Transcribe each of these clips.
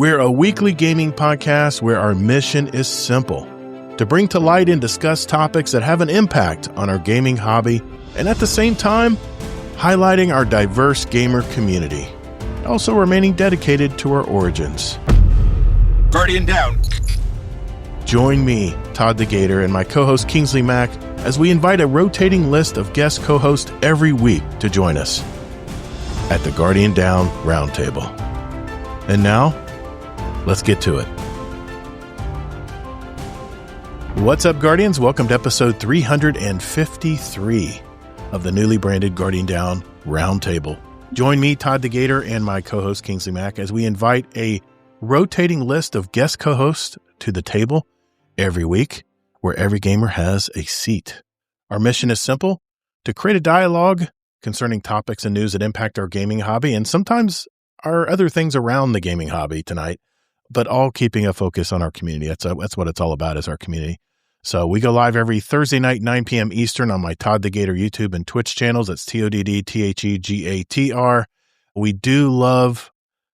We're a weekly gaming podcast where our mission is simple: to bring to light and discuss topics that have an impact on our gaming hobby, and at the same time, highlighting our diverse gamer community, also remaining dedicated to our origins. Guardian down. Join me, Todd the Gator, and my co-host Kingsley Mack as we invite a rotating list of guest co-hosts every week to join us at the Guardian Down Roundtable. And now, let's get to it. What's up, Guardians? Welcome to episode 353 of the newly branded Guardian Down Roundtable. Join me, Todd the Gator, and my co-host Kingsley Mack as we invite a rotating list of guest co-hosts to the table every week, where every gamer has a seat. Our mission is simple: to create a dialogue concerning topics and news that impact our gaming hobby, and sometimes our other things around the gaming hobby tonight, but all keeping a focus on our community. That's what it's all about, is our community. So we go live every Thursday night, 9 p.m. Eastern on my Todd the Gator YouTube and Twitch channels. That's TODDTHEGATR. We do love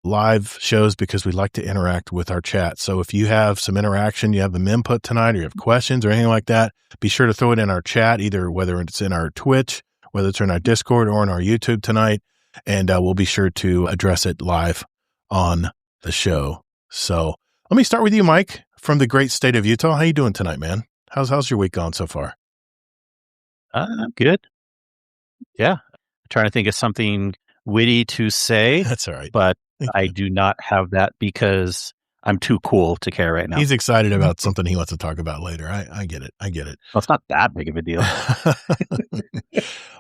live shows because we like to interact with our chat. So if you have some interaction, you have some input tonight, or you have questions or anything like that, be sure to throw it in our chat, either whether it's in our Twitch, whether it's in our Discord, or in our YouTube tonight. And we'll be sure to address it live on the show. So let me start with you, Mike, from the great state of Utah. How you doing tonight, man? How's your week gone so far? I'm good. Yeah. I'm trying to think of something witty to say. That's all right. But I do not have that because I'm too cool to care right now. He's excited about something he wants to talk about later. I get it. Well, it's not that big of a deal.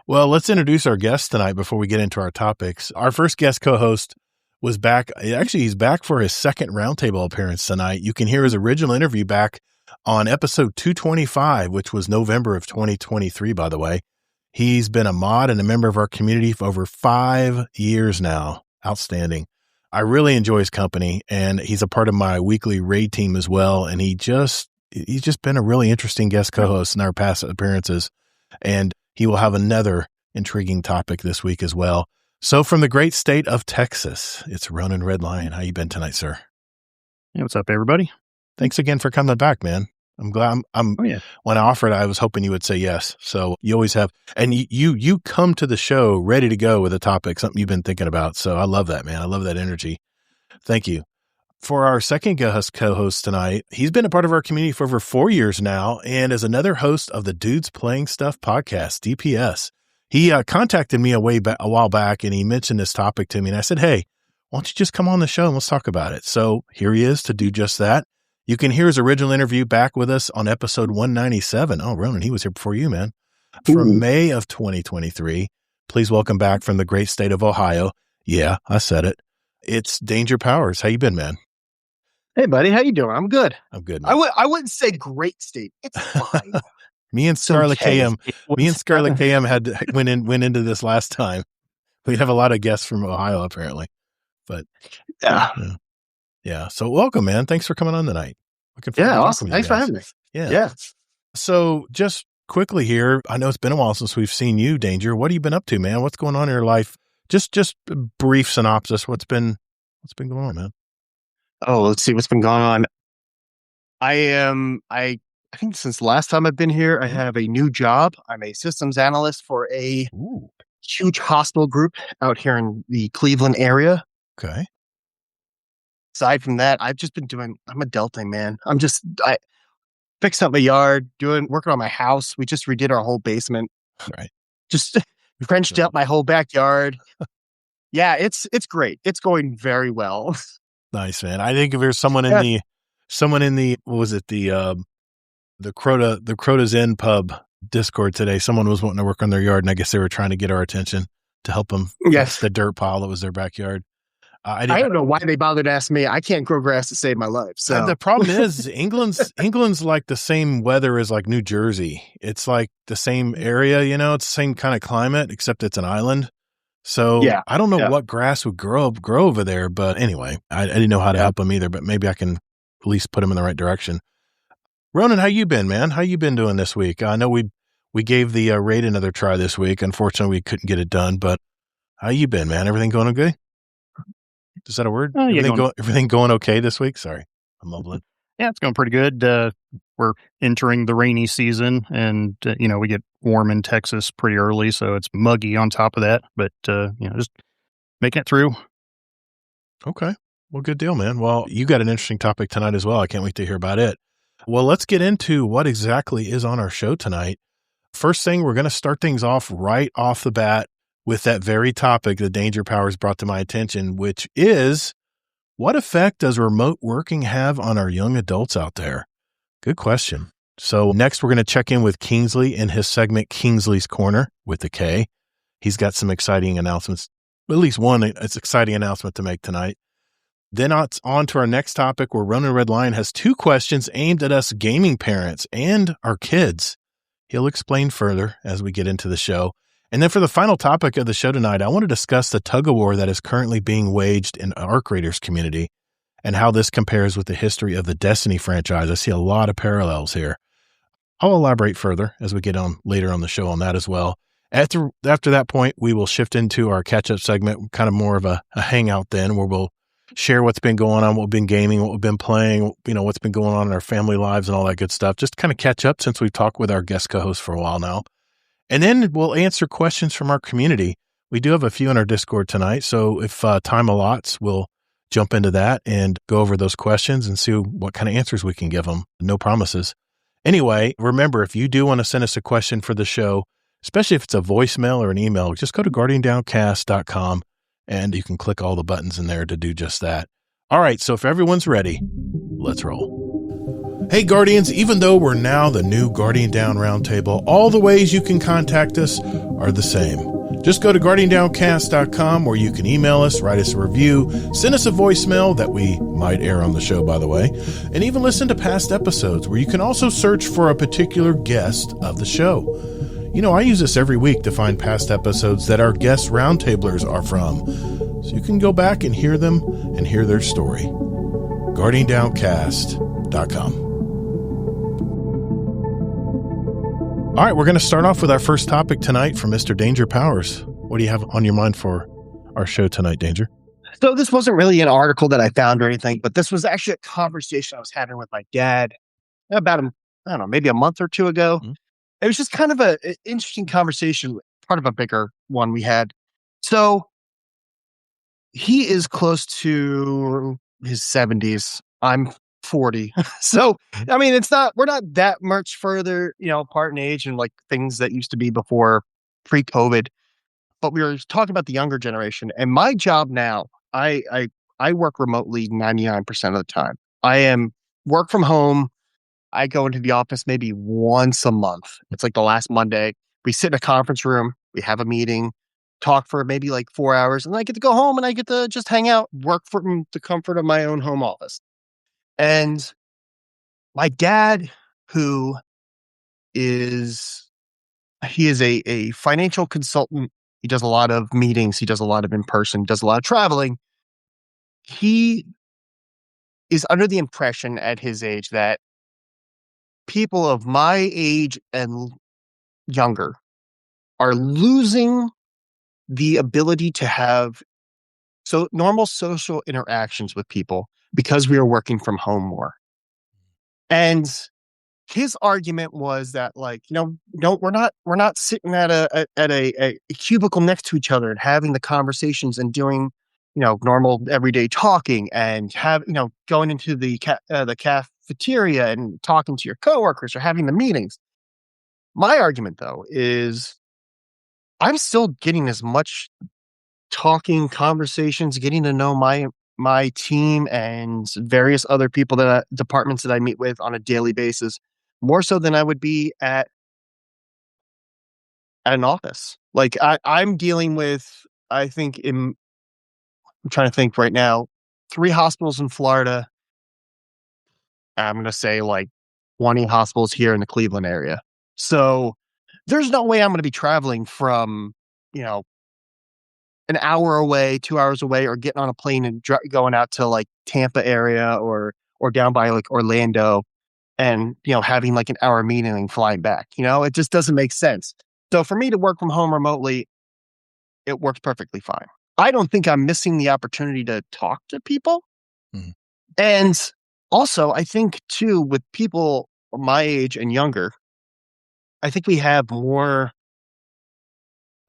Well, let's introduce our guest tonight before we get into our topics. Our first guest co-host was back. Actually, he's back for his second roundtable appearance tonight. You can hear his original interview back on episode 225, which was November of 2023, by the way. He's been a mod and a member of our community for over 5 years now. Outstanding. I really enjoy his company, and he's a part of my weekly raid team as well. And he's just been a really interesting guest co-host in our past appearances, and he will have another intriguing topic this week as well. So from the great state of Texas, it's RoninRedLion. How you been tonight, sir? Hey, what's up, everybody? Thanks again for coming back, man. I'm glad. Oh, yeah. When I offered, I was hoping you would say yes. So you always have, and you come to the show ready to go with a topic, something you've been thinking about. So I love that, man. I love that energy. Thank you. For our second guest co-host tonight, he's been a part of our community for over 4 years now, and is another host of the Dudes Playing Stuff podcast, DPS. He contacted me a while back, and he mentioned this topic to me, and I said, hey, why don't you just come on the show and let's talk about it? So here he is to do just that. You can hear his original interview back with us on episode 197. Oh, Ronan, he was here before you, man. From May of 2023. Please welcome back from the great state of Ohio. Yeah, I said it. It's DangerPowers. How you been, man? Hey, buddy. How you doing? I'm good. I'm good, man. I wouldn't say great state. It's fine. Me and Scarlet KM went into this last time. We have a lot of guests from Ohio, apparently. But yeah. So welcome, man. Thanks for coming on tonight. Awesome. Thanks for having me. Yeah. So just quickly here, I know it's been a while since we've seen you, Danger. What have you been up to, man? What's going on in your life? Just a brief synopsis. What's been going on, man? Oh, let's see what's been going on. I think since the last time I've been here, I have a new job. I'm a systems analyst for a huge hospital group out here in the Cleveland area. Okay. Aside from that, I'm adulting, man. I fixed up my yard, working on my house. We just redid our whole basement. Right. Just wrenched up my whole backyard. Yeah, it's great. It's going very well. Nice, man. I think if there's someone in the what was it, the Crota's Inn pub Discord today, someone was wanting to work on their yard, and I guess they were trying to get our attention to help them fix the dirt pile that was their backyard. I don't know why they bothered to ask me. I can't grow grass to save my life. So the problem is England's like the same weather as like New Jersey. It's like the same area, it's the same kind of climate, except it's an island. So I don't know what grass would grow over there, but anyway, I didn't know how to help them either, but maybe I can at least put them in the right direction. Ronan, how you been, man? How you been doing this week? I know we gave the raid another try this week. Unfortunately, we couldn't get it done, but how you been, man? Everything going okay? Is that a word? Yeah, Everything going okay this week? Sorry, I'm mumbling. Yeah, it's going pretty good. We're entering the rainy season, and we get warm in Texas pretty early, so it's muggy on top of that. But just making it through. Okay. Well, good deal, man. Well, you got an interesting topic tonight as well. I can't wait to hear about it. Well, let's get into what exactly is on our show tonight. First thing, we're going to start things off right off the bat with that very topic that DangerPowers brought to my attention, which is, what effect does remote working have on our young adults out there? Good question. So next, we're going to check in with Kingsley in his segment, Kingsley's Corner with the K. He's got some exciting announcements, at least one exciting announcement to make tonight. Then on to our next topic, where RoninRedLion has 2 questions aimed at us gaming parents and our kids. He'll explain further as we get into the show. And then for the final topic of the show tonight, I want to discuss the tug-of-war that is currently being waged in Arc Raiders community and how this compares with the history of the Destiny franchise. I see a lot of parallels here. I'll elaborate further as we get on later on the show on that as well. After that point, we will shift into our catch-up segment, kind of more of a hangout then, where we'll share what's been going on, what we've been gaming, what we've been playing, what's been going on in our family lives and all that good stuff. Just kind of catch up since we've talked with our guest co-host for a while now. And then we'll answer questions from our community. We do have a few in our Discord tonight, so if time allots, we'll jump into that and go over those questions and see what kind of answers we can give them. No promises. Anyway, remember, if you do want to send us a question for the show, especially if it's a voicemail or an email, just go to guardiandowncast.com. And you can click all the buttons in there to do just that. All right, so if everyone's ready, let's roll. Hey, Guardians, even though we're now the new Guardian Down Roundtable, all the ways you can contact us are the same. Just go to guardiandowncast.com, where you can email us, write us a review, send us a voicemail that we might air on the show, by the way, and even listen to past episodes, where you can also search for a particular guest of the show. I use this every week to find past episodes that our guest roundtablers are from, so you can go back and hear them and hear their story. GuardianDownCast.com. All right, we're going to start off with our first topic tonight from Mr. DangerPowers. What do you have on your mind for our show tonight, Danger? So this wasn't really an article that I found or anything, but this was actually a conversation I was having with my dad about, maybe a month or 2 ago. Mm-hmm. It was just kind of an interesting conversation, part of a bigger one we had. So he is close to his 70s. I'm 40. So, we're not that much further, apart in age and like things that used to be before pre-COVID. But we were talking about the younger generation. And my job now, I work remotely 99% of the time. I am work from home. I go into the office maybe once a month. It's like the last Monday. We sit in a conference room. We have a meeting, talk for maybe like 4 hours, and I get to go home and I get to just hang out, work from the comfort of my own home office. And my dad, he is a financial consultant. He does a lot of meetings. He does a lot of in-person, does a lot of traveling. He is under the impression at his age that people of my age and younger are losing the ability to have normal social interactions with people because we are working from home more. And his argument was that, we're not sitting at a cubicle next to each other and having the conversations and doing, normal everyday talking and going into the cafeteria and talking to your coworkers or having the meetings. My argument, though, is I'm still getting as much talking, conversations, getting to know my team and various other people departments that I meet with on a daily basis, more so than I would be at an office. Like I'm dealing with, I'm trying to think right now, 3 hospitals in Florida. I'm going to say like 20 hospitals here in the Cleveland area. So there's no way I'm going to be traveling from, an hour away, 2 hours away, or getting on a plane and going out to like Tampa area or down by like Orlando and, having like an hour meeting and flying back. It just doesn't make sense. So for me to work from home remotely, it works perfectly fine. I don't think I'm missing the opportunity to talk to people. Mhm. And also, I think too, with people my age and younger, I think we have more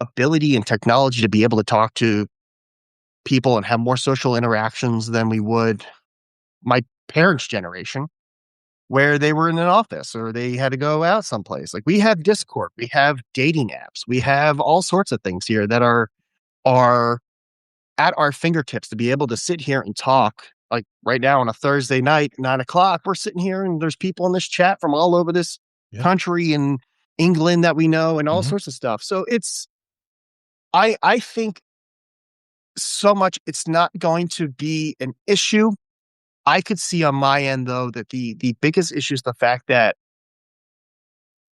ability and technology to be able to talk to people and have more social interactions than we would my parents' generation, where they were in an office or they had to go out someplace. Like, we have Discord, we have dating apps, we have all sorts of things here that are at our fingertips to be able to sit here and talk. Like right now on a Thursday night, 9 o'clock, we're sitting here and there's people in this chat from all over this Yeah. country and England that we know and all Mhm. sorts of stuff. So I think so much it's not going to be an issue. I could see on my end though that the biggest issue is the fact that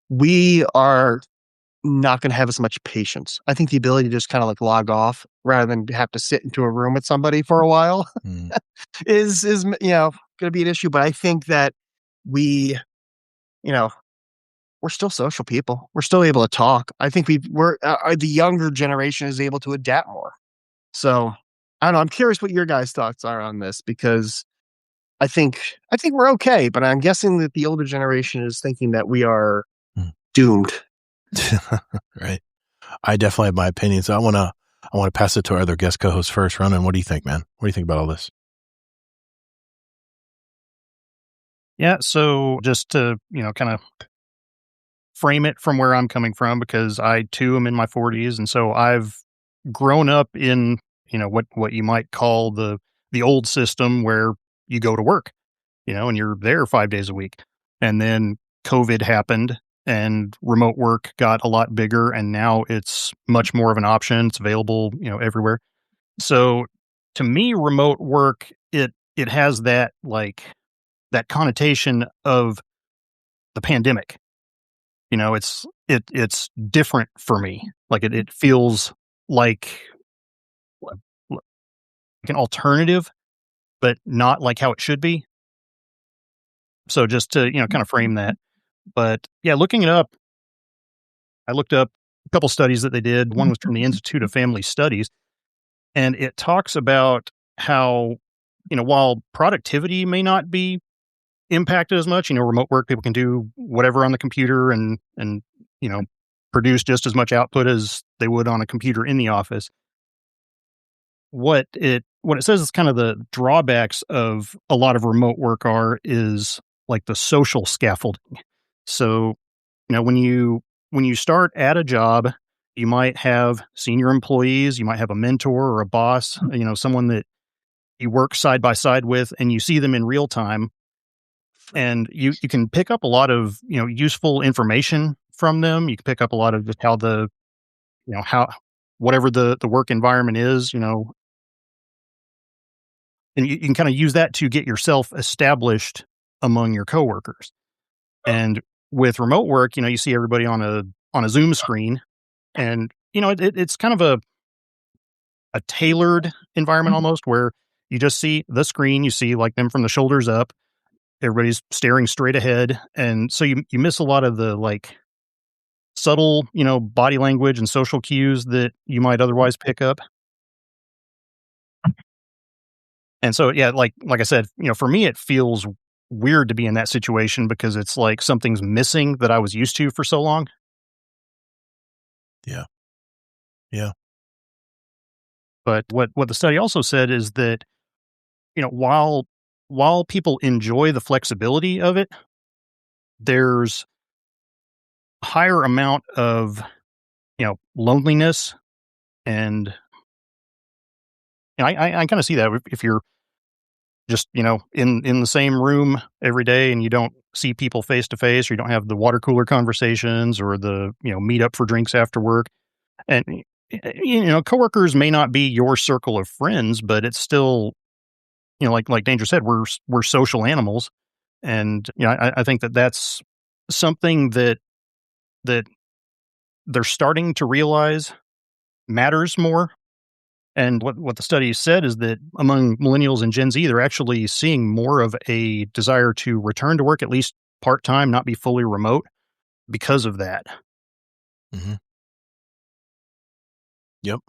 we are not gonna have as much patience. I think the ability to just kinda like log off rather than have to sit into a room with somebody for a while Mm. is, gonna be an issue, but I think that we, you know, we're still social people. We're still able to talk. I think the younger generation is able to adapt more. So, I don't know, I'm curious what your guys' thoughts are on this because I think we're okay, but I'm guessing that the older generation is thinking that we are Mm. doomed. Right. I definitely have my opinion. So I want to pass it to our other guest co-host first. Ronan, what do you think, man? What do you think about all this? Yeah, so just to, kind of frame it from where I'm coming from, because I too am in my 40s, and so I've grown up in, what you might call the old system where you go to work, and you're there 5 days a week. And then COVID happened and remote work got a lot bigger, and now it's much more of an option. It's available, everywhere. So to me, remote work, it has that that connotation of the pandemic. It's different for me. Like it feels like like an alternative, but not like how it should be. So just to, kind of frame that. But yeah, looking it up, I looked up a couple studies that they did. One was from the Institute of Family Studies, and it talks about how, while productivity may not be impacted as much, remote work, people can do whatever on the computer and, you know, produce just as much output as they would on a computer in the office. What it says is kind of the drawbacks of a lot of remote work is like the social scaffolding. So, when you start at a job, you might have senior employees, you might have a mentor or a boss, someone that you work side by side with, and you see them in real time, and you can pick up a lot of useful information from them. You can pick up a lot of just how how whatever the work environment is, and you can kind of use that to get yourself established among your coworkers. And with remote work, you see everybody on a Zoom screen, and it's kind of a tailored environment almost, where you just see the screen, you see like them from the shoulders up, everybody's staring straight ahead, and so you miss a lot of the subtle, body language and social cues that you might otherwise pick up. And so, yeah, like I said, for me, it feels weird to be in that situation because it's like something's missing that I was used to for so long. Yeah. Yeah. But what the study also said is that, while people enjoy the flexibility of it, there's a higher amount of, loneliness. And I kind of see that if you're just, in the same room every day and you don't see people face to face, or you don't have the water cooler conversations or the, meet up for drinks after work. And, coworkers may not be your circle of friends, but it's still, like Danger said, we're social animals. And, I think that's something that they're starting to realize matters more. And what the study said is that among millennials and Gen Z, they're actually seeing more of a desire to return to work, at least part-time, not be fully remote, because of that. Mm-hmm. Yep.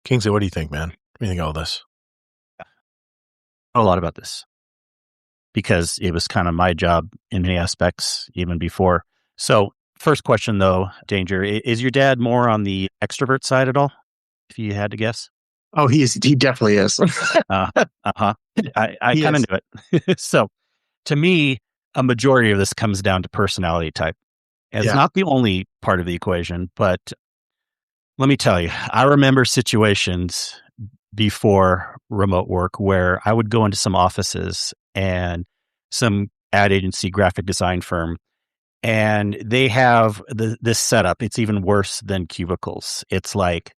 Kingsley, what do you think, man? What do you think of all this? A lot about this because it was kind of my job in many aspects even before. So first question though, Danger, is your dad more on the extrovert side at all? If you had to guess. Oh, he definitely is. I kind of knew it. So to me, a majority of this comes down to personality type. It's not the only part of the equation, but let me tell you, I remember situations before remote work where I would go into some offices and some ad agency graphic design firm, and they have this setup. It's even worse than cubicles. It's like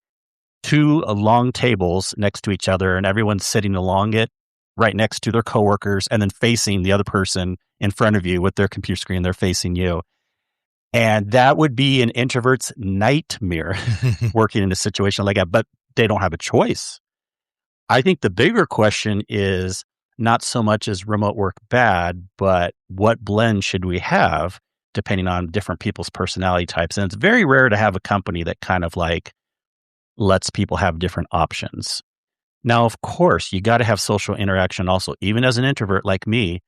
two long tables next to each other, and everyone's sitting along it right next to their coworkers and then facing the other person in front of you with their computer screen. They're facing you. And that would be an introvert's nightmare working in a situation like that, but they don't have a choice. I think the bigger question is not so much is remote work bad, but what blend should we have depending on different people's personality types? And it's very rare to have a company that kind of like lets people have different options. Now, of course, you got to have social interaction also. Even as an introvert like me,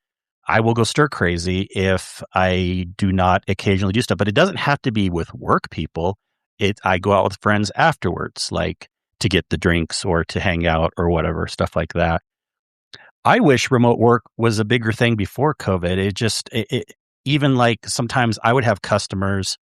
I will go stir crazy if I do not occasionally do stuff, but it doesn't have to be with work people. I go out with friends afterwards, like to get the drinks or to hang out or whatever, stuff like that. I wish remote work was a bigger thing before COVID. Even like sometimes I would have customers,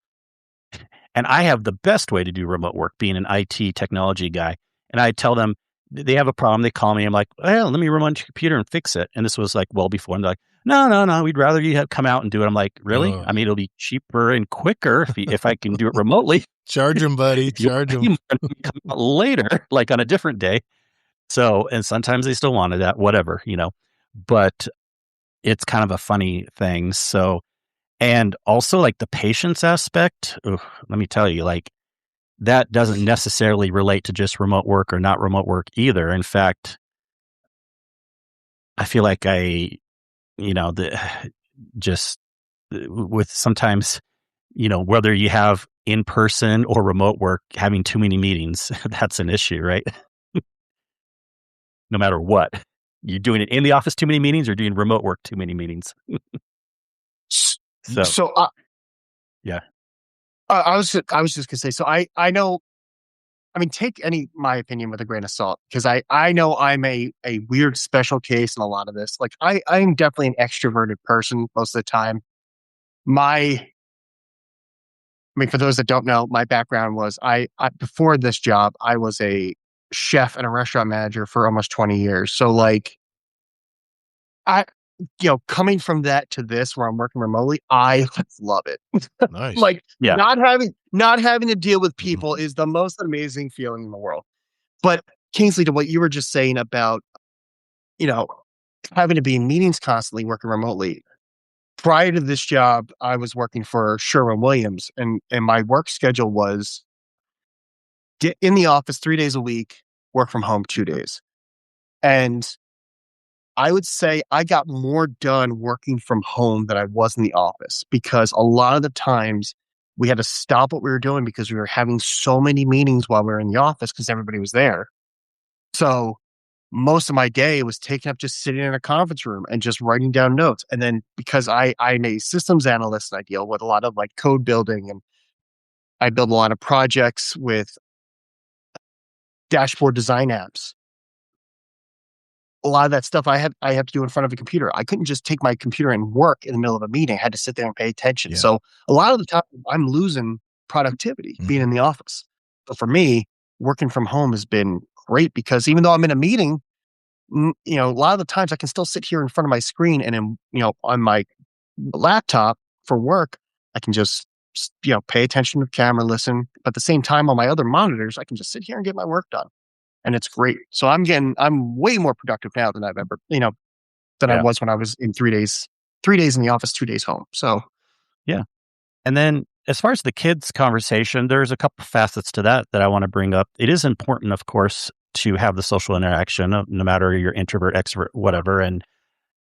and I have the best way to do remote work being an IT technology guy. And I tell them they have a problem. They call me. I'm like, well, let me run your computer and fix it. And this was like well before. And they're like, no, we'd rather you have come out and do it. I'm like, really? I mean, it'll be cheaper and quicker if I can do it remotely. Charge them, buddy. Charge them. Come out later, like on a different day. So, and sometimes they still wanted that, whatever, but it's kind of a funny thing. So, and also like the patience aspect, let me tell you, like that doesn't necessarily relate to just remote work or not remote work either. In fact, I feel like with sometimes, whether you have in person or remote work, having too many meetings, that's an issue, right? No matter what, you're doing it in the office, too many meetings, or doing remote work, too many meetings. Yeah. I was just gonna say. So I know. I mean, take my opinion with a grain of salt, because I know I'm a weird special case in a lot of this. Like I'm definitely an extroverted person most of the time. For those that don't know, my background was I before this job, I was a chef and a restaurant manager for almost 20 years. So like coming from that to this where I'm working remotely, I love it. Nice. Like not having to deal with people is the most amazing feeling in the world. But Kingsley, to what you were just saying about, having to be in meetings constantly working remotely. Prior to this job, I was working for Sherwin-Williams, and my work schedule was get in the office 3 days a week, work from home 2 days. And I would say I got more done working from home than I was in the office, because a lot of the times we had to stop what we were doing because we were having so many meetings while we were in the office because everybody was there. So most of my day was taken up just sitting in a conference room and just writing down notes. And then because I'm a systems analyst and I deal with a lot of like code building, and I build a lot of projects with dashboard design apps. A lot of that stuff I have to do in front of a computer. I couldn't just take my computer and work in the middle of a meeting. I had to sit there and pay attention. Yeah. So a lot of the time I'm losing productivity being in the office. But for me, working from home has been great, because even though I'm in a meeting, a lot of the times I can still sit here in front of my screen, and on my laptop for work, I can just, pay attention to the camera, listen. But at the same time, on my other monitors, I can just sit here and get my work done. And it's great. So I'm way more productive now than I've ever, I was when I was in 3 days in the office, 2 days home. So, yeah. And then as far as the kids conversation, there's a couple facets to that I want to bring up. It is important, of course, to have the social interaction, no matter you're introvert, extrovert, whatever. And,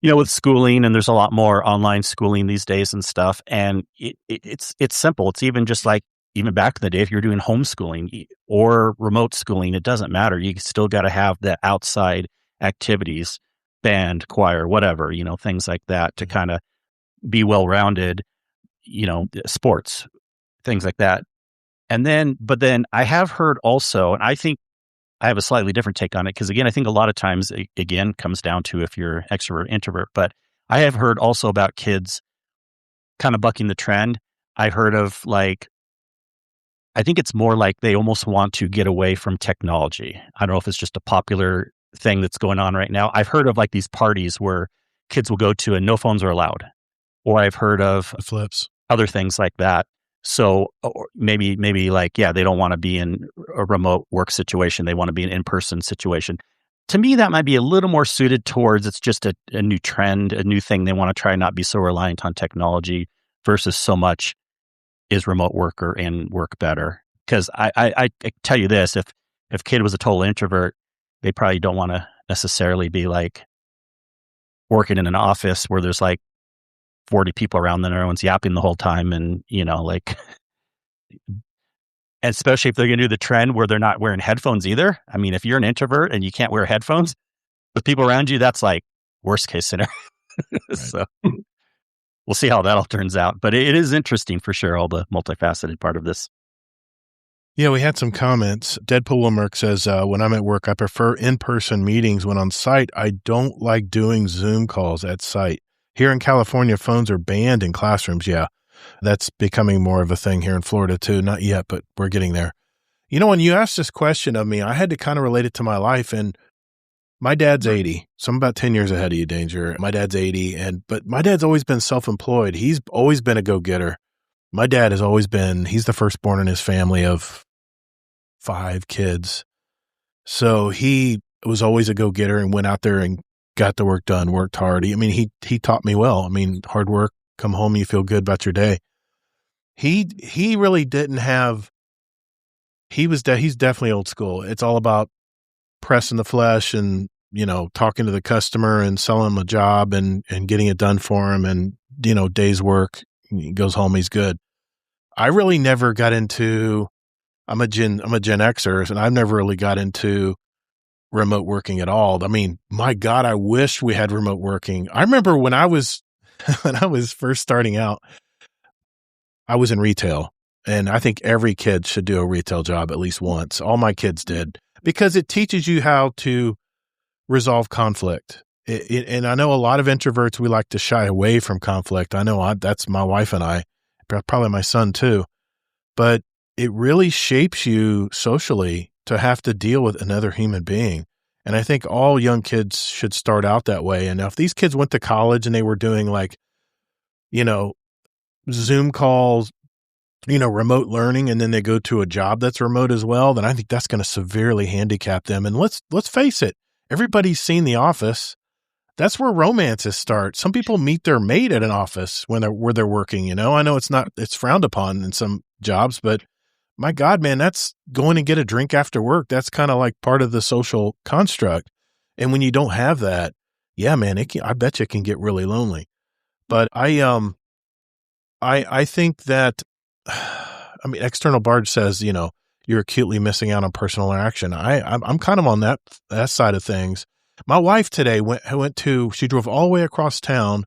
with schooling, and there's a lot more online schooling these days and stuff. And it's simple. It's even just like even back in the day, if you're doing homeschooling or remote schooling, it doesn't matter. You still got to have the outside activities, band, choir, whatever, things like that to kind of be well-rounded, sports, things like that. But then I have heard also, and I think I have a slightly different take on it, because again, I think a lot of times, again, comes down to if you're extrovert, introvert, but I have heard also about kids kind of bucking the trend. I've heard of I think it's more like they almost want to get away from technology. I don't know if it's just a popular thing that's going on right now. I've heard of these parties where kids will go to and no phones are allowed. Or I've heard of the flips, other things like that. So maybe they don't want to be in a remote work situation. They want to be an in-person situation. To me, that might be a little more suited towards it's just a new trend, a new thing. They want to try not be so reliant on technology versus so much is remote worker and work better. Because I tell you this, if kid was a total introvert, they probably don't want to necessarily be working in an office where there's 40 people around them, everyone's yapping the whole time, and especially if they're going to do the trend where they're not wearing headphones either. I mean, if you're an introvert and you can't wear headphones with people around you, that's worst case scenario. Right. So we'll see how that all turns out. But it is interesting for sure, all the multifaceted part of this. Yeah, we had some comments. Deadpool Wilmerk says, when I'm at work, I prefer in-person meetings. When on site, I don't like doing Zoom calls at site. Here in California, phones are banned in classrooms. Yeah, that's becoming more of a thing here in Florida too. Not yet, but we're getting there. When you asked this question of me, I had to kind of relate it to my life. And my dad's 80, so I'm about 10 years ahead of you, Danger. My dad's 80, but my dad's always been self-employed. He's always been a go-getter. My dad has always been, he's the firstborn in his family of 5 kids. So he was always a go-getter and went out there and got the work done, worked hard. I mean, he taught me well. I mean, hard work, come home, you feel good about your day. He really didn't have, he's definitely old school. It's all about pressing the flesh and, talking to the customer and selling him a job and getting it done for him. And, day's work, he goes home, he's good. I really never got into, I'm a Gen Xer, and I've never really got into remote working at all. I mean, my God, I wish we had remote working. I remember when I was first starting out, I was in retail, and I think every kid should do a retail job at least once. All my kids did, because it teaches you how to resolve conflict. And I know a lot of introverts, we like to shy away from conflict. I know that's my wife and I, probably my son too, but it really shapes you socially to have to deal with another human being. And I think all young kids should start out that way. And now if these kids went to college and they were doing Zoom calls, remote learning, and then they go to a job that's remote as well, then I think that's going to severely handicap them. And let's face it, everybody's seen The Office. That's where romances start. Some people meet their mate at an office where they're working, I know it's frowned upon in some jobs, but my God, man, that's going to get a drink after work. That's kind of like part of the social construct. And when you don't have that, yeah, man, I bet you it can get really lonely. But I think that, External Barge says, you're acutely missing out on personal interaction. I'm kind of on that side of things. My wife today she drove all the way across town,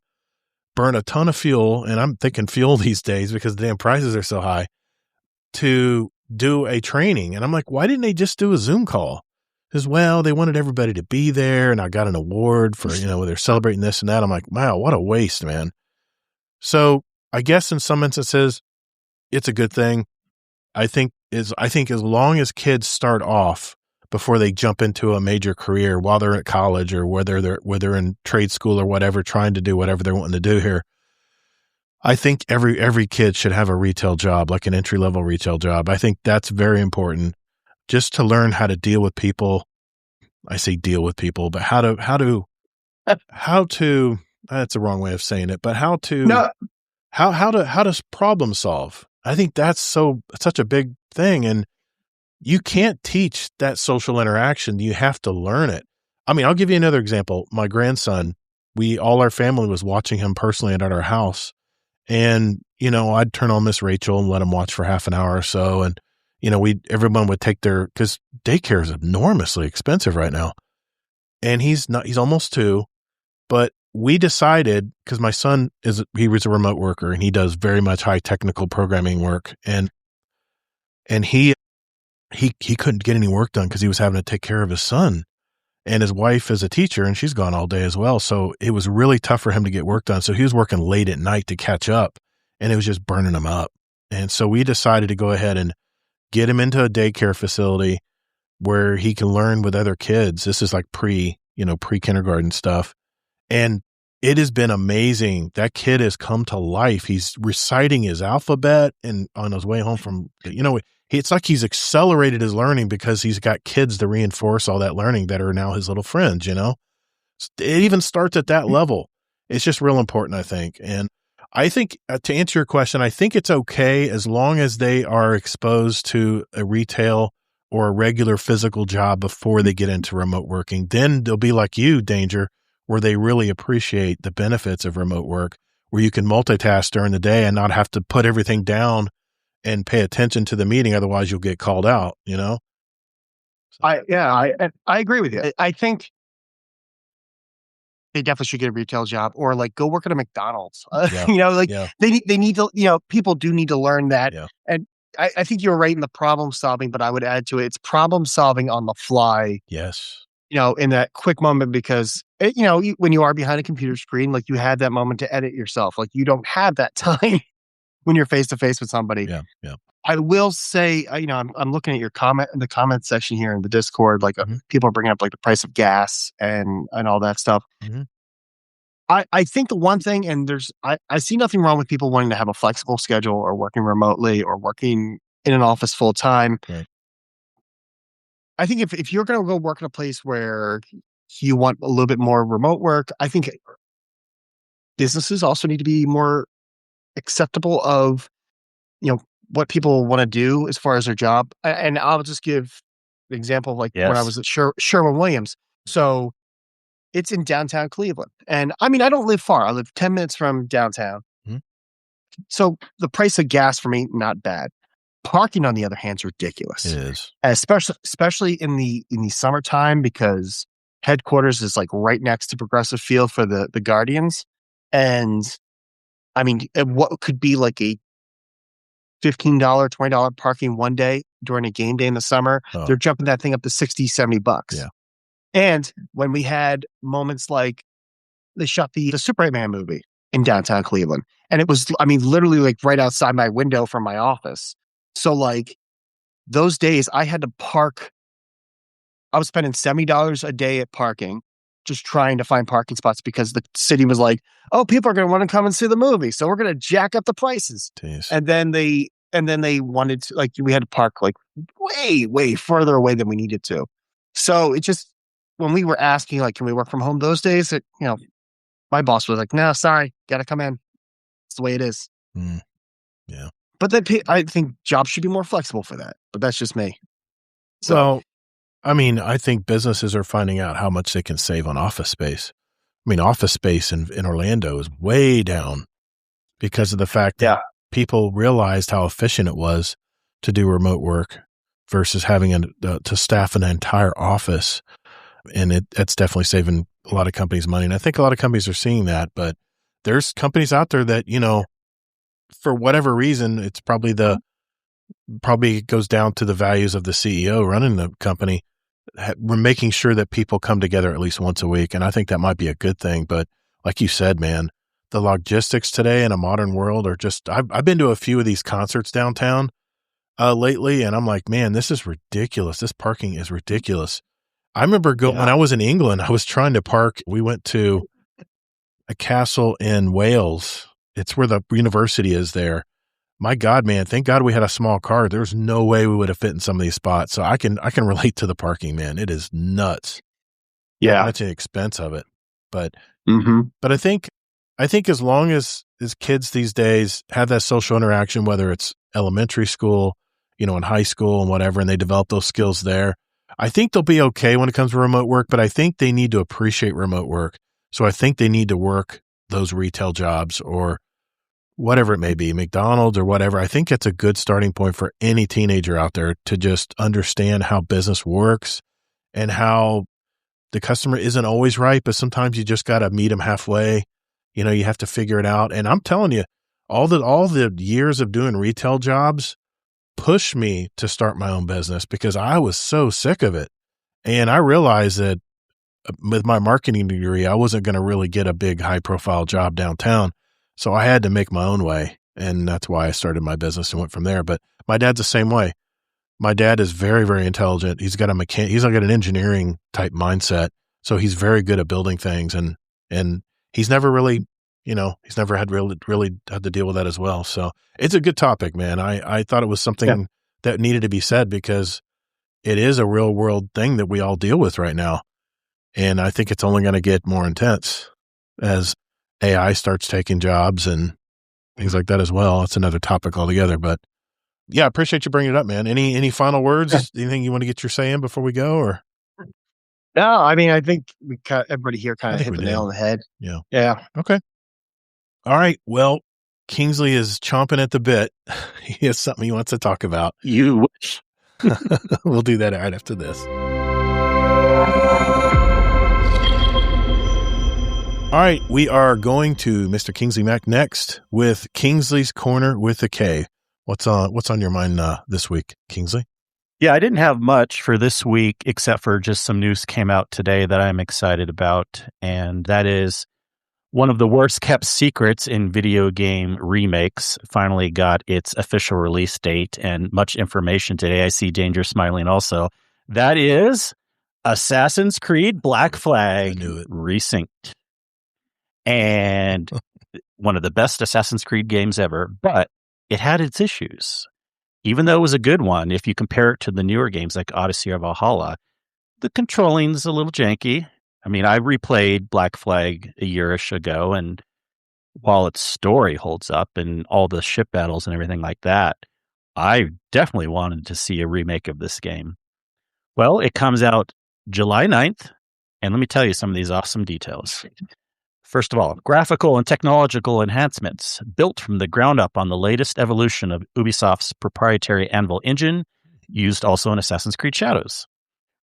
burned a ton of fuel, and I'm thinking fuel these days because the damn prices are so high, to do a training. And I'm like, why didn't they just do a Zoom call? Because, they wanted everybody to be there, and I got an award for, they're celebrating this and that. I'm like, wow, what a waste, man. So I guess in some instances, it's a good thing. I think as long as kids start off before they jump into a major career while they're at college, or whether they're in trade school or whatever, trying to do whatever they're wanting to do here, I think every kid should have a retail job, like an entry-level retail job. I think that's very important, just to learn how to deal with people. I say deal with people, but how to that's the wrong way of saying it, but how to problem solve. I think that's such a big thing. And you can't teach that social interaction. You have to learn it. I'll give you another example. My grandson, our family was watching him personally at our house. And, I'd turn on Miss Rachel and let him watch for half an hour or so. And, everyone would take because daycare is enormously expensive right now. And he's almost 2, but we decided, because my son he was a remote worker and he does very much high technical programming work. And he couldn't get any work done because he was having to take care of his son, and his wife is a teacher and she's gone all day as well. So it was really tough for him to get work done. So he was working late at night to catch up, and it was just burning him up. And so we decided to go ahead and get him into a daycare facility where he can learn with other kids. This is like pre-kindergarten stuff. And it has been amazing. That kid has come to life. He's reciting his alphabet and on his way home from, it's like he's accelerated his learning because he's got kids to reinforce all that learning that are now his little friends, It even starts at that level. It's just real important, I think. And I think, to answer your question, I think it's okay as long as they are exposed to a retail or a regular physical job before they get into remote working. Then they'll be like you, Danger, where they really appreciate the benefits of remote work, where you can multitask during the day and not have to put everything down and pay attention to the meeting. Otherwise you'll get called out, I agree with you. I think they definitely should get a retail job or like go work at a McDonald's. They need to, people do need to learn that. Yeah. And I think you're right in the problem solving, but I would add to it, it's problem solving on the fly. Yes. In that quick moment, because, when you are behind a computer screen, like you had that moment to edit yourself, like you don't have that time when you're face to face with somebody. Yeah. Yeah. I will say, I'm looking at your the comment section here in the Discord, like people are bringing up like the price of gas and all that stuff. Mm-hmm. I think the one thing, and I see nothing wrong with people wanting to have a flexible schedule or working remotely or working in an office full time. Right. I think if you're going to go work in a place where you want a little bit more remote work, I think businesses also need to be more acceptable of, what people want to do as far as their job. And I'll just give an example of like when I was at Sherwin-Williams. So it's in downtown Cleveland. And I mean, I don't live far. I live 10 minutes from downtown. Mm-hmm. So the price of gas for me, not bad. Parking, on the other hand, is ridiculous. It is. Especially in the summertime, because headquarters is like right next to Progressive Field for the Guardians. And I mean, what could be like a $15, $20 parking one day during a game day in the summer, they're jumping that thing up to $60, $70. Yeah. And when we had moments like they shot the Superman movie in downtown Cleveland, and it was, literally like right outside my window from my office. So like those days I had to park. I was spending $70 a day at parking, just trying to find parking spots because the city was like, oh, people are going to want to come and see the movie. So we're going to jack up the prices. Jeez. And then they wanted to, like, we had to park like way, way further away than we needed to. So it just, when we were asking, like, can we work from home those days? My boss was like, no, sorry, got to come in. It's the way it is. Mm. Yeah. But then I think jobs should be more flexible for that. But that's just me. So, I think businesses are finding out how much they can save on office space. Office space in Orlando is way down because of the fact that people realized how efficient it was to do remote work versus having to staff an entire office. And it's definitely saving a lot of companies money. And I think a lot of companies are seeing that, but there's companies out there that, for whatever reason, it's probably goes down to the values of the CEO running the company. We're making sure that people come together at least once a week. And I think that might be a good thing. But like you said, man, the logistics today in a modern world are just, I've been to a few of these concerts downtown lately, and I'm like, man, this is ridiculous. This parking is ridiculous. I remember when I was in England, I was trying to park. We went to a castle in Wales. It's where the university is there. My God, man, thank God we had a small car. There's no way we would have fit in some of these spots. So I can relate to the parking, man. It is nuts. Yeah. That's the expense of it. But Mm-hmm. but I think as long as kids these days have that social interaction, whether it's elementary school, in high school and whatever, and they develop those skills there, I think they'll be okay when it comes to remote work, but I think they need to appreciate remote work. So I think they need to work those retail jobs or whatever it may be, McDonald's or whatever, I think it's a good starting point for any teenager out there to just understand how business works and how the customer isn't always right, but sometimes you just got to meet them halfway. You know, you have to figure it out. And I'm telling you, all the years of doing retail jobs pushed me to start my own business because I was so sick of it. And I realized that with my marketing degree, I wasn't going to really get a big high profile job downtown. So I had to make my own way. And that's why I started my business and went from there. But my dad's the same way. My dad is very, very intelligent. He's got he's got an engineering type mindset. So he's very good at building things and he's never really, he's never had really had to deal with that as well. So it's a good topic, man. I thought it was something that needed to be said because it is a real world thing that we all deal with right now. And I think it's only going to get more intense as AI starts taking jobs and things like that as well. That's another topic altogether, but yeah, I appreciate you bringing it up, man. Any final words? Anything you want to get your say in before we go or? No, I mean, I think everybody here kind of hit the nail on the head. Yeah. Yeah. Okay. All right. Well, Kingsley is chomping at the bit. He has something he wants to talk about. You wish. We'll do that right after this. All right. We are going to Mr. Kingsley Mack next with Kingsley's Corner with a K. What's on your mind this week, Kingsley? Yeah, I didn't have much for this week except for just some news came out today that I'm excited about, and that is one of the worst kept secrets in video game remakes finally got its official release date and much information today. I see Danger smiling also. That is Assassin's Creed Black Flag Resynced. And one of the best Assassin's Creed games ever, but it had its issues. Even though it was a good one, if you compare it to the newer games like Odyssey or Valhalla, the controlling's a little janky. I mean, I replayed Black Flag a year-ish ago, and while its story holds up and all the ship battles and everything like that, I definitely wanted to see a remake of this game. Well, it comes out July 9th, and let me tell you some of these awesome details. First of all, graphical and technological enhancements built from the ground up on the latest evolution of Ubisoft's proprietary Anvil engine, used also in Assassin's Creed Shadows.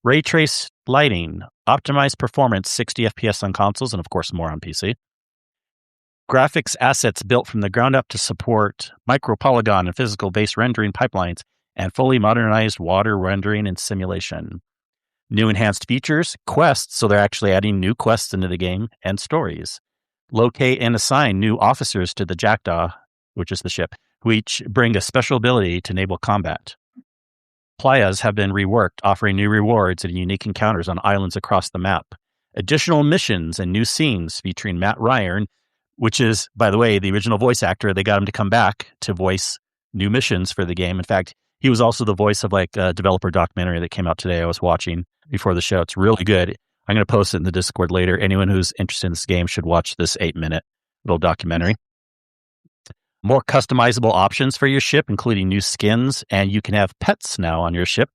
Ray trace lighting, optimized performance, 60 FPS on consoles, and of course more on PC. Graphics assets built from the ground up to support micro-polygon and physical-based rendering pipelines, and fully modernized water rendering and simulation. New enhanced features, quests, so they're actually adding new quests into the game, and stories. Locate and assign new officers to the Jackdaw, which is the ship, who each bring a special ability to enable combat. Playas have been reworked, offering new rewards and unique encounters on islands across the map. Additional missions and new scenes featuring Matt Ryan, which is, by the way, the original voice actor. They got him to come back to voice new missions for the game. In fact, he was also the voice of like a developer documentary that came out today I was watching before the show. It's really good. I'm going to post it in the Discord later. Anyone who's interested in this game should watch this 8-minute little documentary. More customizable options for your ship, including new skins, and you can have pets now on your ship.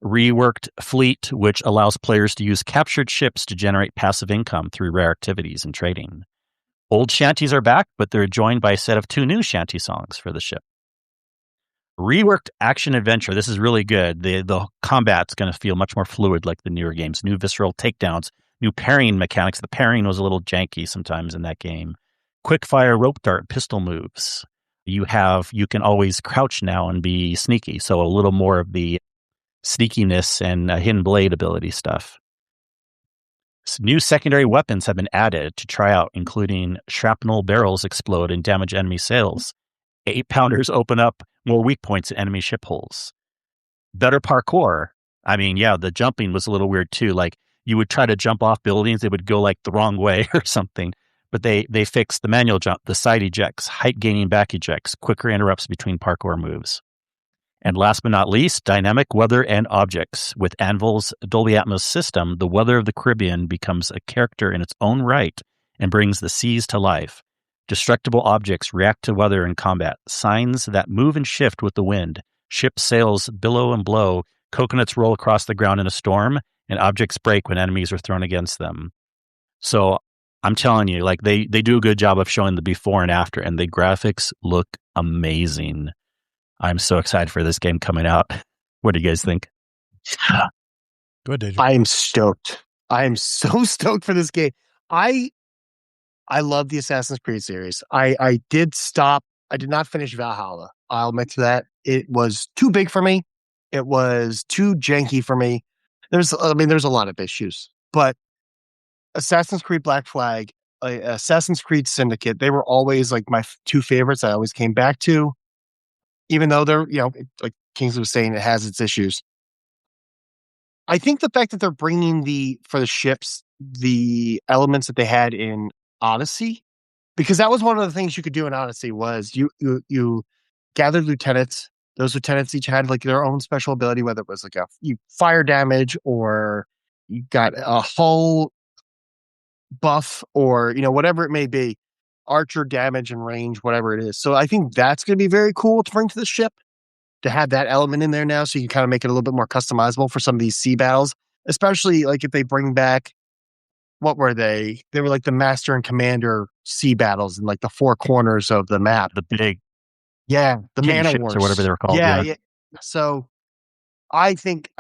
Reworked fleet, which allows players to use captured ships to generate passive income through rare activities and trading. Old shanties are back, but they're joined by a set of 2 new shanty songs for the ship. Reworked action adventure. This is really good. The combat's going to feel much more fluid like the newer games. New visceral takedowns, new parrying mechanics. The parrying was a little janky sometimes in that game. Quick fire rope dart pistol moves. You can always crouch now and be sneaky. So a little more of the sneakiness and hidden blade ability stuff. New secondary weapons have been added to try out, including shrapnel barrels explode and damage enemy sails. 8-pounders open up more weak points in enemy ship holes. Better parkour. I mean, yeah, the jumping was a little weird too. Like you would try to jump off buildings, it would go like the wrong way or something. But they fixed the manual jump, the side ejects, height gaining back ejects, quicker interrupts between parkour moves. And last but not least, dynamic weather and objects. With Anvil's Dolby Atmos system, the weather of the Caribbean becomes a character in its own right and brings the seas to life. Destructible objects react to weather in combat. Signs that move and shift with the wind. Ship sails billow and blow. Coconuts roll across the ground in a storm, and objects break when enemies are thrown against them. So I'm telling you, like they do a good job of showing the before and after, and the graphics look amazing. I'm so excited for this game coming out. What do you guys think? Go ahead, Danger. I am stoked. I am so stoked for this game. I love the Assassin's Creed series. I did stop. I did not finish Valhalla. I'll admit to that. It was too big for me. It was too janky for me. There's a lot of issues, but Assassin's Creed Black Flag, Assassin's Creed Syndicate, they were always like my two favorites. I always came back to, even though they're, like Kingsley was saying, it has its issues. I think the fact that they're bringing for the ships, the elements that they had in Odyssey, because that was one of the things you could do in Odyssey was you gathered lieutenants. Those lieutenants each had like their own special ability, whether it was like you fire damage or you got a hull buff or whatever it may be, archer damage and range, whatever it is. So I think that's going to be very cool to bring to the ship, to have that element in there now, so you can kind of make it a little bit more customizable for some of these sea battles, especially like if they bring back, what were they? They were like the master and commander sea battles in like the four corners of the map. The big, the man of wars or whatever they were called. Yeah. So I think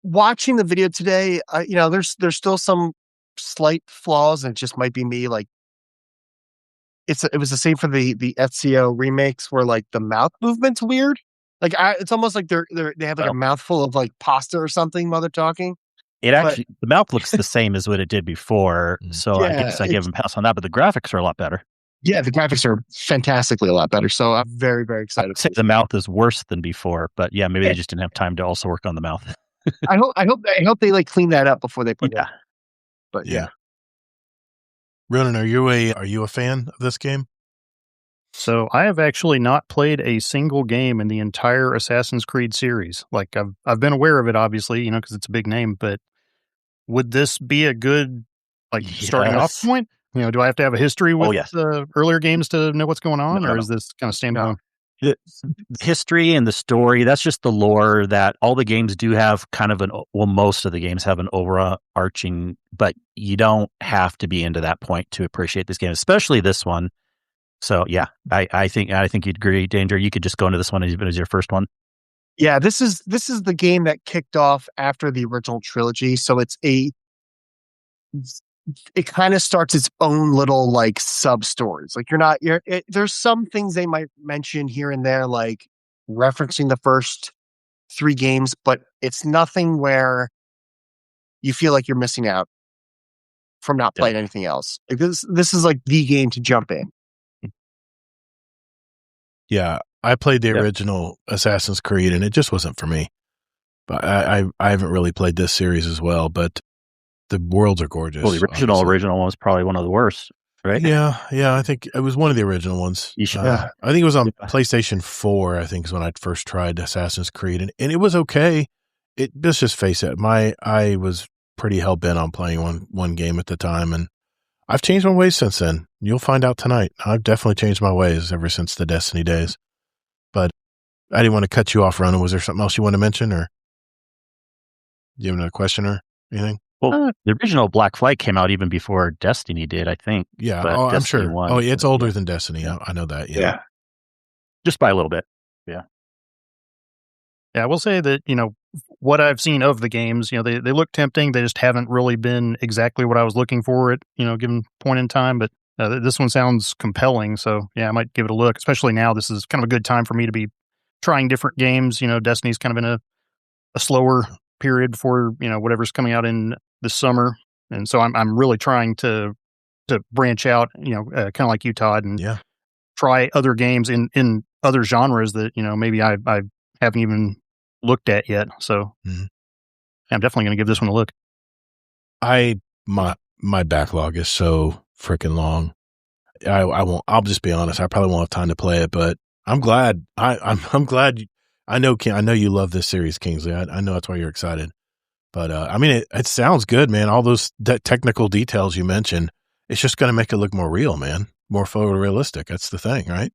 watching the video today, there's still some slight flaws, and it just might be me. Like it was the same for the Ezio remakes, where like the mouth movement's weird. Like it's almost like they have like a mouthful of like pasta or something while they're talking. The mouth looks the same as what it did before, so Yeah, I guess I give them a pass on that. But the graphics are a lot better. Yeah, the graphics are fantastically a lot better. So I'm very, very excited. I'd say the mouth is worse than before, but yeah, maybe they just didn't have time to also work on the mouth. I hope they like clean that up before they put it. But yeah. Ronan, are you a fan of this game? So I have actually not played a single game in the entire Assassin's Creed series. Like I've been aware of it, obviously, because it's a big name. But would this be a good starting off point? Do I have to have a history with earlier games to know what's going on, or is this kind of standalone? The history and the story, that's just the lore that all the games do have most of the games have an overarching, but you don't have to be into that point to appreciate this game, especially this one. So yeah, I think you'd agree, Danger. You could just go into this one as your first one. Yeah, this is the game that kicked off after the original trilogy. So it kind of starts its own little like sub stories. Like there's some things they might mention here and there, like referencing the first 3 games, but it's nothing where you feel like you're missing out from not playing anything else. Like this is like the game to jump in. Yeah, I played the original Assassin's Creed, and it just wasn't for me. But I haven't really played this series as well, but the worlds are gorgeous. Well, the original one was probably one of the worst, right? Yeah, I think it was one of the original ones. I think it was on PlayStation 4, I think is when I first tried Assassin's Creed, and it was okay. Let's just face it, I was pretty hell-bent on playing one game at the time, and I've changed my ways since then. You'll find out tonight. I've definitely changed my ways ever since the Destiny days. But I didn't want to cut you off, Ronan. Was there something else you want to mention, or do you have another question or anything? Well, the original Black Flag came out even before Destiny did, I think. Yeah, I'm sure. It's older than Destiny. I know that. Yeah. Just by a little bit. Yeah. Yeah, I will say that, what I've seen of the games, they look tempting. They just haven't really been exactly what I was looking for at, given point in time. But this one sounds compelling. So, yeah, I might give it a look, especially now. This is kind of a good time for me to be trying different games. Destiny's kind of in a slower period before, whatever's coming out in the summer. And so I'm really trying to branch out, kind of like you, Todd, and try other games in other genres that, maybe I haven't even looked at yet. So I'm definitely going to give this one a look. My backlog is so freaking long. I'll just be honest. I probably won't have time to play it, but I'm glad. I'm glad. I know you love this series, Kingsley. I know that's why you're excited. But it sounds good, man. All those technical details you mentioned, it's just going to make it look more real, man. More photorealistic. That's the thing, right?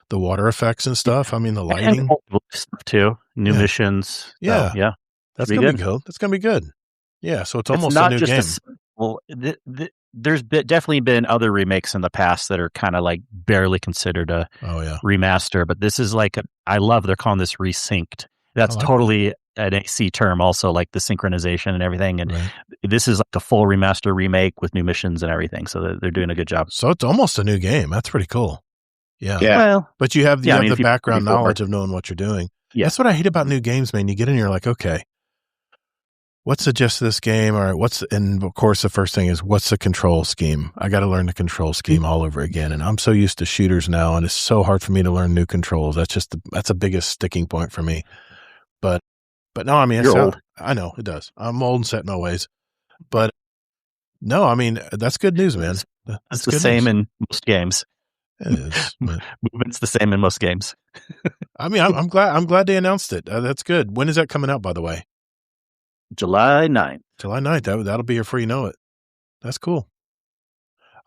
The water effects and stuff. The lighting stuff too. New missions. Yeah, so, yeah. That's gonna be good. That's gonna be good. Yeah. So it's almost not a new just game. there's definitely been other remakes in the past that are kind of like barely considered a remaster, but this is like, I love they're calling this resynced. That's totally an AC term also, like the synchronization and everything. And this is like a full remaster remake with new missions and everything. So they're doing a good job. So it's almost a new game. That's pretty cool. Yeah. Well, but you have the background knowledge of knowing what you're doing. Yeah. That's what I hate about new games, man. You get in, you're like, okay, what's the gist of this game? Or and of course, the first thing is, what's the control scheme? I got to learn the control scheme all over again. And I'm so used to shooters now, and it's so hard for me to learn new controls. That's the biggest sticking point for me. But no, I mean, I know it does. I'm old and set in my ways, but no, I mean, that's good news, man. That's the same in most games. It is. Movement's the same in most games. I mean, I'm glad they announced it. That's good. When is that coming out, by the way? July 9th. July 9th. That'll be here before you know it. That's cool.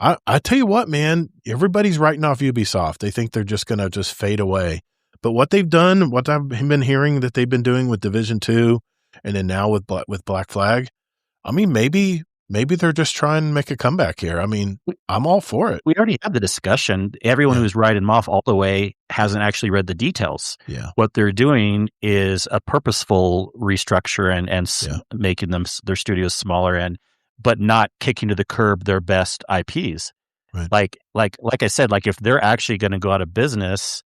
I tell you what, man, everybody's writing off Ubisoft. They think they're just going to just fade away. But what they've done, what I've been hearing that they've been doing with Division 2 and then now with Black Flag, I mean, maybe they're just trying to make a comeback here. I mean, I'm all for it. We already had the discussion. Everyone who's writing them off all the way hasn't actually read the details. Yeah. What they're doing is a purposeful restructure and making their studios smaller but not kicking to the curb their best IPs. Right. Like I said, like if they're actually going to go out of business,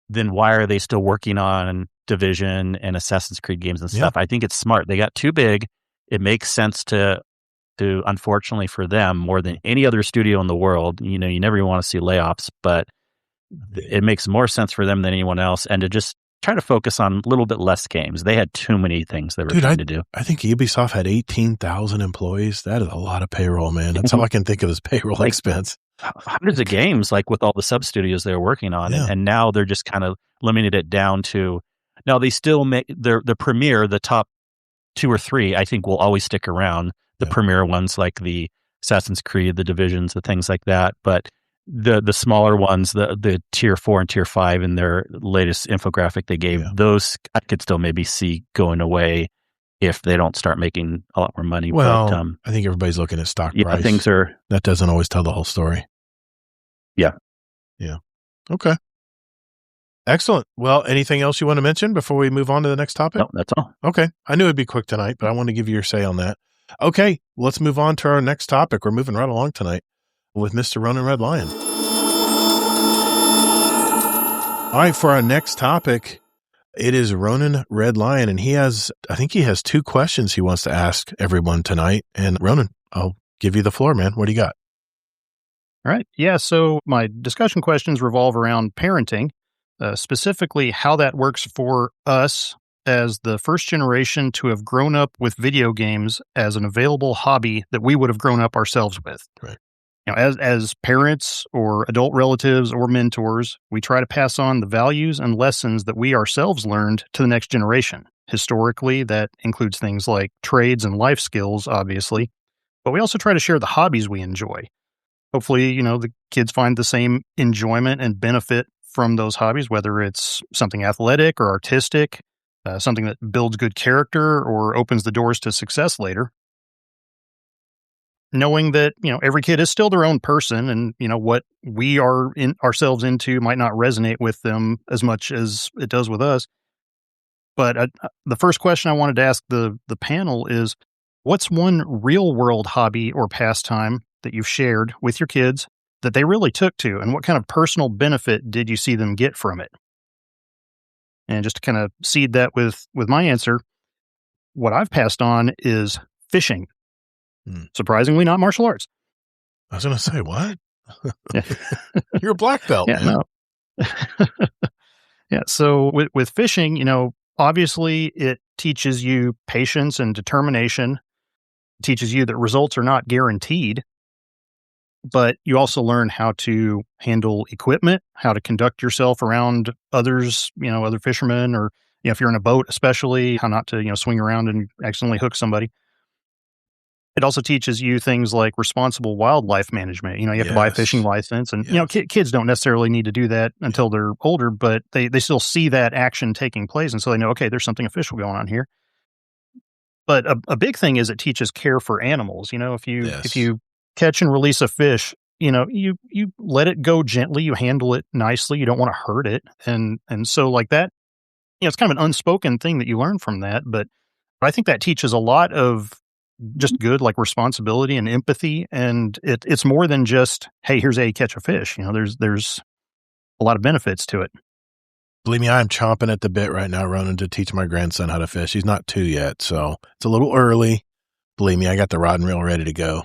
then why are they still working on Division and Assassin's Creed games and stuff? I think it's smart. They got too big. It makes sense to unfortunately for them, more than any other studio in the world, you never even want to see layoffs, but it makes more sense for them than anyone else. And to just try to focus on a little bit less games. They had too many things they were trying to do. I think Ubisoft had 18,000 employees. That is a lot of payroll, man. That's all I can think of as payroll expense. Hundreds of games, like with all the sub studios they were working on, and now they're just kind of limited it down to. Now they still make the premier, the top 2 or 3, I think will always stick around. The premier ones like the Assassin's Creed, the Divisions, the things like that, but the smaller ones, the tier 4 and tier 5 in their latest infographic they gave, those I could still maybe see going away if they don't start making a lot more money. Well, but, I think everybody's looking at stock price. That doesn't always tell the whole story. Yeah. Okay. Excellent. Well, anything else you want to mention before we move on to the next topic? No, that's all. Okay. I knew it'd be quick tonight, but I want to give you your say on that. Okay. Let's move on to our next topic. We're moving right along tonight with Mr. RoninRedLion. All right. For our next topic, it is RoninRedLion, and I think he has 2 questions he wants to ask everyone tonight. And Ronin, I'll give you the floor, man. What do you got? All right. Yeah. So my discussion questions revolve around parenting, specifically how that works for us as the first generation to have grown up with video games as an available hobby that we would have grown up ourselves with. Right. As parents or adult relatives or mentors, we try to pass on the values and lessons that we ourselves learned to the next generation. Historically, that includes things like trades and life skills, obviously, but we also try to share the hobbies we enjoy. Hopefully, the kids find the same enjoyment and benefit from those hobbies, whether it's something athletic or artistic, something that builds good character or opens the doors to success later. Knowing that, every kid is still their own person and, what we are ourselves into might not resonate with them as much as it does with us. But the first question I wanted to ask the panel is, what's one real world hobby or pastime that you've shared with your kids that they really took to, and what kind of personal benefit did you see them get from it? And just to kind of seed that with my answer, what I've passed on is fishing. Surprisingly, not martial arts. I was going to say, what? You're a black belt, man. No. Yeah. So with fishing, obviously it teaches you patience and determination. It teaches you that results are not guaranteed, but you also learn how to handle equipment, how to conduct yourself around others, other fishermen, or if you're in a boat, especially how not to, swing around and accidentally hook somebody. It also teaches you things like responsible wildlife management. You have to buy a fishing license, and kids don't necessarily need to do that until they're older, but they still see that action taking place, and so they know, okay, there's something official going on here. But a big thing is it teaches care for animals. If you catch and release a fish, you let it go gently, you handle it nicely, you don't want to hurt it. And so like that, it's kind of an unspoken thing that you learn from that. But I think that teaches a lot of just good, like responsibility and empathy. And it's more than just, hey, here's how you catch a fish. There's a lot of benefits to it. Believe me, I'm chomping at the bit right now, Ronan, to teach my grandson how to fish. He's not 2 yet, so it's a little early. Believe me, I got the rod and reel ready to go.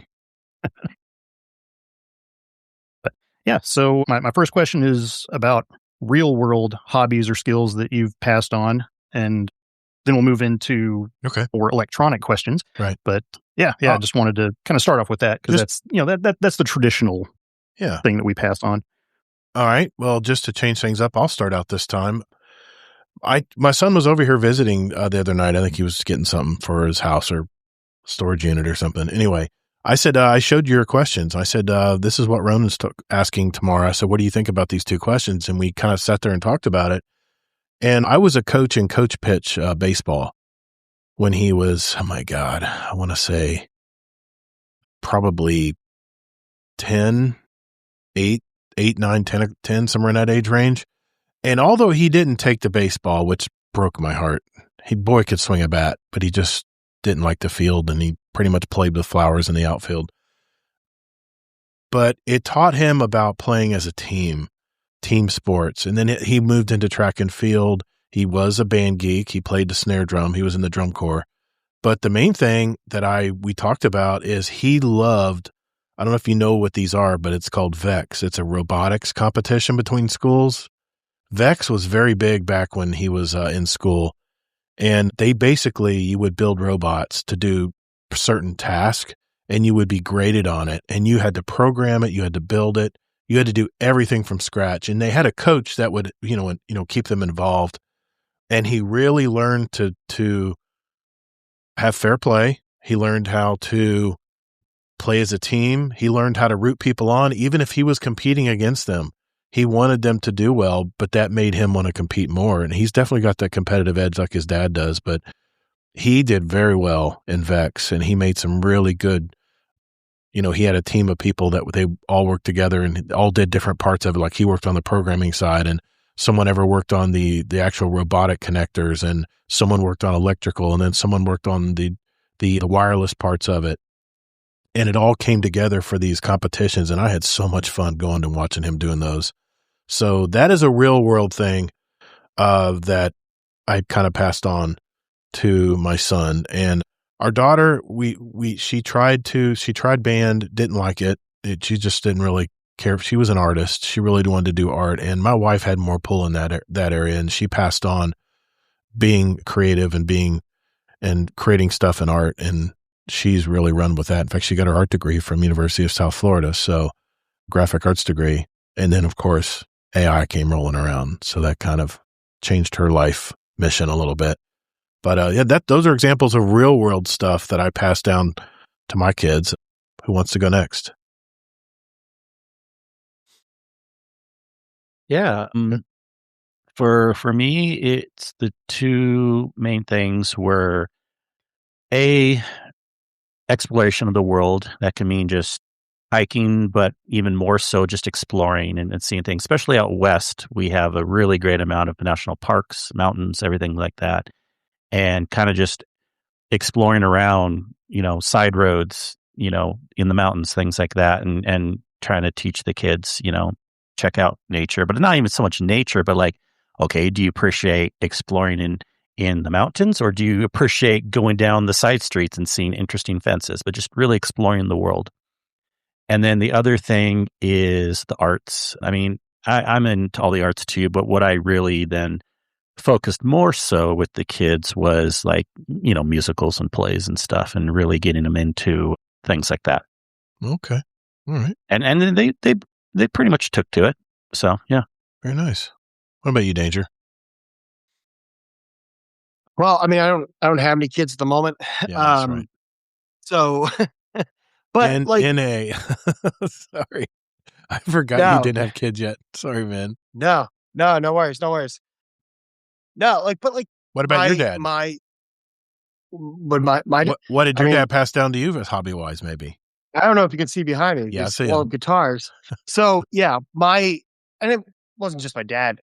But yeah, so my first question is about real world hobbies or skills that you've passed on, and then we'll move into more electronic questions. Right. But I just wanted to kind of start off with that because that's that's the traditional thing that we pass on. All right. Well, just to change things up, I'll start out this time. My son was over here visiting the other night. I think he was getting something for his house or storage unit or something. Anyway, I said, I showed you your questions. I said, this is what Ronan's asking tomorrow. I said, what do you think about these 2 questions? And we kind of sat there and talked about it. And I was a coach in coach pitch baseball when he was, oh my God, I want to say probably 10, 8, 9, 10, somewhere in that age range. And although he didn't take the baseball, which broke my heart, boy could swing a bat, but he just didn't like the field, and he pretty much played with flowers in the outfield. But it taught him about playing as a team sports. And then he moved into track and field. He was a band geek. He played the snare drum. He was in the drum corps. But the main thing that we talked about is he loved, I don't know if you know what these are, but it's called VEX. It's a robotics competition between schools. VEX was very big back when he was in school. And they basically, you would build robots to do certain tasks, and you would be graded on it. And you had to program it. You had to build it. You had to do everything from scratch. And they had a coach that would, keep them involved. And he really learned to have fair play. He learned how to play as a team. He learned how to root people on, even if he was competing against them. He wanted them to do well, but that made him want to compete more. And he's definitely got that competitive edge like his dad does, but he did very well in VEX, and he made some really good, he had a team of people that they all worked together and all did different parts of it. Like he worked on the programming side, and someone ever worked on the actual robotic connectors, and someone worked on electrical, and then someone worked on the wireless parts of it. And it all came together for these competitions, and I had so much fun going and watching him doing those. So that is a real world thing that I kind of passed on to my son. And our daughter, she tried band, didn't like it. She just didn't really care. She was an artist. She really wanted to do art. And my wife had more pull in that area, and she passed on being creative and creating stuff in art. And she's really run with that. In fact, she got her art degree from University of South Florida. So graphic arts degree. And then of course, AI came rolling around. So that kind of changed her life mission a little bit. But those are examples of real world stuff that I passed down to my kids. Who wants to go next? Yeah. For me, it's the 2 main things were exploration of the world. That can mean just hiking, but even more so just exploring and seeing things. Especially out west, we have a really great amount of national parks, mountains, everything like that. And kind of just exploring around, side roads, in the mountains, things like that. And trying to teach the kids, check out nature. But not even so much nature, but like, okay, do you appreciate exploring in the mountains, or do you appreciate going down the side streets and seeing interesting fences, but just really exploring the world? And then the other thing is the arts. I mean, I'm into all the arts too, but what I really then focused more so with the kids was like, musicals and plays and stuff, and really getting them into things like that. Okay. All right. And then they pretty much took to it. So, yeah. Very nice. What about you, Danger? Well, I mean, I don't have any kids at the moment. Yeah, that's right. So, but NA. Sorry. I forgot you didn't have kids yet. Sorry, man. No worries. No, what about your dad? What did your dad pass down to you as hobby wise, maybe? I don't know if you can see behind me. Yeah, I These see wall 'em. of guitars. So yeah, and it wasn't just my dad.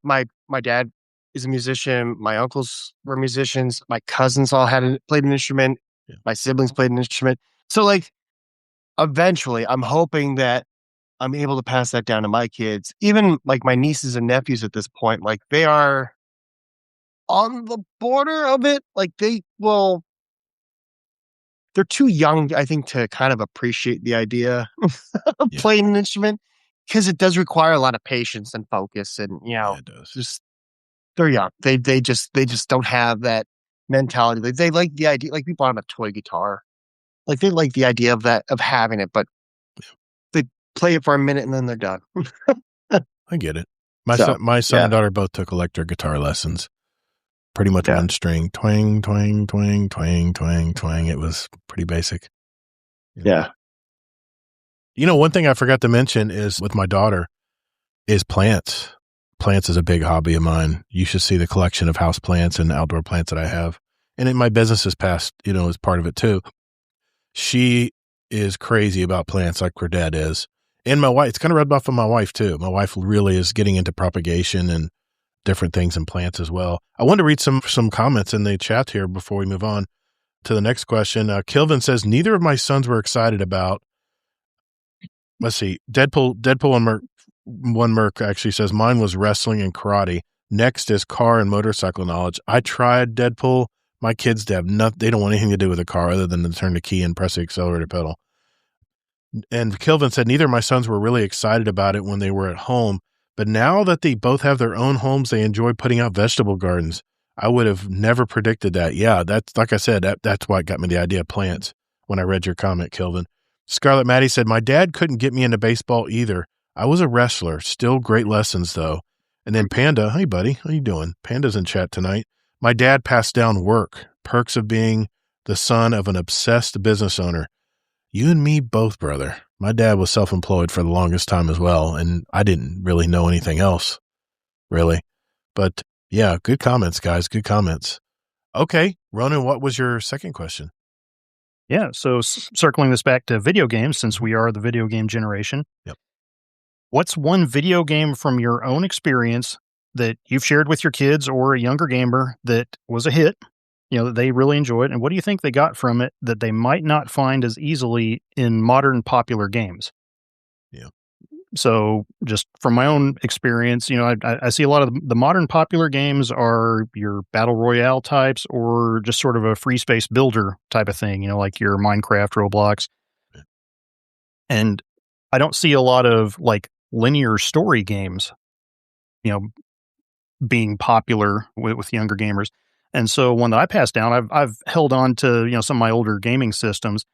My dad is a musician. My uncles were musicians. My cousins all played an instrument. Yeah. My siblings played an instrument. So like, eventually, I'm hoping that I'm able to pass that down to my kids. Even like my nieces and nephews at this point, like they are on the border of it. Like they're too young, I think, to kind of appreciate the idea of Yeah. playing an instrument, because it does require a lot of patience and focus, and Yeah, it does. just they're young. They just don't have that mentality. They like the idea. Like we bought them a toy guitar. Like they like the idea of having it, but they play it for a minute and then they're done. I get it. My So, son and daughter both took electric guitar lessons. Pretty much Yeah. one string, twang, twang, twang, twang, twang, twang. It was pretty basic. Yeah. You know, one thing I forgot to mention is with my daughter is plants. Plants is a big hobby of mine. You should see the collection of house plants and outdoor plants that I have. And in my business is past, is part of it too. She is crazy about plants like her dad is. And my wife, it's kind of rubbed off on my wife too. My wife really is getting into propagation and different things in plants as well. I wanted to read some comments in the chat here before we move on to the next question. Kilvin says, neither of my sons were excited about, let's see, Deadpool and one Merc actually says, mine was wrestling and karate. Next is car and motorcycle knowledge. I tried Deadpool. My kids have they don't want anything to do with a car other than to turn the key and press the accelerator pedal. And Kilvin said, neither of my sons were really excited about it when they were at home, but now that they both have their own homes, they enjoy putting out vegetable gardens. I would have never predicted that. Yeah, that's like I said, that's why it got me the idea of plants when I read your comment, Kilvin. Scarlett Maddie said, my dad couldn't get me into baseball either. I was a wrestler. Still great lessons, though. And then Panda, hey, buddy, how you doing? Panda's in chat tonight. My dad passed down work, perks of being the son of an obsessed business owner. You and me both, brother. My dad was self-employed for the longest time as well, and I didn't really know anything else, really. But yeah, good comments, guys. Good comments. Okay, Ronan, what was your second question? Yeah, so circling this back to video games, since we are the video game generation. Yep. What's one video game from your own experience that you've shared with your kids or a younger gamer that was a hit, that they really enjoyed, and what do you think they got from it that they might not find as easily in modern popular games? Yeah. So just from my own experience, I see a lot of the modern popular games are your battle royale types or just sort of a free space builder type of thing, like your Minecraft, Roblox. Yeah. And I don't see a lot of like linear story games, being popular with younger gamers. And so one that I passed down, I've held on to, some of my older gaming systems,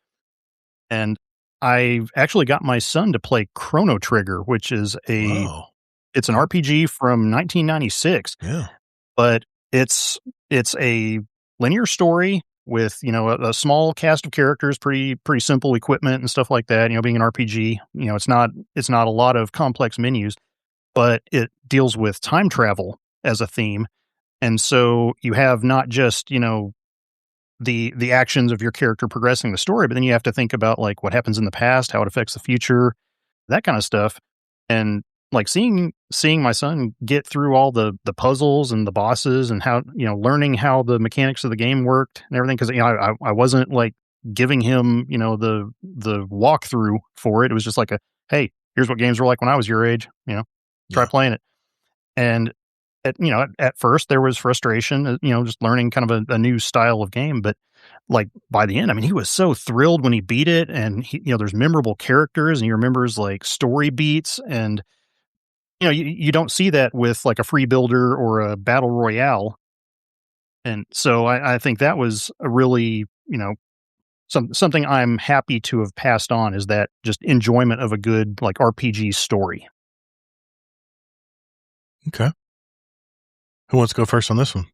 and I've actually got my son to play Chrono Trigger, which is it's an RPG from 1996. Yeah. But it's a linear story with, a small cast of characters, pretty simple equipment and stuff like that. Being an RPG, it's not a lot of complex menus, but it deals with time travel as a theme. And so you have not just, the actions of your character progressing the story, but then you have to think about like what happens in the past, how it affects the future, that kind of stuff. And like seeing my son get through all the puzzles and the bosses and how, learning how the mechanics of the game worked and everything. Cause I wasn't like giving him, the walkthrough for it. It was just like hey, here's what games were like when I was your age, try playing it. And at first there was frustration, just learning kind of a new style of game. But like by the end, I mean, he was so thrilled when he beat it, and there's memorable characters and he remembers like story beats, and you don't see that with like a free builder or a battle royale. And so I think that was a really, something I'm happy to have passed on, is that just enjoyment of a good like RPG story. Okay. Who wants to go first on this one?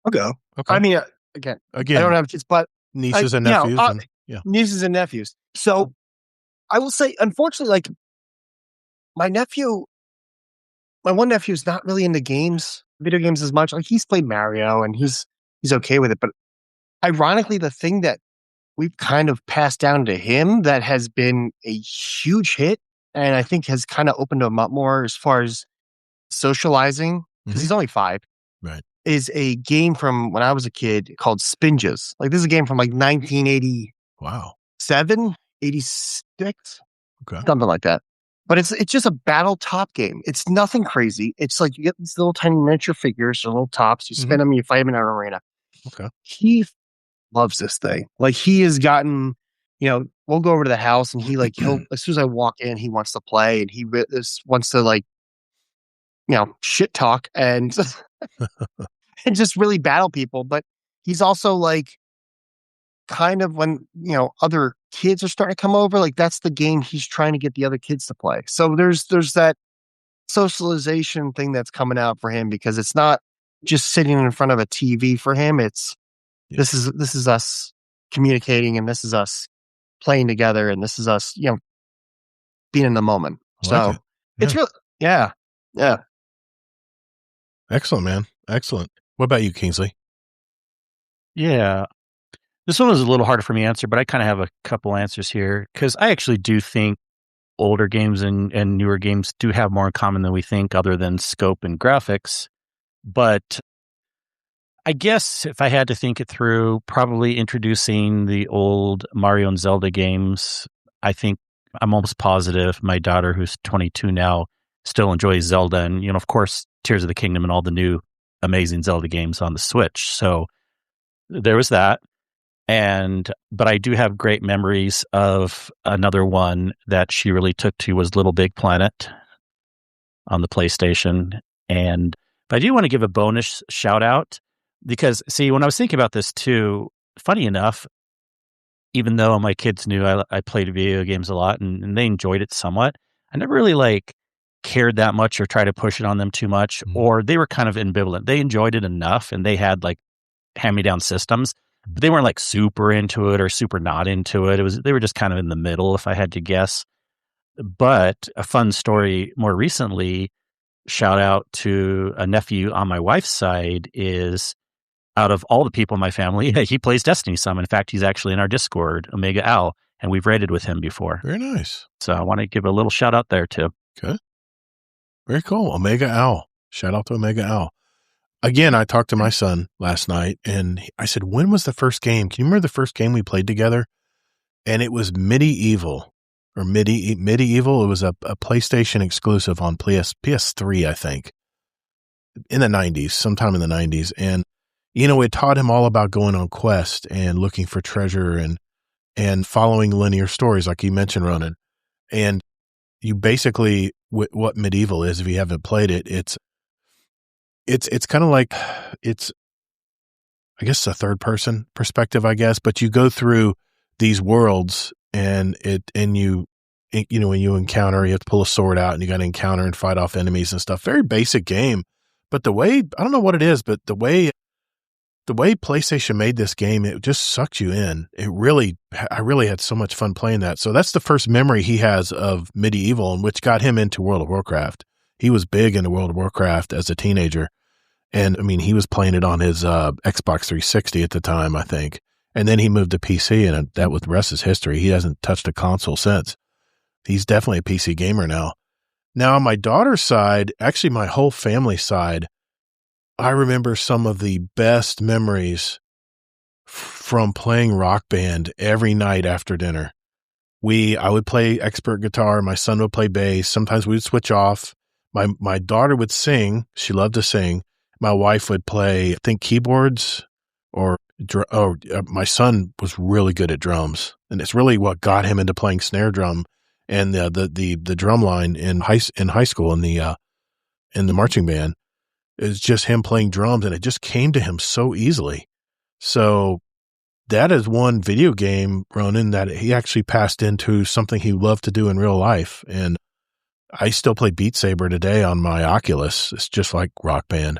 I'll go. Okay. I mean, again, I don't have kids, but nieces and nephews. Nieces and nephews. So I will say, unfortunately, like my one nephew is not really into video games as much. Like he's played Mario and he's okay with it, but ironically, the thing that we've kind of passed down to him that has been a huge hit, and I think has kind of opened him up more as far as socializing, because he's only 5. Right. Is a game from when I was a kid called Spinges. Like, this is a game from like 1987, Wow. 86, Okay. something like that. But it's just a battle top game. It's nothing crazy. It's like you get these little tiny miniature figures or little tops. You spin them, you fight them in an arena. Okay. He loves this thing. Like, he has gotten, we'll go over to the house and he'll as soon as I walk in, he wants to play, and he wants to, like, shit talk and and just really battle people. But he's also like, kind of when, other kids are starting to come over, like, that's the game he's trying to get the other kids to play. So there's that socialization thing that's coming out for him, because it's not just sitting in front of a TV for him. It's this is us communicating, and this is us playing together, and this is us, being in the moment. So it's really, yeah. Excellent, man. Excellent. What about you, Kingsley? Yeah. This one was a little harder for me to answer, but I kind of have a couple answers here, because I actually do think older games and newer games do have more in common than we think, other than scope and graphics. But I guess if I had to think it through, probably introducing the old Mario and Zelda games. I think I'm almost positive my daughter, who's 22 now, still enjoys Zelda. And, of course, Tears of the Kingdom and all the new amazing Zelda games on the Switch. So there was that. But I do have great memories of another one that she really took to, was Little Big Planet on the PlayStation. But I do want to give a bonus shout out, because, see, when I was thinking about this too, funny enough, even though my kids knew I played video games a lot and they enjoyed it somewhat, I never really cared that much or tried to push it on them too much, or they were kind of ambivalent. They enjoyed it enough, and they had hand-me-down systems, but they weren't super into it or super not into it. They were just kind of in the middle, if I had to guess. But a fun story more recently, shout out to a nephew on my wife's side, is out of all the people in my family, he plays Destiny some. In fact, he's actually in our Discord, Omega Owl, and we've raided with him before. Very nice. So I want to give a little shout out there too. Okay. Very cool. Omega Owl. Shout out to Omega Owl. Again, I talked to my son last night, and I said, when was the first game? Can you remember the first game we played together? And it was Medieval. It was a PlayStation exclusive on PS3, I think, in the 90s, sometime in the 90s. And, it taught him all about going on quest and looking for treasure and following linear stories, like you mentioned, Ronin. And you basically, what Medieval is, if you haven't played it, it's kind of like, it's, I guess, a third person perspective, I guess, but you go through these worlds, and when you encounter, you have to pull a sword out, and you got to encounter and fight off enemies and stuff. Very basic game, but the way, I don't know what it is, but the way PlayStation made this game, it just sucked you in. I really had so much fun playing that. So that's the first memory he has of Medieval, and which got him into World of Warcraft. He was big into World of Warcraft as a teenager. And I mean, he was playing it on his Xbox 360 at the time, I think. And then he moved to PC, and that was the rest is history. He hasn't touched a console since. He's definitely a PC gamer now. Now, on my daughter's side, actually my whole family side, I remember some of the best memories from playing Rock Band every night after dinner. I would play expert guitar. My son would play bass. Sometimes we would switch off. My daughter would sing. She loved to sing. My wife would play, I think, keyboards, or my son was really good at drums, and it's really what got him into playing snare drum and the drum line in high school in the marching band. It's just him playing drums, and it just came to him so easily. So that is one video game, Ronin, that he actually passed into something he loved to do in real life. And I still play Beat Saber today on my Oculus. It's just like Rock Band.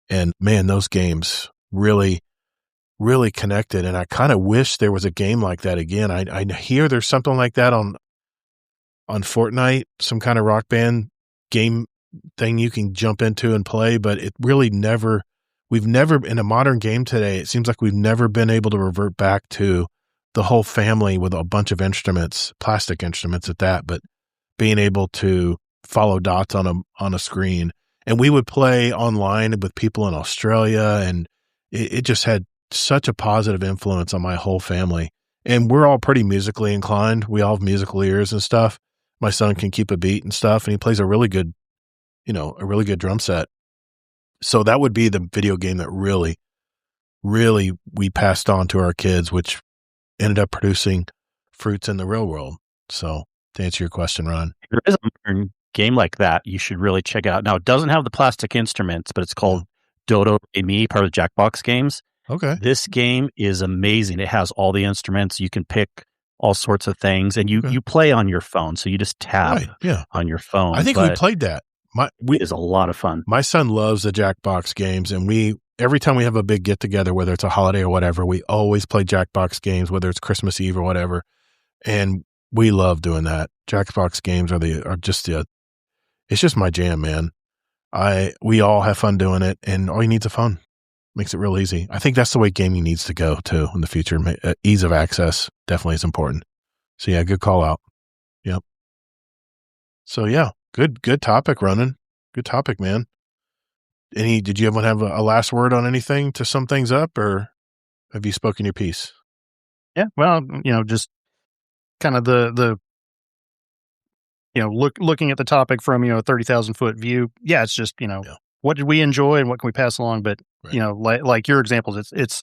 And man, those games really, really connected. And I kind of wish there was a game like that again. I hear there's something like that on Fortnite, some kind of Rock Band game thing you can jump into and play, but it really never we've never, in a modern game today, it seems like we've never been able to revert back to the whole family with a bunch of instruments, plastic instruments at that, but being able to follow dots on a screen. And we would play online with people in Australia, and it just had such a positive influence on my whole family. And we're all pretty musically inclined. We all have musical ears and stuff. My son can keep a beat and stuff, and he plays a really good drum set. So that would be the video game that really, really we passed on to our kids, which ended up producing fruits in the real world. So to answer your question, Ron. There is a modern game like that you should really check out. Now, it doesn't have the plastic instruments, but it's called Dodo Re Mi, part of the Jackbox games. Okay. This game is amazing. It has all the instruments. You can pick all sorts of things, and you play on your phone. So you just tap on your phone. I think we played that. It is a lot of fun. My son loves the Jackbox games, and every time we have a big get together, whether it's a holiday or whatever, we always play Jackbox games, whether it's Christmas Eve or whatever. And we love doing that. Jackbox games it's just my jam, man. We all have fun doing it, and all you need is fun. Makes it real easy. I think that's the way gaming needs to go too in the future. Ease of access definitely is important. So yeah, good call out. Yep. So yeah, good topic, Ronin. Good topic, man. Did you have a last word on anything to sum things up, or have you spoken your piece? Yeah, well, just kind of the looking at the topic from a 30,000 foot view. Yeah, it's just what did we enjoy and what can we pass along? But like your examples, it's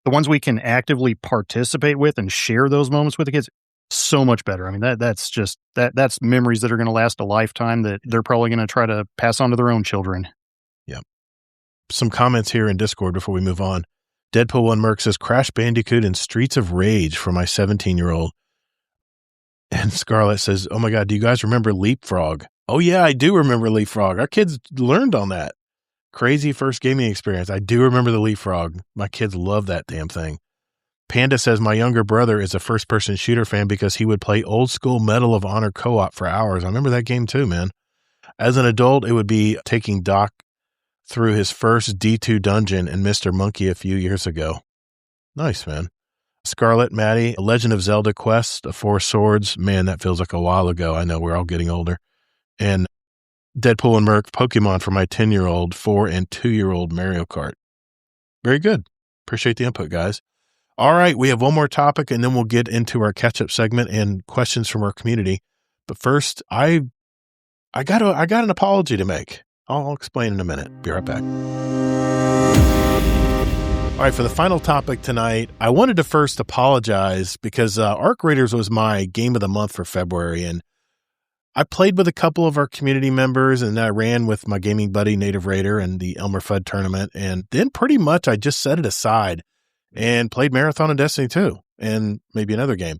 the ones we can actively participate with and share those moments with the kids. So much better. I mean, that's memories that are going to last a lifetime that they're probably going to try to pass on to their own children. Yeah. Some comments here in Discord before we move on. Deadpool 1 Merc says Crash Bandicoot and Streets of Rage for my 17-year-old. And Scarlett says, oh my God, do you guys remember Leapfrog? Oh yeah, I do remember Leapfrog. Our kids learned on that. Crazy first gaming experience. I do remember the Leapfrog. My kids love that damn thing. Panda says, my younger brother is a first-person shooter fan because he would play old school Medal of Honor co-op for hours. I remember that game too, man. As an adult, it would be taking Doc through his first D2 dungeon in Mr. Monkey a few years ago. Nice, man. Scarlet, Maddie, Legend of Zelda Quest of Four Swords. Man, that feels like a while ago. I know we're all getting older. And Deadpool and Merc, Pokemon for my 10-year-old, 4 and 2-year-old Mario Kart. Very good. Appreciate the input, guys. All right, we have one more topic, and then we'll get into our catch-up segment and questions from our community. But first, I got an apology to make. I'll explain in a minute. Be right back. All right, for the final topic tonight, I wanted to first apologize because Arc Raiders was my game of the month for February, and I played with a couple of our community members, and I ran with my gaming buddy Native Raider in the Elmer Fudd tournament, and then pretty much I just set it aside and played Marathon and Destiny 2 and maybe another game.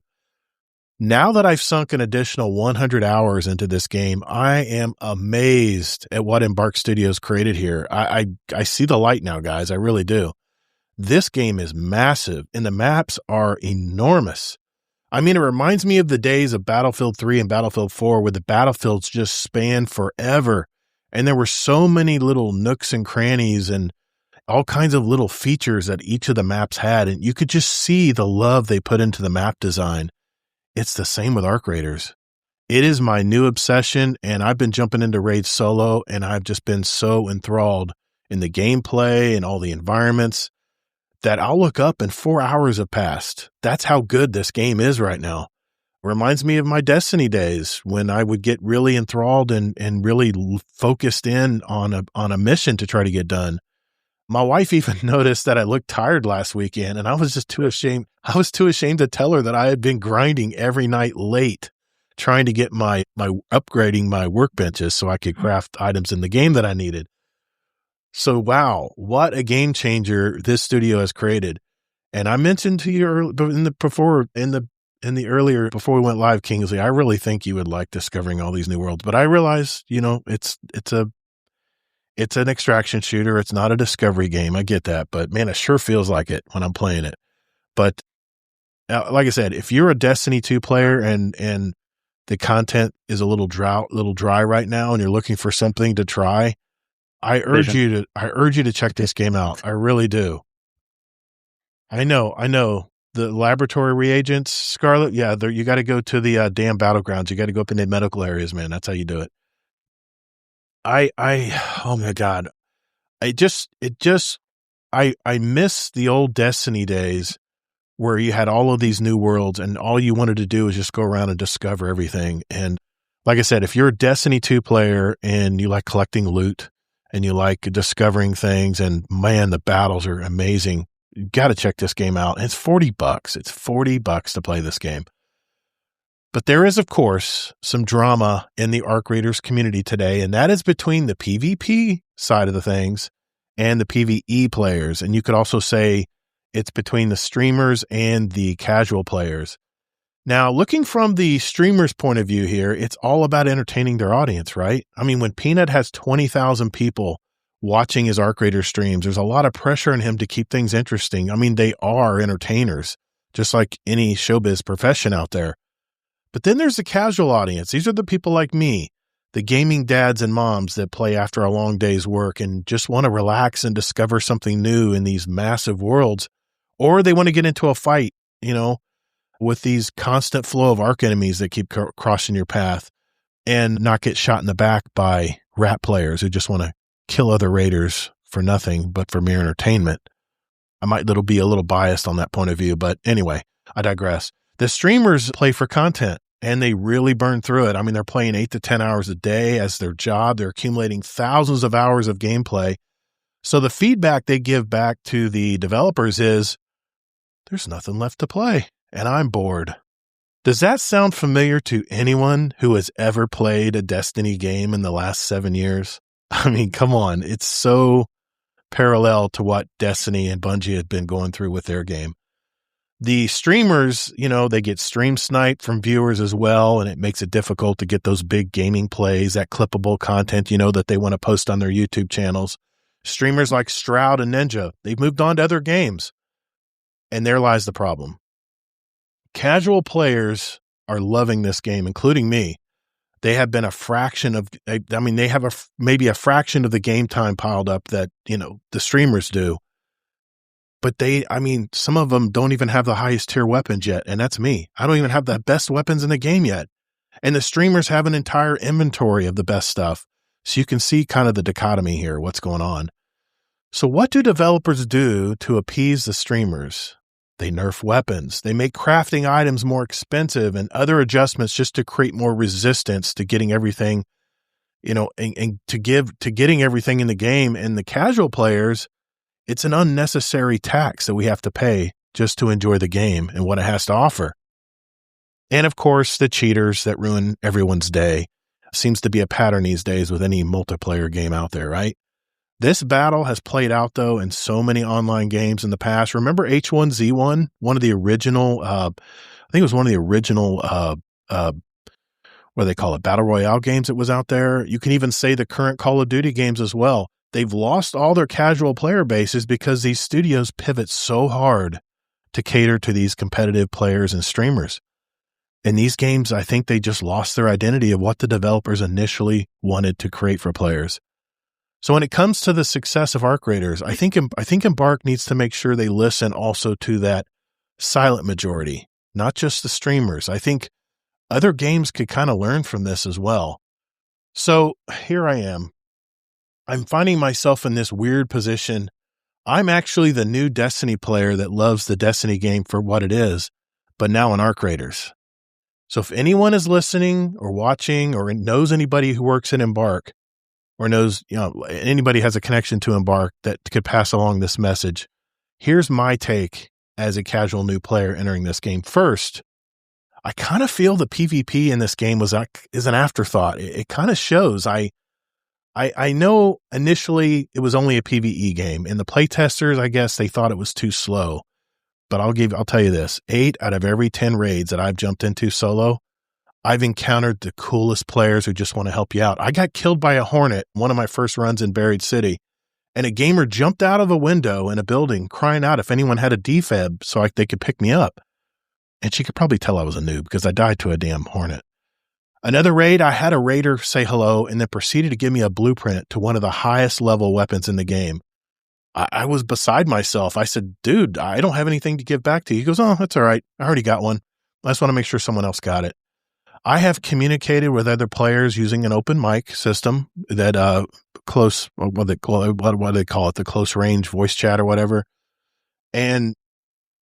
Now that I've sunk an additional 100 hours into this game, I am amazed at what Embark Studios created here. I see the light now, guys. I really do. This game is massive, and the maps are enormous. I mean, it reminds me of the days of Battlefield 3 and Battlefield 4 where the battlefields just spanned forever, and there were so many little nooks and crannies and all kinds of little features that each of the maps had, and you could just see the love they put into the map design. It's the same with Arc Raiders. It is my new obsession, and I've been jumping into Raid solo, and I've just been so enthralled in the gameplay and all the environments that I'll look up and 4 hours have passed. That's how good this game is right now. Reminds me of my Destiny days when I would get really enthralled and really focused in on a mission to try to get done. My wife even noticed that I looked tired last weekend, and I was just too ashamed. I was too ashamed to tell her that I had been grinding every night late, trying to get my upgrading my workbenches so I could craft items in the game that I needed. So wow, what a game changer this studio has created. And I mentioned to you before we went live, Kingsley, I really think you would like discovering all these new worlds. But I realize, it's an extraction shooter. It's not a discovery game. I get that, but man, it sure feels like it when I'm playing it. But like I said, if you're a Destiny 2 player and the content is a little dry right now, and you're looking for something to try, I urge you to check this game out. I really do. I know. The laboratory reagents, Scarlet. Yeah, you got to go to the damn battlegrounds. You got to go up in the medical areas, man. That's how you do it. Oh my God. I miss the old Destiny days where you had all of these new worlds and all you wanted to do was just go around and discover everything. And like I said, if you're a Destiny 2 player and you like collecting loot and you like discovering things, and man, the battles are amazing, you got to check this game out. And it's $40. It's $40 to play this game. But there is, of course, some drama in the Arc Raiders community today, and that is between the PvP side of the things and the PvE players. And you could also say it's between the streamers and the casual players. Now, looking from the streamer's point of view here, it's all about entertaining their audience, right? I mean, when Peanut has 20,000 people watching his Arc Raider streams, there's a lot of pressure on him to keep things interesting. I mean, they are entertainers, just like any showbiz profession out there. But then there's the casual audience. These are the people like me, the gaming dads and moms that play after a long day's work and just want to relax and discover something new in these massive worlds. Or they want to get into a fight, with these constant flow of arc enemies that keep crossing your path and not get shot in the back by rat players who just want to kill other raiders for nothing but for mere entertainment. I might be a little biased on that point of view, but anyway, I digress. The streamers play for content and they really burn through it. I mean, they're playing 8 to 10 hours a day as their job. They're accumulating thousands of hours of gameplay. So the feedback they give back to the developers is, there's nothing left to play and I'm bored. Does that sound familiar to anyone who has ever played a Destiny game in the last 7 years? I mean, come on. It's so parallel to what Destiny and Bungie had been going through with their game. The streamers, they get stream sniped from viewers as well, and it makes it difficult to get those big gaming plays, that clippable content, that they want to post on their YouTube channels. Streamers like Stroud and Ninja, they've moved on to other games. And there lies the problem. Casual players are loving this game, including me. They have been a fraction of, they have maybe a fraction of the game time piled up that, the streamers do. But some of them don't even have the highest tier weapons yet. And that's me. I don't even have the best weapons in the game yet. And the streamers have an entire inventory of the best stuff. So you can see kind of the dichotomy here, what's going on. So what do developers do to appease the streamers? They nerf weapons. They make crafting items more expensive and other adjustments just to create more resistance to getting everything, and to getting everything in the game. And the casual players, it's an unnecessary tax that we have to pay just to enjoy the game and what it has to offer. And of course, the cheaters that ruin everyone's day seems to be a pattern these days with any multiplayer game out there, right? This battle has played out, though, in so many online games in the past. Remember H1Z1, one of the original, I think it was one of the original, what do they call it, Battle Royale games that was out there. You can even say the current Call of Duty games as well. They've lost all their casual player bases because these studios pivot so hard to cater to these competitive players and streamers. In these games, I think they just lost their identity of what the developers initially wanted to create for players. So when it comes to the success of Arc Raiders, I think Embark needs to make sure they listen also to that silent majority, not just the streamers. I think other games could kind of learn from this as well. So here I am. I'm finding myself in this weird position. I'm actually the new Destiny player that loves the Destiny game for what it is, but now in Arc Raiders. So if anyone is listening or watching or knows anybody who works at Embark, or knows, anybody has a connection to Embark that could pass along this message, here's my take as a casual new player entering this game. First, I kind of feel the PvP in this game is an afterthought. It kind of shows. I know initially it was only a PvE game, and the playtesters, I guess they thought it was too slow. But I'll tell you this, 8 out of every 10 raids that I've jumped into solo, I've encountered the coolest players who just want to help you out. I got killed by a hornet, one of my first runs in Buried City, and a gamer jumped out of a window in a building crying out if anyone had a defib so they could pick me up. And she could probably tell I was a noob because I died to a damn hornet. Another raid, I had a raider say hello and then proceeded to give me a blueprint to one of the highest level weapons in the game. I was beside myself. I said, dude, I don't have anything to give back to you. He goes, oh, that's all right. I already got one. I just want to make sure someone else got it. I have communicated with other players using an open mic system that close, what do they call it, the close range voice chat or whatever. And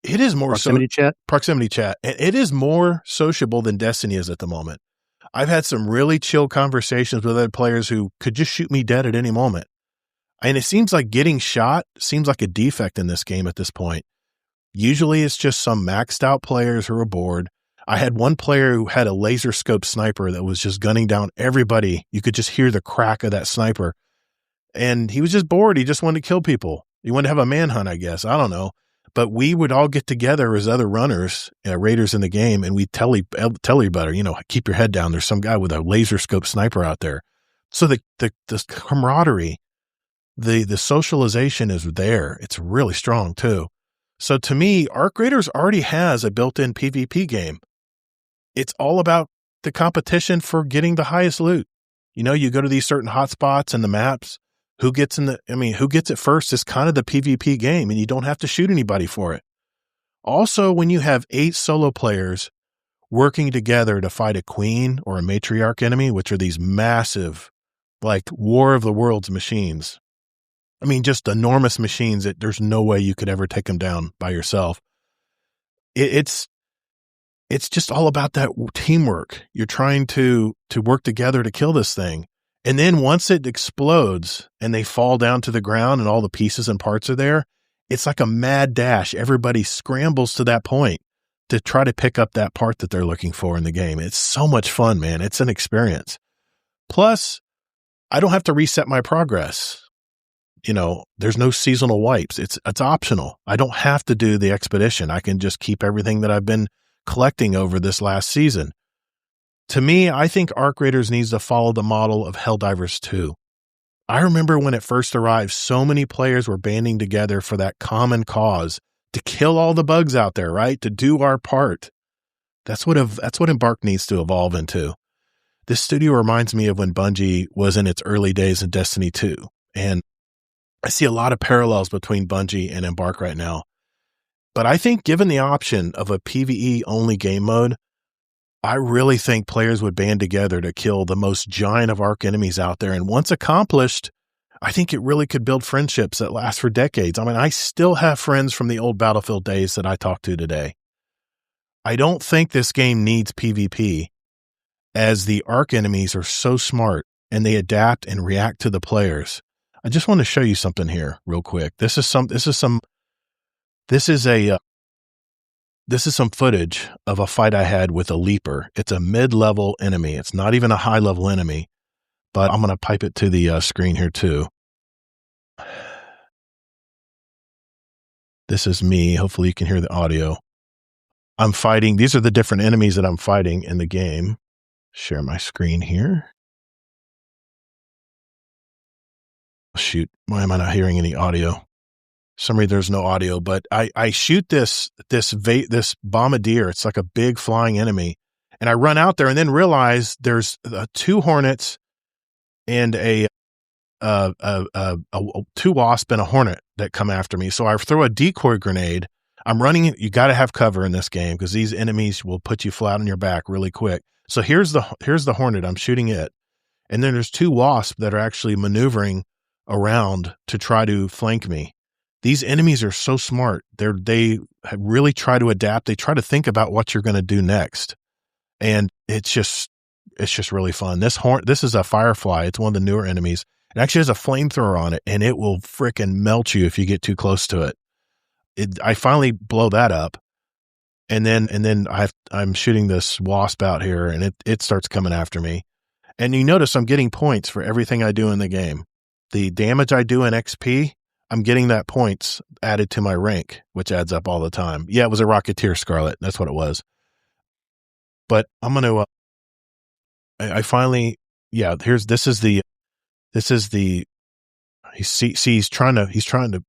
it is more proximity chat. Proximity chat. And it is more sociable than Destiny is at the moment. I've had some really chill conversations with other players who could just shoot me dead at any moment. And it seems like getting shot seems like a defect in this game at this point. Usually it's just some maxed out players who are bored. I had one player who had a laser scope sniper that was just gunning down everybody. You could just hear the crack of that sniper. And he was just bored. He just wanted to kill people. He wanted to have a manhunt, I guess. I don't know. But we would all get together as other runners, raiders in the game, and we'd tell everybody, keep your head down. There's some guy with a laser scope sniper out there. So the camaraderie, the socialization is there. It's really strong too. So to me, Arc Raiders already has a built-in PvP game. It's all about the competition for getting the highest loot. You go to these certain hotspots and the maps. Who gets it first is kind of the PvP game, and you don't have to shoot anybody for it. Also, when you have 8 solo players working together to fight a queen or a matriarch enemy, which are these massive, like War of the Worlds machines. Just enormous machines that there's no way you could ever take them down by yourself. It's just all about that teamwork. You're trying to work together to kill this thing. And then once it explodes and they fall down to the ground and all the pieces and parts are there, it's like a mad dash. Everybody scrambles to that point to try to pick up that part that they're looking for in the game. It's so much fun, man. It's an experience. Plus, I don't have to reset my progress. There's no seasonal wipes. It's optional. I don't have to do the expedition. I can just keep everything that I've been collecting over this last season. To me, I think Arc Raiders needs to follow the model of Helldivers 2. I remember when it first arrived, so many players were banding together for that common cause to kill all the bugs out there, right? To do our part. That's what Embark needs to evolve into. This studio reminds me of when Bungie was in its early days in Destiny 2. And I see a lot of parallels between Bungie and Embark right now. But I think given the option of a PvE only game mode, I really think players would band together to kill the most giant of Arc enemies out there. And once accomplished, I think it really could build friendships that last for decades. I still have friends from the old Battlefield days that I talk to today. I don't think this game needs PvP, as the Arc enemies are so smart and they adapt and react to the players. I just want to show you something here real quick. This is some footage of a fight I had with a Leaper. It's a mid-level enemy. It's not even a high-level enemy, but I'm going to pipe it to the screen here too. This is me. Hopefully you can hear the audio. I'm fighting. These are the different enemies that I'm fighting in the game. Share my screen here. Shoot. Why am I not hearing any audio? Sorry, there's no audio, but I shoot this bombardier. It's like a big flying enemy, and I run out there and then realize there's 2 hornets and a 2 wasp and a hornet that come after me. So I throw a decoy grenade. I'm running. You got to have cover in this game because these enemies will put you flat on your back really quick. So here's the hornet. I'm shooting it, and then there's 2 wasps that are actually maneuvering around to try to flank me. These enemies are so smart. They really try to adapt. They try to think about what you're going to do next. And it's just really fun. This is a Firefly. It's one of the newer enemies. It actually has a flamethrower on it, and it will frickin' melt you if you get too close to it. I finally blow that up. And then I'm shooting this wasp out here, and it starts coming after me. And you notice I'm getting points for everything I do in the game. The damage I do in XP, I'm getting that points added to my rank, which adds up all the time. Yeah, it was a Rocketeer Scarlet. That's what it was. But I'm going to, I finally, yeah, he's trying to,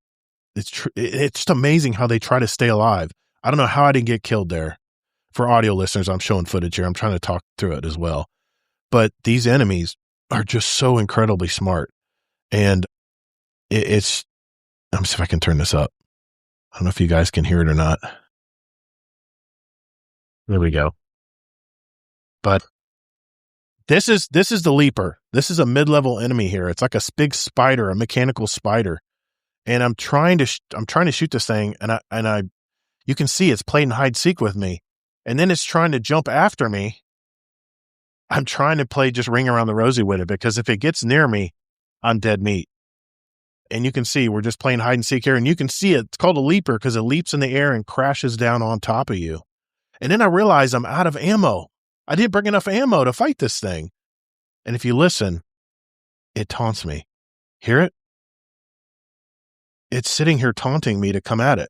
it's just amazing how they try to stay alive. I don't know how I didn't get killed there. For audio listeners, I'm showing footage here. I'm trying to talk through it as well. But these enemies are just so incredibly smart. And it's, let me see if I can turn this up. I don't know if you guys can hear it or not. There we go. But this is the Leaper. This is a mid-level enemy here. It's like a big spider, a mechanical spider. And I'm trying to shoot this thing, and I you can see it's playing hide seek with me. And then it's trying to jump after me. I'm trying to play just ring around the rosy with it, because if it gets near me, I'm dead meat. And you can see we're just playing hide and seek here, and you can see it. It's called a leaper because it leaps in the air and crashes down on top of you. And then I realize I'm out of ammo. I didn't bring enough ammo to fight this thing. And if you listen, it taunts me. Hear it? It's sitting here taunting me to come at it.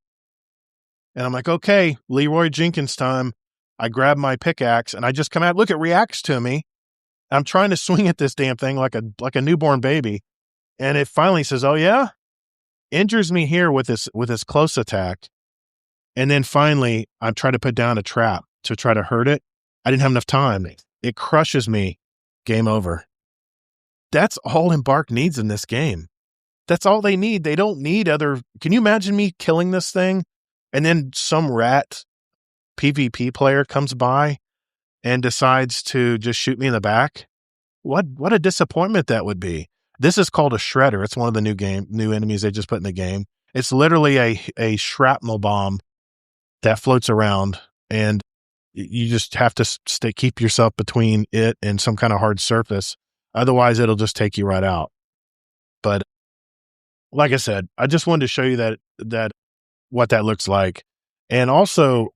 And I'm like, okay, Leroy Jenkins time. I grab my pickaxe and I just come at. Look, it reacts to me. I'm trying to swing at this damn thing like a newborn baby. And it finally says, oh yeah? Injures me here with this close attack. And then finally, I'm trying to put down a trap to try to hurt it. I didn't have enough time. It crushes me. Game over. That's all Embark needs in this game. That's all they need. They don't need other. Can you imagine me killing this thing? And then some rat PvP player comes by and decides to just shoot me in the back? What a disappointment that would be. This is called a shredder. It's one of the new enemies they just put in the game. It's literally a shrapnel bomb that floats around, and you just have to keep yourself between it and some kind of hard surface. Otherwise, it'll just take you right out. But like I said, I just wanted to show you that what that looks like. And also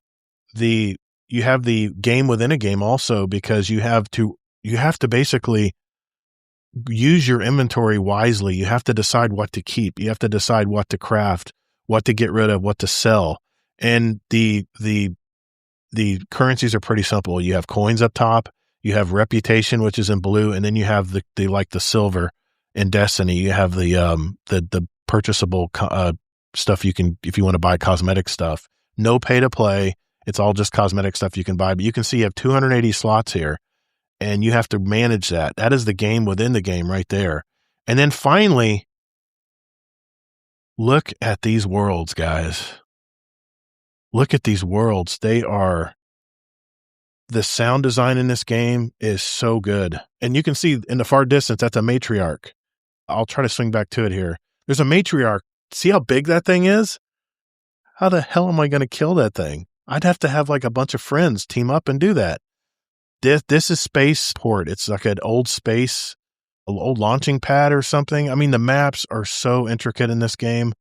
you have the game within a game also, because you have to basically use your inventory wisely. You have to decide what to keep. You have to decide what to craft, what to get rid of, what to sell. And the currencies are pretty simple. You have coins up top, you have reputation, which is in blue, and then you have the silver in Destiny. You have the purchasable stuff you can, if you want to buy cosmetic stuff. No pay to play. It's all just cosmetic stuff you can buy. But you can see you have 280 slots here, and you have to manage that. That is the game within the game right there. And then finally, look at these worlds, guys. Look at these worlds. The sound design in this game is so good. And you can see in the far distance, that's a matriarch. I'll try to swing back to it here. There's a matriarch. See how big that thing is? How the hell am I going to kill that thing? I'd have to have like a bunch of friends team up and do that. This is spaceport. It's like an old launching pad or something. I mean, the maps are so intricate in this game.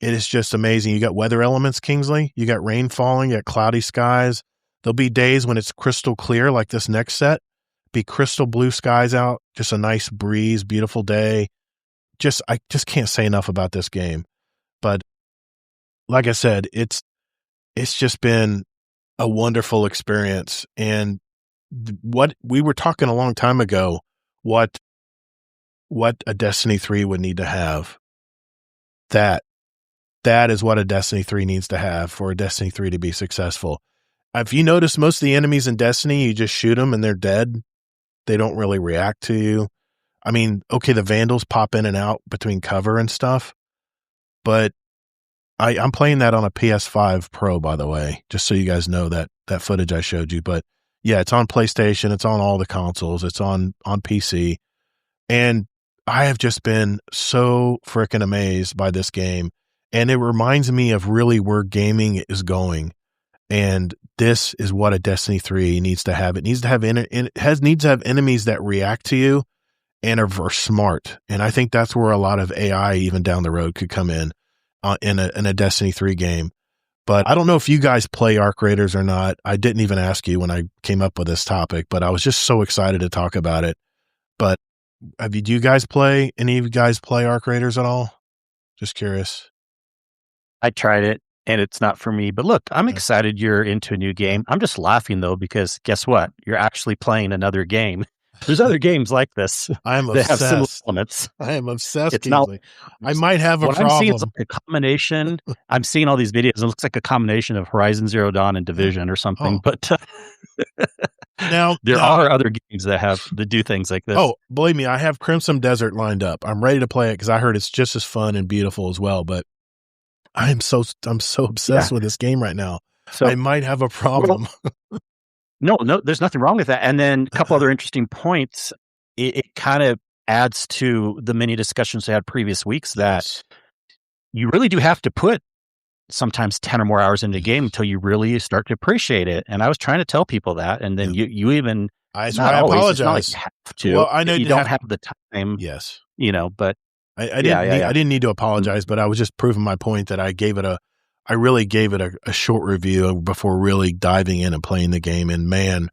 It is just amazing. You got weather elements, Kingsley. You got rain falling. You got cloudy skies. There'll be days when it's crystal clear, like this next set. Be crystal blue skies out. Just a nice breeze, beautiful day. I just can't say enough about this game. But like I said, it's just been a wonderful experience. And what we were talking a long time ago, what a Destiny 3 would need to have. That is what a Destiny 3 needs to have for a Destiny 3 to be successful. If you notice, most of the enemies in Destiny, you just shoot them and they're dead. They don't really react to you. I mean, okay, the Vandals pop in and out between cover and stuff, but I'm playing that on a PS5 Pro, by the way, just so you guys know that footage I showed you. But yeah, it's on PlayStation. It's on all the consoles. It's on PC. And I have just been so freaking amazed by this game. And it reminds me of really where gaming is going. And this is what a Destiny 3 needs to have. It needs to have needs to have enemies that react to you and are smart. And I think that's where a lot of AI even down the road could come in a Destiny 3 game. But I don't know if you guys play Arc Raiders or not. I didn't even ask you when I came up with this topic, but I was just so excited to talk about it. But do you guys play? Any of you guys play Arc Raiders at all? Just curious. I tried it and it's not for me, but look, I'm excited you're into a new game. I'm just laughing though, because guess what? You're actually playing another game There's other games like this. I am that have similar obsessed. elements. I am obsessed. It's not. Kingsley. I might have a What I'm seeing is problem. like a combination. I'm seeing all these videos. It looks like a combination of Horizon Zero Dawn and Division or something. But Now there are other games that do things like this. Oh, believe me, I have Crimson Desert lined up. I'm ready to play it because I heard it's just as fun and beautiful as well. But I'm so obsessed with this game right now. So I might have a problem. No, there's nothing wrong with that. And then a couple other interesting points. It kind of adds to the many discussions we had previous weeks that you really do have to put sometimes 10 or more hours into the game until you really start to appreciate it. And I was trying to tell people that. And then you even, I It's apologize. not like you have to. Well, I know you don't have the time. Yes. But I didn't need to apologize, but I was just proving my point that I really gave it a short review before really diving in and playing the game. And man,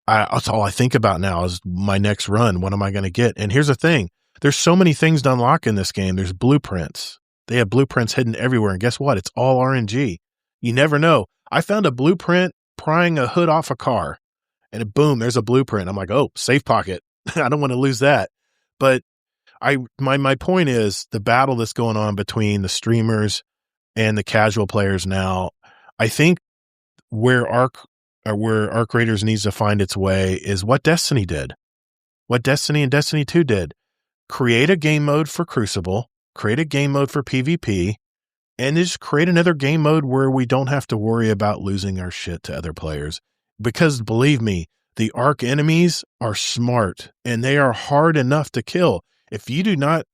that's all I think about now is my next run. What am I going to get? And here's the thing. There's so many things to unlock in this game. There's blueprints. They have blueprints hidden everywhere. And guess what? It's all RNG. You never know. I found a blueprint prying a hood off a car and boom, there's a blueprint. I'm like, oh, safe pocket. I don't want to lose that. But my point is the battle that's going on between the streamers and the casual players now. I think where Arc Raiders needs to find its way is what Destiny did, what Destiny and Destiny 2 did. Create a game mode for Crucible, create a game mode for PvP, and just create another game mode where we don't have to worry about losing our shit to other players. Because believe me, the Arc enemies are smart and they are hard enough to kill. If you do not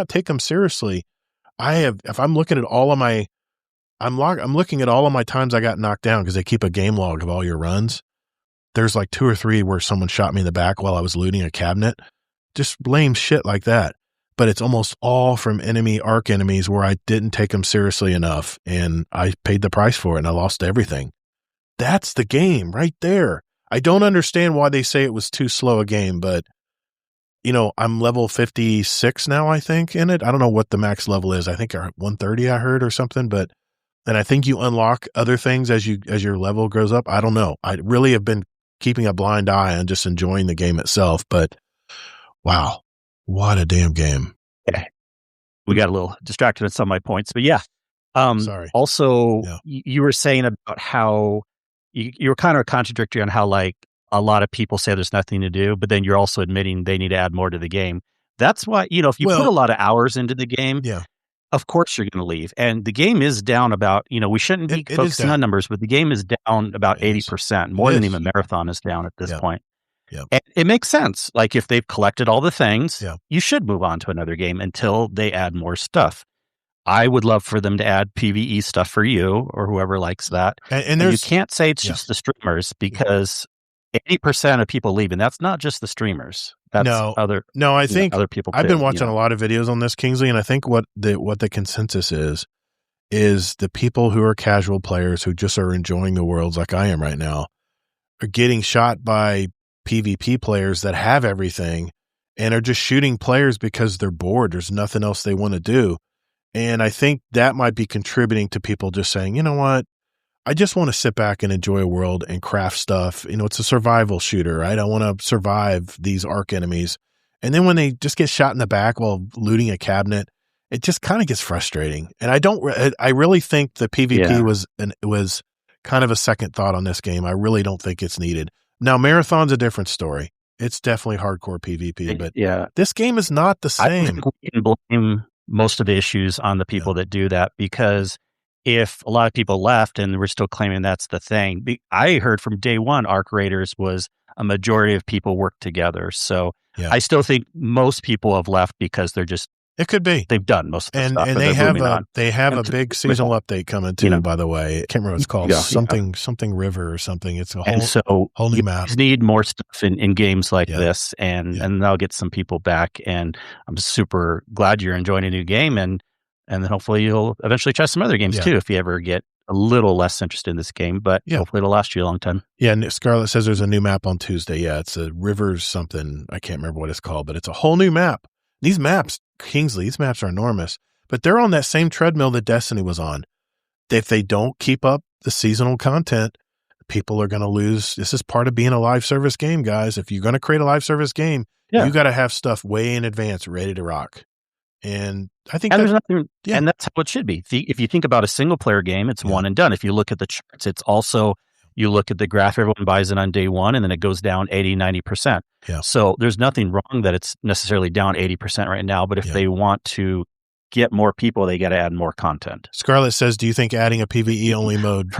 take them seriously, if I'm looking at all of my, I'm looking at all of my times I got knocked down because they keep a game log of all your runs. There's like 2 or 3 where someone shot me in the back while I was looting a cabinet. Just lame shit like that. But it's almost all from Arc enemies where I didn't take them seriously enough and I paid the price for it and I lost everything. That's the game right there. I don't understand why they say it was too slow a game, but I'm level 56 now, I think, in it. I don't know what the max level is. I think 130 I heard or something, and I think you unlock other things as your level grows up. I don't know. I really have been keeping a blind eye and just enjoying the game itself, but wow, what a damn game. Yeah. We got a little distracted at some of my points, but yeah. Sorry. Also, you were saying about how you were kind of contradictory on how like a lot of people say there's nothing to do, but then you're also admitting they need to add more to the game. That's why, if you put a lot of hours into the game, of course you're going to leave. And the game is down about, we shouldn't be focusing on numbers, but the game is down about 80%, more than even Marathon is down at this point. Yeah. And it makes sense. Like if they've collected all the things, you should move on to another game until they add more stuff. I would love for them to add PvE stuff for you or whoever likes that. And you can't say it's just the streamers because 80% of people leaving. That's not just the streamers. That's I think other people. I've been watching a lot of videos on this, Kingsley, and I think what the consensus is the people who are casual players who just are enjoying the worlds like I am right now are getting shot by PvP players that have everything and are just shooting players because they're bored. There's nothing else they want to do. And I think that might be contributing to people just saying, you know what? I just want to sit back and enjoy a world and craft stuff. It's a survival shooter, right? I want to survive these Arc enemies. And then when they just get shot in the back while looting a cabinet, it just kind of gets frustrating. And I really think the PvP was kind of a second thought on this game. I really don't think it's needed. Now, Marathon's a different story. It's definitely hardcore PvP, but this game is not the same. I think we can blame most of the issues on the people that do that because if a lot of people left and we're still claiming that's the thing, I heard from day one, Arc Raiders was a majority of people work together. So I still think most people have left because they're just, it could be they've done most of the stuff. And they have a big seasonal update coming too, by the way. I can't remember what it's called. Something River or something. It's a whole new map. You need more stuff in games like this and that'll get some people back. And I'm super glad you're enjoying a new game and then hopefully you'll eventually try some other games too if you ever get a little less interested in this game, but hopefully it'll last you a long time. Yeah, and Scarlett says there's a new map on Tuesday. Yeah, it's a Rivers something. I can't remember what it's called, but it's a whole new map. These maps, Kingsley, these maps are enormous, but they're on that same treadmill that Destiny was on. If they don't keep up the seasonal content, people are going to lose. This is part of being a live service game, guys. If you're going to create a live service game, you got to have stuff way in advance ready to rock. And I think there's nothing, and that's how it should be. If you think about a single player game, it's one and done. If you look at the charts, it's also, you look at the graph, everyone buys it on day one, and then it goes down 80, 90%. Yeah. So there's nothing wrong that it's necessarily down 80% right now, but if they want to get more people, they got to add more content. Scarlett says, do you think adding a PvE only mode?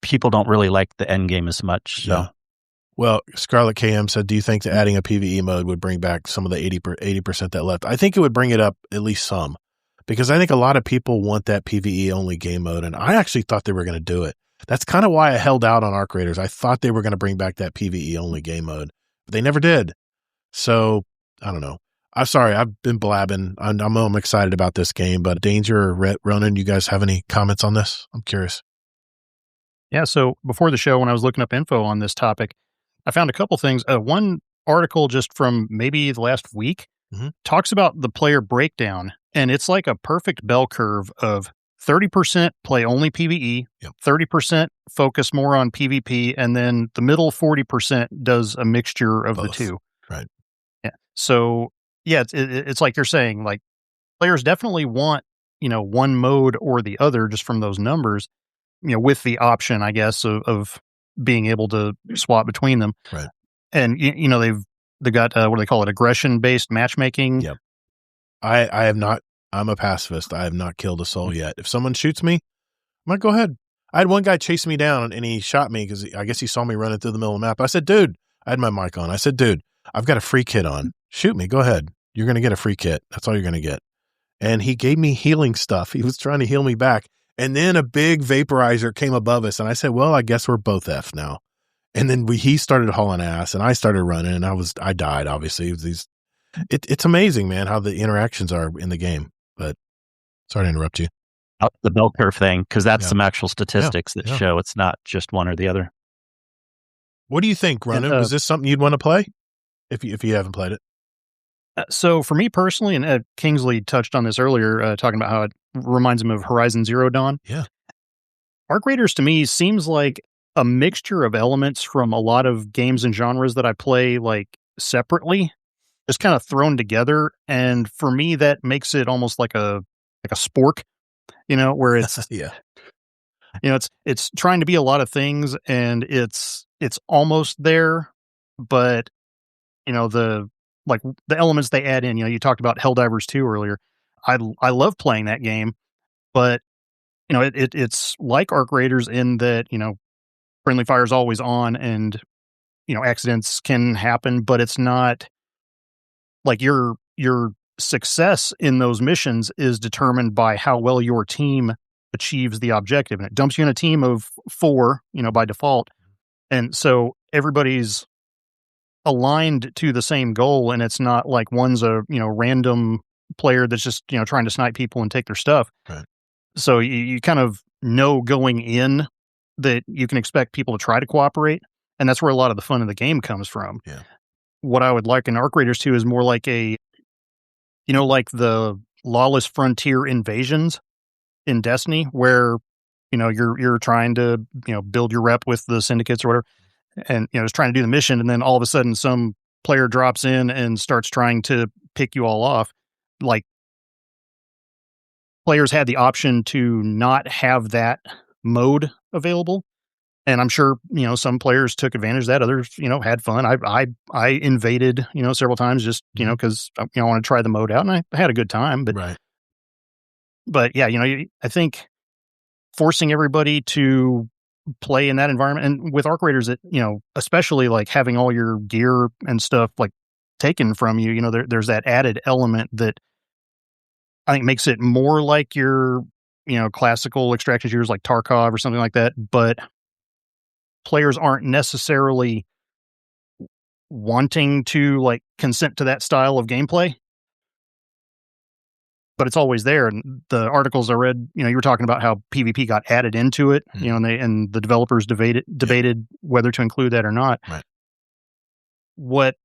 People don't really like the end game as much. So. Yeah. Well, Scarlett KM said, do you think that adding a PvE mode would bring back some of the 80% that left? I think it would bring it up at least some, because I think a lot of people want that PvE only game mode. And I actually thought they were going to do it. That's kind of why I held out on Arc Raiders. I thought they were going to bring back that PvE only game mode, but they never did. So I don't know. I'm sorry. I've been blabbing. I'm excited about this game, but Danger or Ronin, you guys have any comments on this? I'm curious. Yeah. So before the show, when I was looking up info on this topic, I found a couple things. One article just from maybe the last week talks about the player breakdown, and it's like a perfect bell curve of 30% play only PvE, 30% focus more on PvP, and then the middle 40% does a mixture of the two. Right. Yeah. So yeah, it's like you're saying, like players definitely want, one mode or the other just from those numbers, with the option, I guess, of being able to swap between them. Right. And, they got, what do they call it? Aggression-based matchmaking. Yep. I have not, I'm a pacifist. I have not killed a soul yet. If someone shoots me, I'm like, go ahead. I had one guy chase me down and he shot me because I guess he saw me running through the middle of the map. I said, dude, I had my mic on. I said, dude, I've got a free kit on. Shoot me. Go ahead. You're going to get a free kit. That's all you're going to get. And he gave me healing stuff. He was trying to heal me back. And then a big vaporizer came above us. And I said, well, I guess we're both F now. And then he started hauling ass and I started running and I died, obviously. It's amazing, man, how the interactions are in the game. But sorry to interrupt you. The bell curve thing, because that's some actual statistics that show it's not just one or the other. What do you think, Ronan? Is this something you'd want to play if you haven't played it? So for me personally, and Kingsley touched on this earlier, talking about how it reminds him of Horizon Zero Dawn. Yeah. Arc Raiders to me seems like a mixture of elements from a lot of games and genres that I play like separately, just kind of thrown together. And for me, that makes it almost like a spork, where it's, it's trying to be a lot of things and it's almost there, but the elements they add in, you talked about Helldivers 2 earlier. I love playing that game, but it's like Arc Raiders in that, friendly fire is always on and, accidents can happen, but it's not like your success in those missions is determined by how well your team achieves the objective. And it dumps you in a team of 4, by default. And so everybody's aligned to the same goal. And it's not like one's a, random player that's just, trying to snipe people and take their stuff. Right. So you kind of know going in that you can expect people to try to cooperate. And that's where a lot of the fun of the game comes from. Yeah. What I would like in Arc Raiders 2 is more like like the Lawless Frontier invasions in Destiny, where, you're trying to, build your rep with the syndicates or whatever, and, just trying to do the mission. And then all of a sudden some player drops in and starts trying to pick you all off. Like, players had the option to not have that mode available. And I'm sure, some players took advantage of that. Others, had fun. I invaded, several times just, because, I want to try the mode out and I had a good time. But, right. But yeah, I think forcing everybody to play in that environment, and with Arc Raiders, especially like having all your gear and stuff like taken from you, there's that added element that I think makes it more like your, classical extraction shooters like Tarkov or something like that. But players aren't necessarily wanting to like consent to that style of gameplay, but it's always there. And the articles I read, you were talking about how PvP got added into it, and the developers debated whether to include that or not. Right. What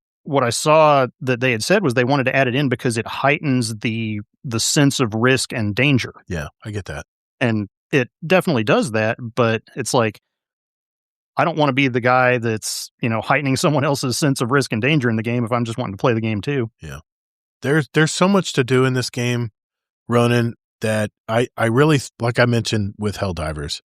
I saw that they had said was they wanted to add it in because it heightens the sense of risk and danger. Yeah, I get that. And it definitely does that, but it's like, I don't want to be the guy that's, heightening someone else's sense of risk and danger in the game if I'm just wanting to play the game too. Yeah. There's so much to do in this game, Ronin, that I really, like I mentioned with Helldivers,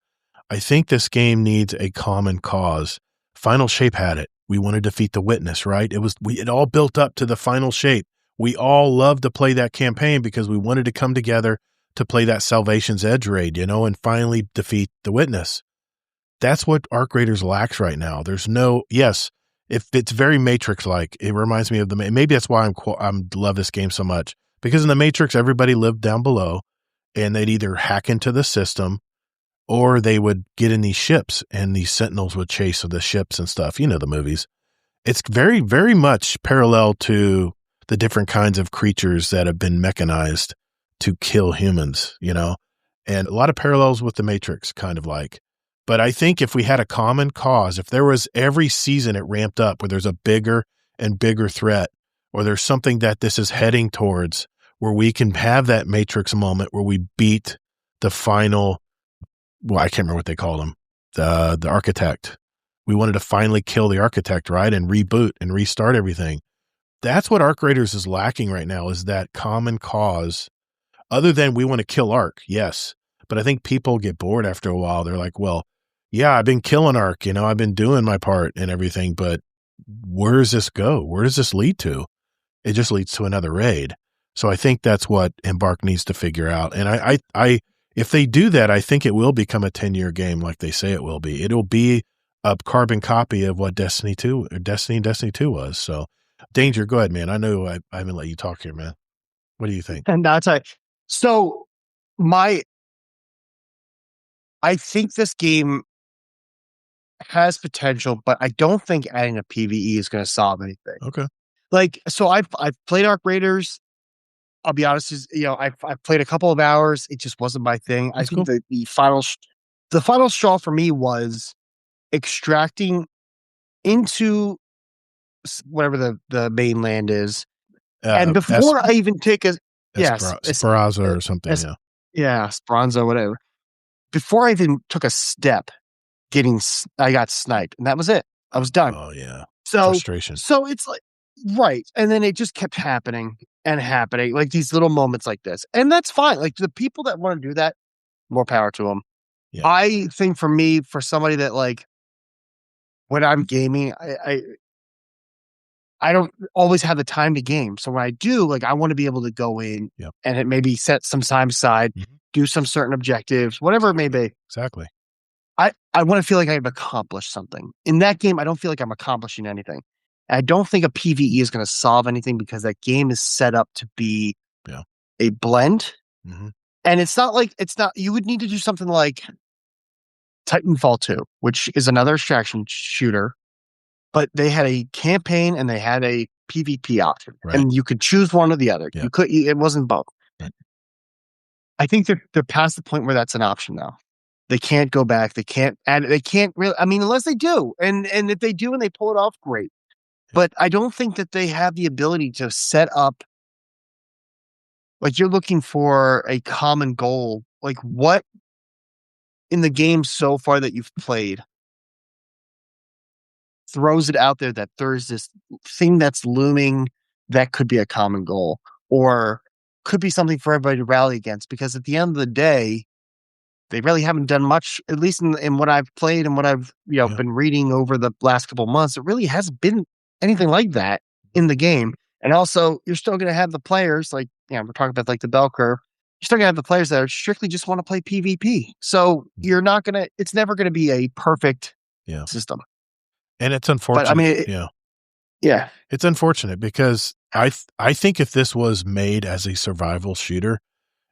I think this game needs a common cause. Final Shape had it. We want to defeat the Witness, right? It all built up to the Final Shape. We all loved to play that campaign because we wanted to come together to play that Salvation's Edge raid, and finally defeat the Witness. That's what Arc Raiders lacks right now. There's if it's very Matrix-like, it reminds me of maybe that's why I'm love this game so much, because in the Matrix, everybody lived down below and they'd either hack into the system or they would get in these ships and these sentinels would chase the ships and stuff. The movies. It's very, very much parallel to the different kinds of creatures that have been mechanized to kill humans, and a lot of parallels with the Matrix, kind of like. But I think if we had a common cause, if there was every season it ramped up where there's a bigger and bigger threat, or there's something that this is heading towards where we can have that Matrix moment where we beat the final, I can't remember what they called him, the architect. We wanted to finally kill the architect, right? And reboot and restart everything. That's what Arc Raiders is lacking right now, is that common cause. Other than we want to kill Arc, yes. But I think people get bored after a while. They're like, well, yeah, I've been killing Arc, I've been doing my part and everything, but where does this go? Where does this lead to? It just leads to another raid. So I think that's what Embark needs to figure out. And I if they do that, I think it will become a 10-year game like they say it will be. It'll be a carbon copy of what Destiny and Destiny 2 was. So Danger, go ahead, man. I know I haven't let you talk here, man. What do you think? And that's so I think this game has potential, but I don't think adding a PvE is going to solve anything. Okay. So I've played Arc Raiders. I'll be honest, I've played a couple of hours. It just wasn't my thing. That's I think cool. the final straw for me was extracting into whatever the mainland is. And before I even take Esperanza or something. Yeah, Speranza, whatever. Before I even took a step, I got sniped, and that was it. I was done. Oh yeah. So frustration. So it's like, right. And then it just kept happening and happening, like these little moments like this. And that's fine. Like the people that want to do that, more power to them. Yeah. I think for me, for somebody that like, when I'm gaming, I don't always have the time to game. So when I do, like, I want to be able to go in and maybe set some time aside, do some certain objectives, whatever it may be. Exactly. I want to feel like I've accomplished something. In that game, I don't feel like I'm accomplishing anything. I don't think a PvE is going to solve anything because that game is set up to be a blend. Mm-hmm. And you would need to do something like Titanfall 2, which is another extraction shooter, but they had a campaign and they had a PvP option, and you could choose one or the other. Yeah. It wasn't both. Right. I think they're past the point where that's an option now. They can't go back. They can't add. They can't really. I mean, unless they do, and if they do and they pull it off, great. But I don't think that they have the ability to set up. Like, you're looking for a common goal. Like, what in the game so far that you've played throws it out there that there's this thing that's looming that could be a common goal, or could be something for everybody to rally against? Because at the end of the day, they really haven't done much, at least in what I've played and what I've been reading over the last couple of months. It really hasn't been anything like that in the game. And also, you're still going to have the players, like, we're talking about like the bell curve. You're still going to have the players that are strictly just want to play PvP. So it's never going to be a perfect system. And it's unfortunate. But I mean, it's unfortunate because I think if this was made as a survival shooter,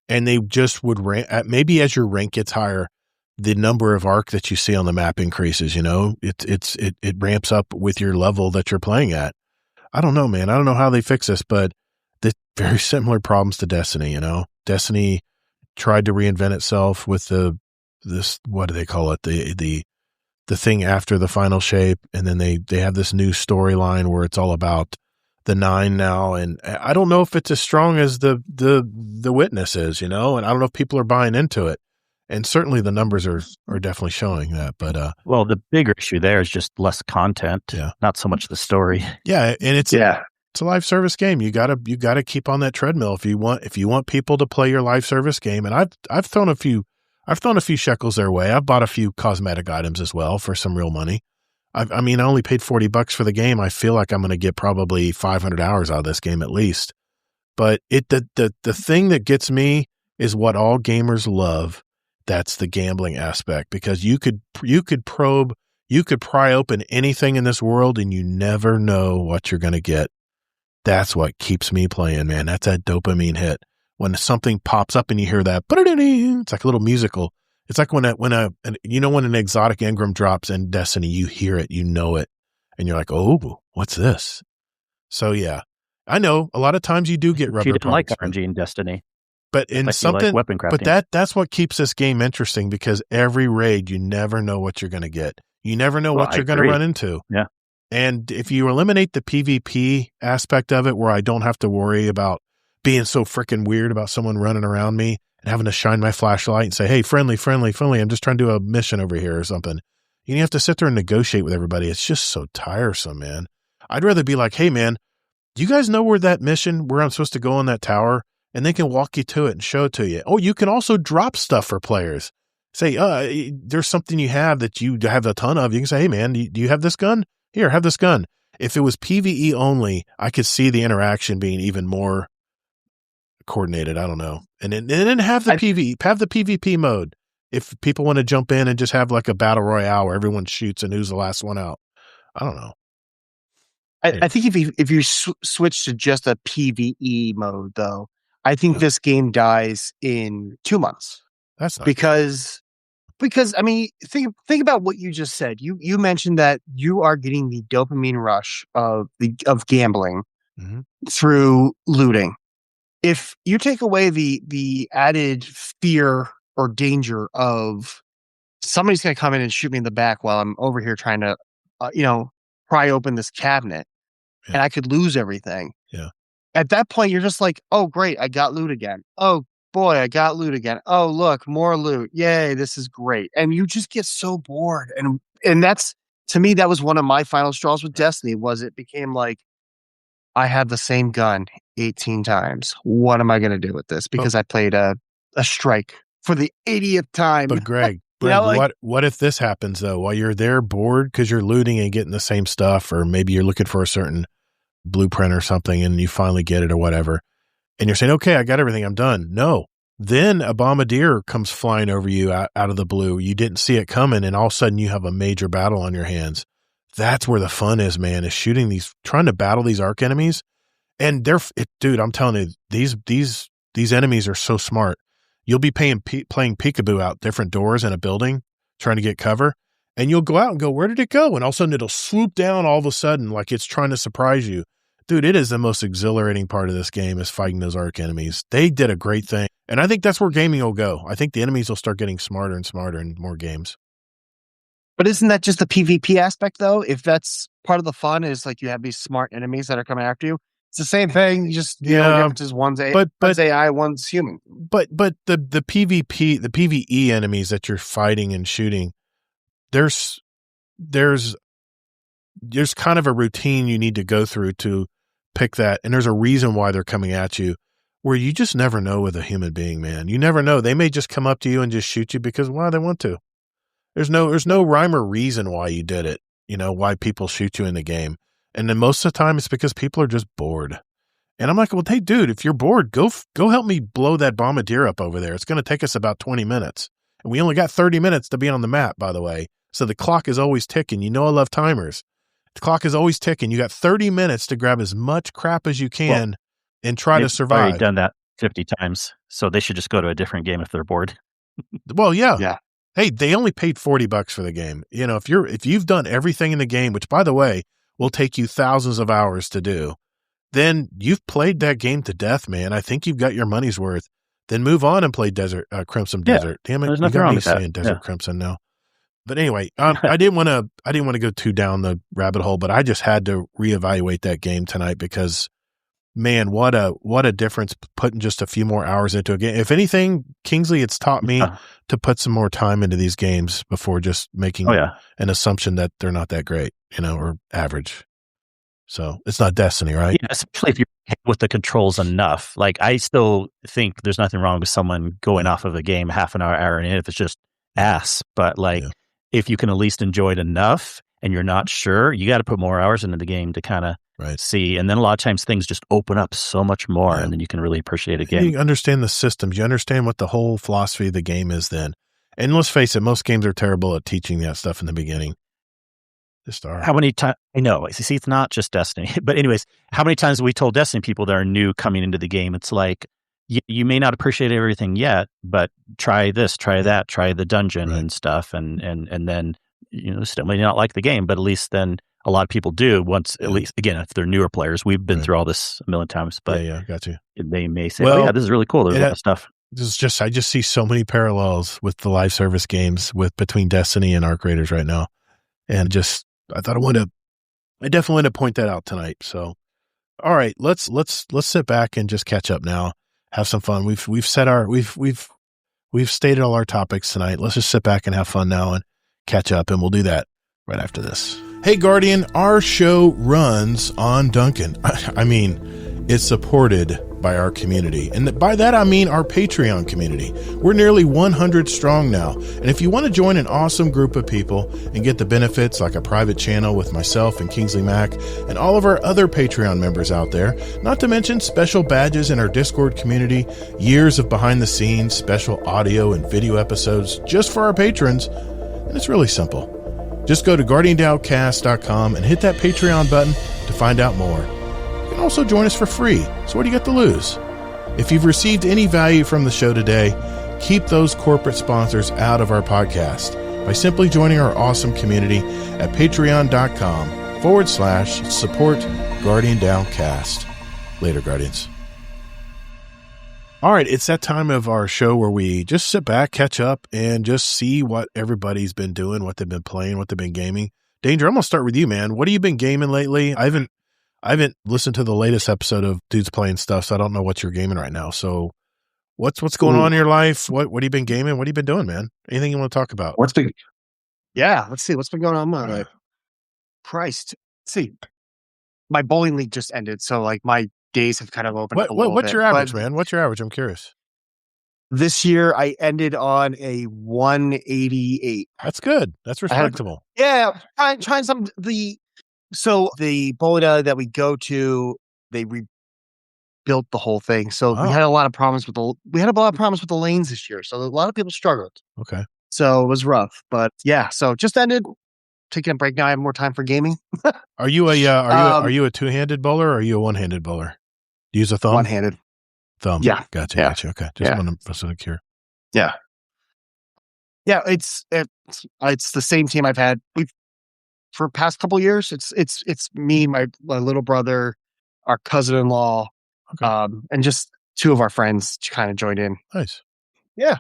and they just would maybe as your rank gets higher, the number of arc that you see on the map increases. It ramps up with your level that you're playing at. I don't know, man. I don't know how they fix this, but the very similar problems to Destiny. Destiny tried to reinvent itself with this. What do they call it? The thing after the final shape, and then they have this new storyline where it's all about the 9 now, and I don't know if it's as strong as the witness is, and I don't know if people are buying into it. And certainly the numbers are definitely showing that. But well, the bigger issue there is just less content, not so much the story. Yeah, and it's a live service game. You gotta keep on that treadmill if you want people to play your live service game. And I've thrown a few shekels their way. I've bought a few cosmetic items as well for some real money. I mean, I only paid $40 for the game. I feel like I'm going to get probably 500 hours out of this game at least. But the thing that gets me is what all gamers love. That's the gambling aspect, because you could pry open anything in this world and you never know what you're going to get. That's what keeps me playing, man. That's that dopamine hit. When something pops up and you hear that, it's like a little musical. It's like when an exotic engram drops in Destiny, you hear it, you know it, and you're like, oh, what's this? So yeah, I know a lot of times you do get rubber. You didn't like RNG in Destiny. But in like something, like weapon crafting. But that's what keeps this game interesting, because every raid, you never know what you're going to get. You never know what you're going to run into. Yeah. And if you eliminate the PvP aspect of it, where I don't have to worry about being so freaking weird about someone running around me and having to shine my flashlight and say, hey, friendly, I'm just trying to do a mission over here or something. You have to sit there and negotiate with everybody. It's just so tiresome, man. I'd rather be like, hey, man, do you guys know where I'm supposed to go on that tower? And they can walk you to it and show it to you. Oh, you can also drop stuff for players. Say, there's something you have that you have a ton of. You can say, hey, man, do you have this gun? Here, have this gun. If it was PvE only, I could see the interaction being even more coordinated. I don't know. And then have the PvP mode. If people want to jump in and just have like a battle royale where everyone shoots and who's the last one out. I don't know. I think if you switch to just a PvE mode, though, I think this game dies in 2 months. That's not because I mean, think about what you just said. You mentioned that you are getting the dopamine rush of gambling through looting. If you take away the added fear or danger of somebody's going to come in and shoot me in the back while I'm over here trying to, pry open this cabinet, and I could lose everything. Yeah. At that point, you're just like, oh, great, I got loot again. Oh, boy, I got loot again. Oh, look, more loot. Yay, this is great. And you just get so bored. And that's, to me, that was one of my final straws with Destiny, was it became like, I have the same gun 18 times. What am I going to do with this? Because I played a strike for the 80th time. But Greg, what if this happens, though, while you're there bored because you're looting and getting the same stuff, or maybe you're looking for a certain blueprint or something and you finally get it or whatever, and you're saying, okay, I got everything, I'm done. No. Then a bombardier comes flying over you out of the blue. You didn't see it coming, and all of a sudden you have a major battle on your hands. That's where the fun is, man, is trying to battle these arc enemies. And dude, I'm telling you, these enemies are so smart. You'll be playing peekaboo out different doors in a building, trying to get cover, and you'll go out and go, where did it go? And all of a sudden it'll swoop down all of a sudden like it's trying to surprise you. Dude, it is the most exhilarating part of this game, is fighting those arc enemies. They did a great thing. And I think that's where gaming will go. I think the enemies will start getting smarter and smarter in more games. But isn't that just the PvP aspect, though? If that's part of the fun, is like you have these smart enemies that are coming after you. It's the same thing. You just, difference one's AI, one's human. But the PvP, the PvE enemies that you're fighting and shooting, there's kind of a routine you need to go through to pick that. And there's a reason why they're coming at you, where you just never know with a human being, man. You never know. They may just come up to you and just shoot you because, they want to. There's no rhyme or reason why you did it, why people shoot you in the game. And then most of the time it's because people are just bored. And I'm like, well, hey, dude, if you're bored, go help me blow that bombardier up over there. It's going to take us about 20 minutes. And we only got 30 minutes to be on the map, by the way. So the clock is always ticking. I love timers. The clock is always ticking. You got 30 minutes to grab as much crap as you can and try to survive. I've already done that 50 times. So they should just go to a different game if they're bored. Well, yeah. Yeah. Hey, they only paid $40 for the game. If you've done everything in the game, which, by the way, will take you thousands of hours to do, then you've played that game to death, man. I think you've got your money's worth. Then move on and play Crimson Desert. Damn it, there's you nothing got wrong me with that. saying Desert Crimson now. But anyway, I didn't want to go too down the rabbit hole, but I just had to reevaluate that game tonight because man, what a difference putting just a few more hours into a game. If anything, Kingsley, it's taught me to put some more time into these games before just making an assumption that they're not that great, or average. So it's not Destiny, right? Yeah, especially if you're with the controls enough. Like, I still think there's nothing wrong with someone going off of a game half an hour in if it's just ass. But if you can at least enjoy it enough and you're not sure, you got to put more hours into the game to kind of see. And then a lot of times things just open up so much more, and then you can really appreciate a game. You understand the systems. You understand what the whole philosophy of the game is then. And let's face it, most games are terrible at teaching that stuff in the beginning. Just are. How many times? I know. See, it's not just Destiny. But anyways, how many times have we told Destiny people that are new coming into the game? It's like, you may not appreciate everything yet, but try this, try that, try the dungeon and stuff. And then, still may not like the game, but at least then a lot of people do once, at least, again, if they're newer players. We've been through all this a million times, but got you. They may say, this is really cool. There's a lot of stuff. I just see so many parallels with the live service games between Destiny and Arc Raiders right now. And I thought I definitely want to point that out tonight. So, all right, let's sit back and just catch up now. Have some fun. We've stated all our topics tonight. Let's just sit back and have fun now and catch up, and we'll do that right after this. Hey, Guardian, our show runs on Duncan. I mean, it's supported by our community. And by that, I mean our Patreon community. We're nearly 100 strong now. And if you want to join an awesome group of people and get the benefits like a private channel with myself and Kingsley Mack and all of our other Patreon members out there, not to mention special badges in our Discord community, years of behind the scenes, special audio and video episodes just for our patrons, and it's really simple. Just go to GuardianDowCast.com and hit that Patreon button to find out more. You can also join us for free, so what do you got to lose? If you've received any value from the show today, keep those corporate sponsors out of our podcast by simply joining our awesome community at patreon.com/support Guardian Downcast. Later, Guardians. All right, it's that time of our show where we just sit back, catch up, and just see what everybody's been doing, what they've been playing, what they've been gaming. Danger, I'm going to start with you, man. What have you been gaming lately? I haven't listened to the latest episode of Dudes Playing Stuff, so I don't know what you're gaming right now. So what's going on in your life? What have you been gaming? What have you been doing, man? Anything you want to talk about? Let's see. What's been going on in my life? Christ. Let's see. My bowling league just ended, so like my days have kind of opened up a little what's bit. Your average, man? What's your average? I'm curious. This year, I ended on a 188. That's good. That's respectable. Trying some So the bowling alley that we go to, they rebuilt the whole thing. So we had a lot of problems with the lanes this year. So a lot of people struggled. Okay. So it was rough, but so just ended. Taking a break now. I have more time for gaming. Are you a two-handed bowler or are you a one-handed bowler? Do you use a thumb? One-handed. Thumb. Yeah. Gotcha. Okay. Just want to cure. Yeah. Yeah. It's the same team I've had for the past couple of years. It's me, my little brother, our cousin-in-law, and just two of our friends kind of joined in. Nice. Yeah.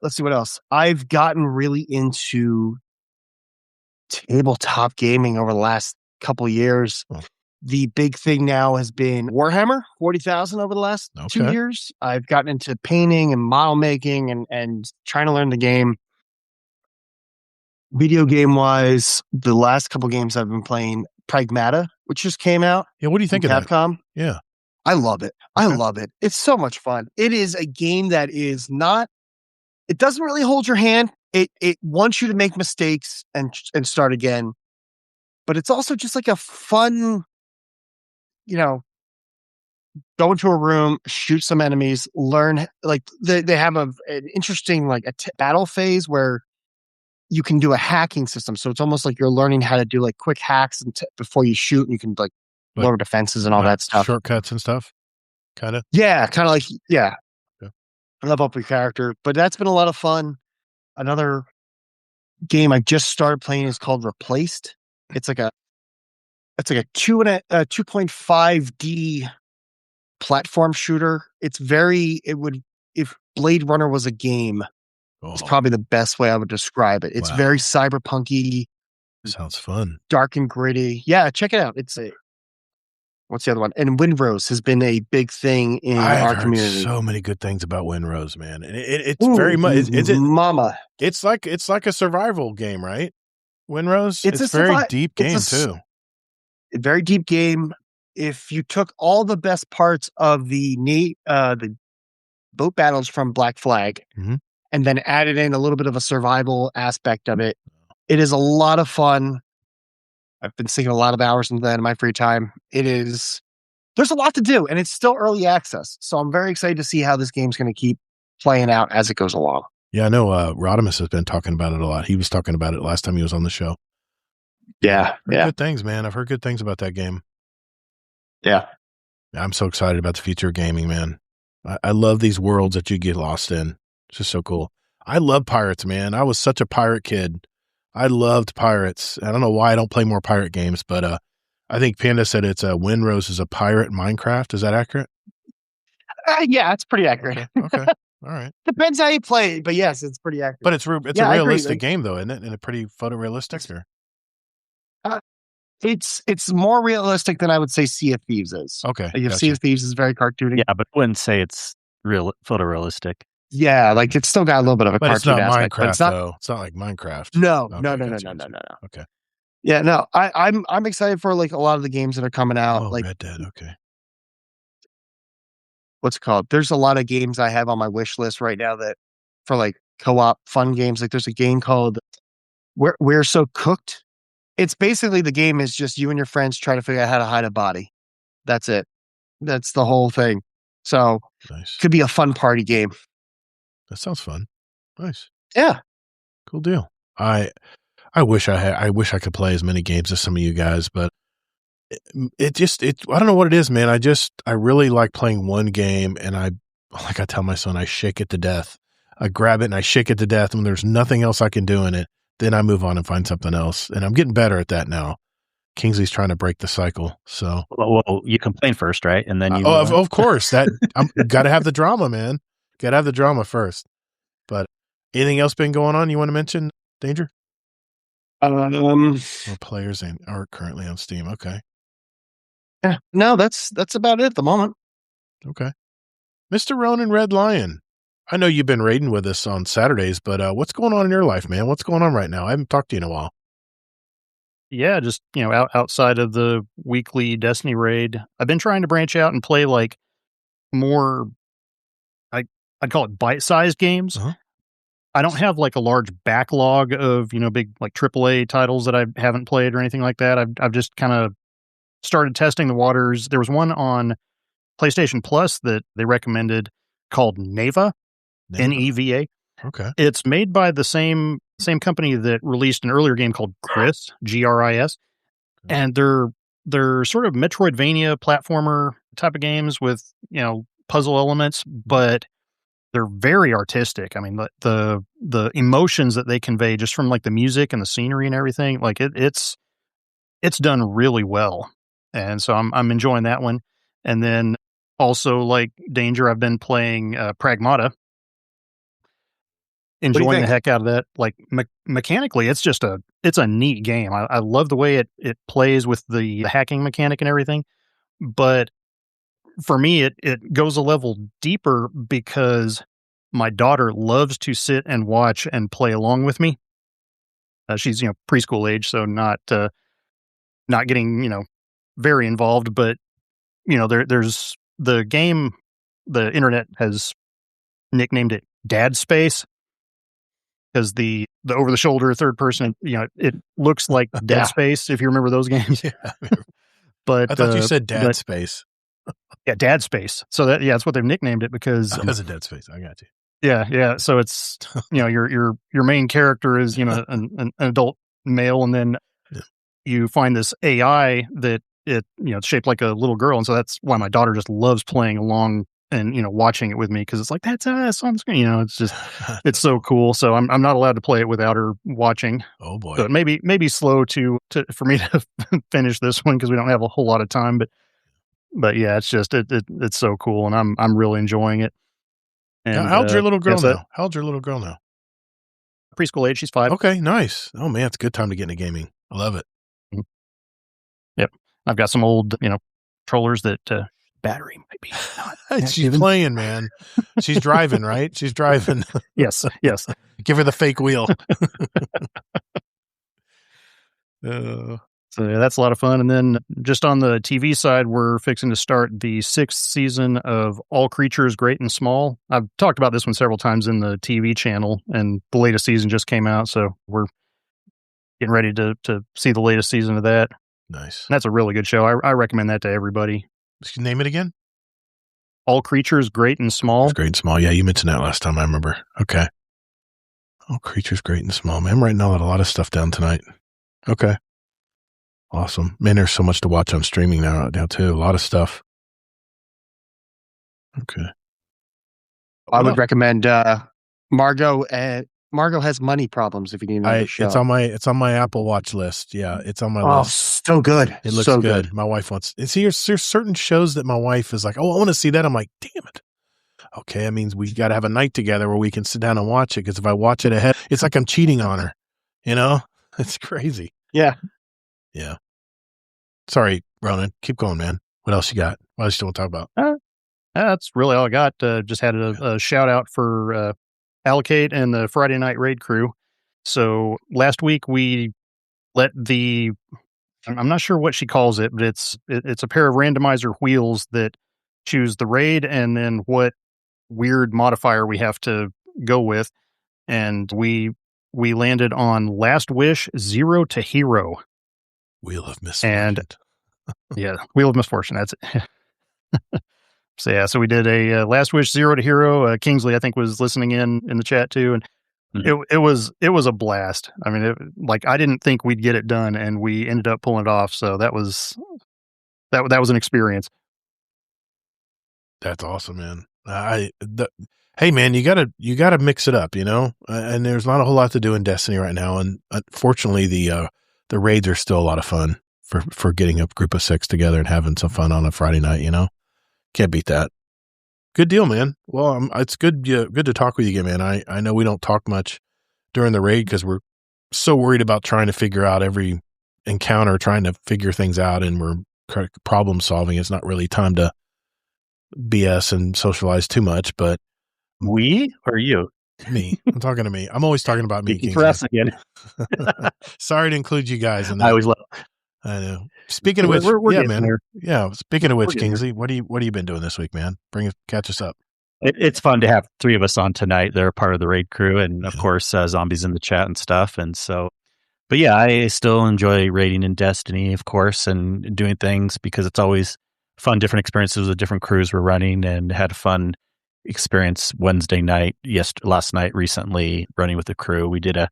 Let's see what else. I've gotten really into tabletop gaming over the last couple of years. The big thing now has been Warhammer 40,000 over the last 2 years. I've gotten into painting and model making and trying to learn the game. Video game wise, the last couple games I've been playing, Pragmata, which just came out. Yeah, what do you think of Capcom? That? Yeah. I love it. I love it. It's so much fun. It is a game that is not, it doesn't really hold your hand. It wants you to make mistakes and start again. But it's also just like a fun, go into a room, shoot some enemies, learn, like they have an interesting battle phase where you can do a hacking system. So it's almost like you're learning how to do like quick hacks before you shoot, and you can lower defenses and all that stuff. Shortcuts and stuff, kind of. Yeah, kind of like level up your character. But that's been a lot of fun. Another game I just started playing is called Replaced. It's like a 2.5D platform shooter. If Blade Runner was a game, it's probably the best way I would describe it. It's very cyberpunky. Sounds fun. Dark and gritty. Yeah, check it out. what's the other one? And Windrose has been a big thing in our community. So many good things about Windrose, man. And it's very much. Mama. It's like a survival game, right? Windrose. It's a very deep game too. A very deep game. If you took all the best parts of the boat battles from Black Flag and then added in a little bit of a survival aspect of it, it is a lot of fun. I've been sinking a lot of hours into that in my free time. There's a lot to do, and it's still early access. So I'm very excited to see how this game's going to keep playing out as it goes along. Yeah, I know Rodimus has been talking about it a lot. He was talking about it last time he was on the show. Yeah. Good things, man. I've heard good things about that game. Yeah. I'm so excited about the future of gaming, man. I love these worlds that you get lost in. It's just so cool. I love pirates, man. I was such a pirate kid. I loved pirates. I don't know why I don't play more pirate games, but I think Panda said it's Windrose is a pirate Minecraft. Is that accurate? Yeah, it's pretty accurate. Okay. All right. Depends how you play it, but yes, it's pretty accurate. But it's a realistic game, though, isn't it? And a pretty photorealistic? Or? It's more realistic than I would say Sea of Thieves is. Okay. Sea of Thieves is very cartoony. Yeah, but I wouldn't say it's photorealistic. Yeah, like it's still got a little bit of a cartoon aspect. Minecraft, but it's not Minecraft, though. It's not like Minecraft. No. Okay. Yeah, no. I'm excited for like a lot of the games that are coming out. Oh, like Red Dead. Okay. What's it called? There's a lot of games I have on my wish list right now that for like co-op fun games. Like there's a game called We're So Cooked. It's basically the game is just you and your friends trying to figure out how to hide a body. That's it. That's the whole thing. So nice. Could be a fun party game. That sounds fun. Nice. Yeah. Cool deal. I wish I could play as many games as some of you guys, but I don't know what it is, man. I really like playing one game, and like I tell my son, I shake it to death. I grab it and I shake it to death, and when there's nothing else I can do in it, then I move on and find something else. And I'm getting better at that now. Kingsley's trying to break the cycle. So, well, you complain first, right? And then you. Of course, that I'm got to have the drama, man. Got to have the drama first. But anything else been going on you want to mention, Danger? Or players are currently on Steam. Okay. Yeah. No, that's about it at the moment. Okay. Mr. RoninRedLion. I know you've been raiding with us on Saturdays, but what's going on in your life, man? What's going on right now? I haven't talked to you in a while. Yeah, just, outside of the weekly Destiny raid, I've been trying to branch out and play like more, I'd call it bite-sized games. Uh-huh. I don't have like a large backlog of, big like AAA titles that I haven't played or anything like that. I've just kind of started testing the waters. There was one on PlayStation Plus that they recommended called Neva. Neva. Okay. It's made by the same company that released an earlier game called Gris, Gris. And they're sort of Metroidvania platformer type of games with, puzzle elements, but they're very artistic. I mean, the emotions that they convey just from like the music and the scenery and everything, like it's done really well. And so I'm enjoying that one. And then also like Danger, I've been playing Pragmata. Enjoying the heck out of that. Like mechanically, it's a neat game. I love the way it plays with the hacking mechanic and everything. But for me, it goes a level deeper because my daughter loves to sit and watch and play along with me. She's preschool age, so not getting very involved. But there's the game. The internet has nicknamed it Dad Space. Because the over the shoulder third person, it looks like Dead Space if you remember those games. Yeah, but I thought you said Dad Space. Yeah, Dad Space. So that's what they've nicknamed it because of Dead Space. I got you. Yeah. So it's your main character is an adult male, and then you find this AI that it's shaped like a little girl, and so that's why my daughter just loves playing along. And watching it with me because it's like that's us on screen. It's just it's so cool. So I'm not allowed to play it without her watching. Oh boy, so maybe slow to for me to finish this one because we don't have a whole lot of time. But yeah, it's just it's so cool, and I'm really enjoying it. And how old's your little girl now? How old's your little girl now? Preschool age. She's 5. Okay, nice. Oh man, it's a good time to get into gaming. I love it. Yep, I've got some old controllers that battery might be not She's playing, man. She's driving, right? She's driving. Yes. Give her the fake wheel. So that's a lot of fun. And then just on the TV side, we're fixing to start the 6th season of All Creatures Great and Small. I've talked about this one several times in the TV channel, and the latest season just came out. So we're getting ready to see the latest season of that. Nice. That's a really good show. I recommend that to everybody. Just name it again? All Creatures Great and Small. It's Great and Small. Yeah, you mentioned that last time, I remember. Okay. All Creatures Great and Small. Man, I'm writing a lot of stuff down tonight. Okay. Awesome. Man, there's so much to watch on streaming now too. A lot of stuff. Okay. I would recommend Margot. Margot Has Money Problems, if you need another show. It's on my Apple Watch list. Yeah, it's on my list. So good. It looks so good. My wife wants. See, there's certain shows that my wife is like, oh, I want to see that. I'm like, damn it. Okay, that means we got to have a night together where we can sit down and watch it. Because if I watch it ahead, it's like I'm cheating on her. You know, it's crazy. Yeah. Yeah. Sorry, Ronan. Keep going, man. What else you got? What else you want to talk about? That's really all I got. Just had a shout out for Allocate and the Friday Night Raid crew. So last week we let I'm not sure what she calls it, but it's a pair of randomizer wheels that choose the raid and then what weird modifier we have to go with. And we landed on Last Wish 0 to Hero. Wheel of Misfortune. And yeah, Wheel of Misfortune. That's it. So we did a Last Wish 0 to Hero. Kingsley, I think, was listening in the chat too, and it was a blast. I mean, I didn't think we'd get it done, and we ended up pulling it off. So that was an experience. That's awesome, man. Hey, man, you gotta mix it up, you know. And there's not a whole lot to do in Destiny right now, and unfortunately, the raids are still a lot of fun for getting a group of 6 together and having some fun on a Friday night. You know, can't beat that. Good deal, man. Well, it's good to talk with you again, man. I know we don't talk much during the raid because we're so worried about trying to figure out every encounter, trying to figure things out, and we're problem solving. It's not really time to BS and socialize too much, but we or you? Me. I'm talking to me. I'm always talking about me. Speaking for us again. Sorry to include you guys in that. I always love. I know. Speaking of which, we're man. There. Yeah. Speaking of which, Kingsley, what have you been doing this week, man? Catch us up. It's fun to have 3 of us on tonight. They're part of the raid crew, and of course, zombies in the chat and stuff. And so, but yeah, I still enjoy raiding in Destiny, of course, and doing things because it's always fun, different experiences with different crews we're running, and had a fun experience Wednesday night, last night, recently running with the crew. We did a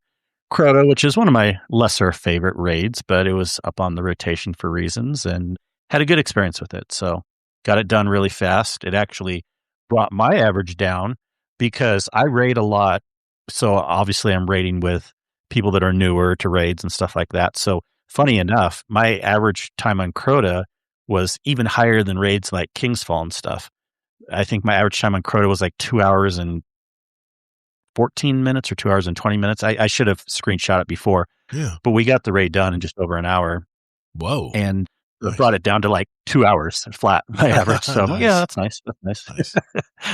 Crota, which is one of my lesser favorite raids, but it was up on the rotation for reasons and had a good experience with it. So got it done really fast. It actually brought my average down because I raid a lot. So obviously I'm raiding with people that are newer to raids and stuff like that. So funny enough, my average time on Crota was even higher than raids like Kingsfall and stuff. I think my average time on Crota was like 2 hours and 14 minutes or 2 hours and 20 minutes. I should have screenshot it before. Yeah. But we got the raid done in just over an hour. Whoa. And brought it down to like 2 hours flat, my average. So Nice. yeah, that's nice. That's nice.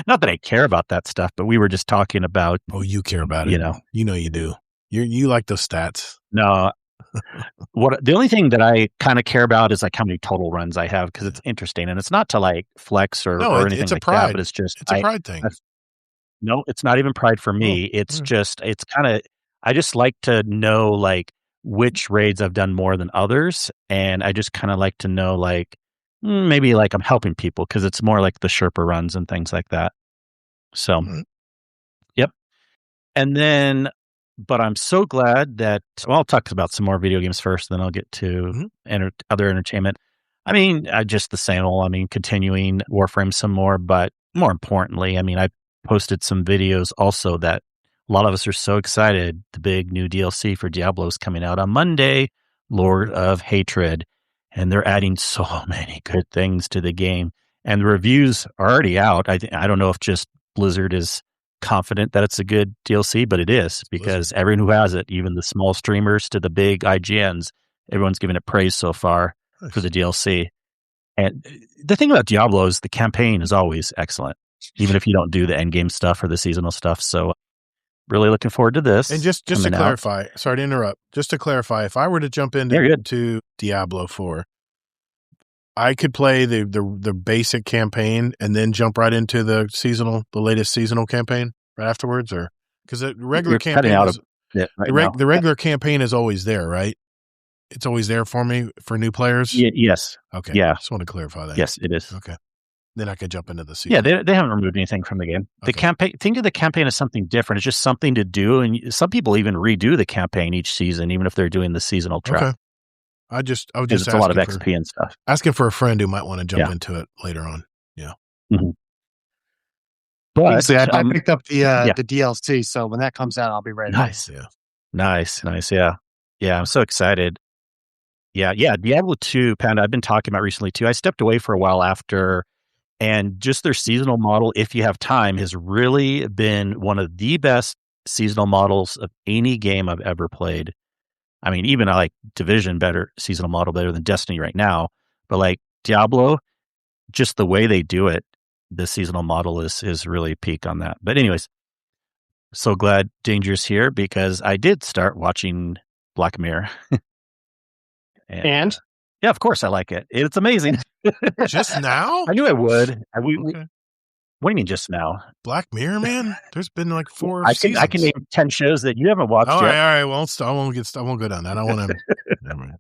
Not that I care about that stuff, but we were just talking about. Oh, you care about it. You know you do. You like those stats. No. The only thing that I kind of care about is like how many total runs I have because it's interesting, and it's not to like flex or anything it's a like pride. that, but it's just a pride thing. No, it's not even pride for me. It's kind of I just like to know like which raids I've done more than others, and I just kind of like to know like maybe like I'm helping people because it's more like the Sherpa runs and things like that. So, yep, and then. But I'm so glad that, I'll talk about some more video games first, then I'll get to other entertainment. I mean, just the same old, continuing Warframe some more, but more importantly, I posted some videos also that a lot of us are so excited. The big new DLC for Diablo is coming out on Monday, Lord of Hatred, and they're adding so many good things to the game. And the reviews are already out. I don't know if just Blizzard is confident that it's a good DLC, but it is because everyone who has it, even the small streamers to the big IGNs, everyone's giving it praise so far for the DLC. And the thing about Diablo is the campaign is always excellent, even if you don't do the end game stuff or the seasonal stuff. So really looking forward to this. And just to clarify, sorry to interrupt, just to clarify, if I were to jump into Diablo 4, I could play the basic campaign and then jump right into the latest seasonal campaign right afterwards, or because the regular campaign the regular campaign is always there, right? It's always there for me for new players. Yes. Okay. Yeah. Just want to clarify that. Yes, it is. Okay. Then I could jump into the season. Yeah, they haven't removed anything from the game. The campaign, think of the campaign as something different. It's just something to do, and some people even redo the campaign each season, even if they're doing the seasonal track. Okay. I was just it's a lot of XP and stuff. Asking for a friend who might want to jump into it later on. Yeah. Mm-hmm. But I picked up the DLC, so when that comes out, I'll be ready. Nice. Yeah. Nice. Yeah. Yeah, I'm so excited. Yeah. Diablo 2, Panda, I've been talking about recently too. I stepped away for a while after, and just their seasonal model, if you have time, has really been one of the best seasonal models of any game I've ever played. I mean, even I like Division seasonal model better than Destiny right now. But like Diablo, just the way they do it, the seasonal model is really peak on that. But anyways, so glad Danger's here because I did start watching Black Mirror. and yeah, of course I like it. It's amazing. Just now? I knew I would. What do you mean just now? Black Mirror, man? There's been like 4 seasons. I can name 10 shows that you haven't watched yet. All right. Well, I won't go down that. I want to. Never mind.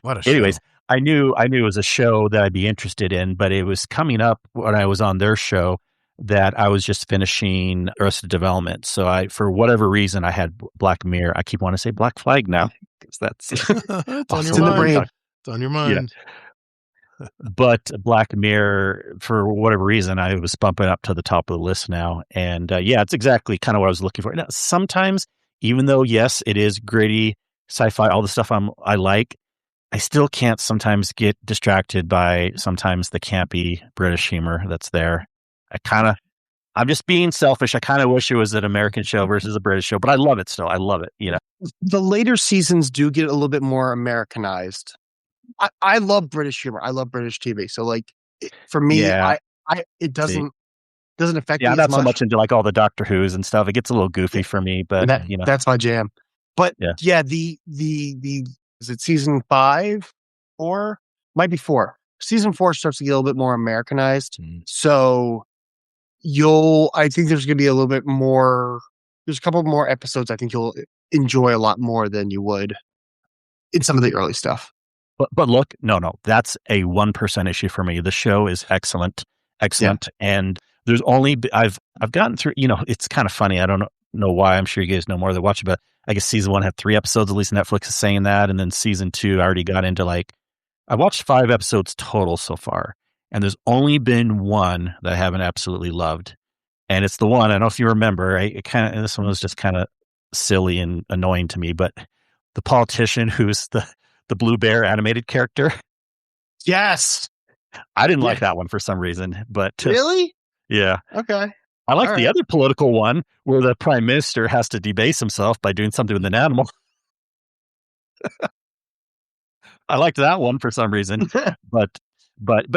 What a show. Anyways, I knew it was a show that I'd be interested in, but it was coming up when I was on their show that I was just finishing Arrested Development. So for whatever reason, I had Black Mirror. I keep wanting to say Black Flag now because that's it's on your mind. It's on your mind. Yeah. But Black Mirror, for whatever reason, I was bumping up to the top of the list now. And it's exactly kind of what I was looking for. Now, sometimes, even though, yes, it is gritty, sci-fi, all the stuff I like, I still can't sometimes get distracted by sometimes the campy British humor that's there. I'm just being selfish. I kind of wish it was an American show versus a British show, but I love it still. I love it, The later seasons do get a little bit more Americanized. I love British humor. I love British TV. So like for me, it doesn't affect me I'm as not much. so much into like all the Doctor Who's and stuff. It gets a little goofy for me, but that's my jam. But the is it season 5 or might be 4? Season 4 starts to get a little bit more Americanized. So I think there's going to be a little bit more. There's a couple more episodes I think you'll enjoy a lot more than you would in some of the early stuff. But look, no, that's a 1% issue for me. The show is excellent, and there's only I've gotten through. It's kind of funny. I don't know why. I'm sure you guys know more than watch it, but I guess season 1 had 3 episodes. At least Netflix is saying that, and then season 2, I already got into I watched 5 episodes total so far, and there's only been one that I haven't absolutely loved, and it's the one. I don't know if you remember. This one was just kind of silly and annoying to me, but the politician who's the Blue Bear animated character. Yes. I didn't like that one for some reason, but really? Yeah. Okay. I like the other political one where the prime minister has to debase himself by doing something with an animal. I liked that one for some reason, but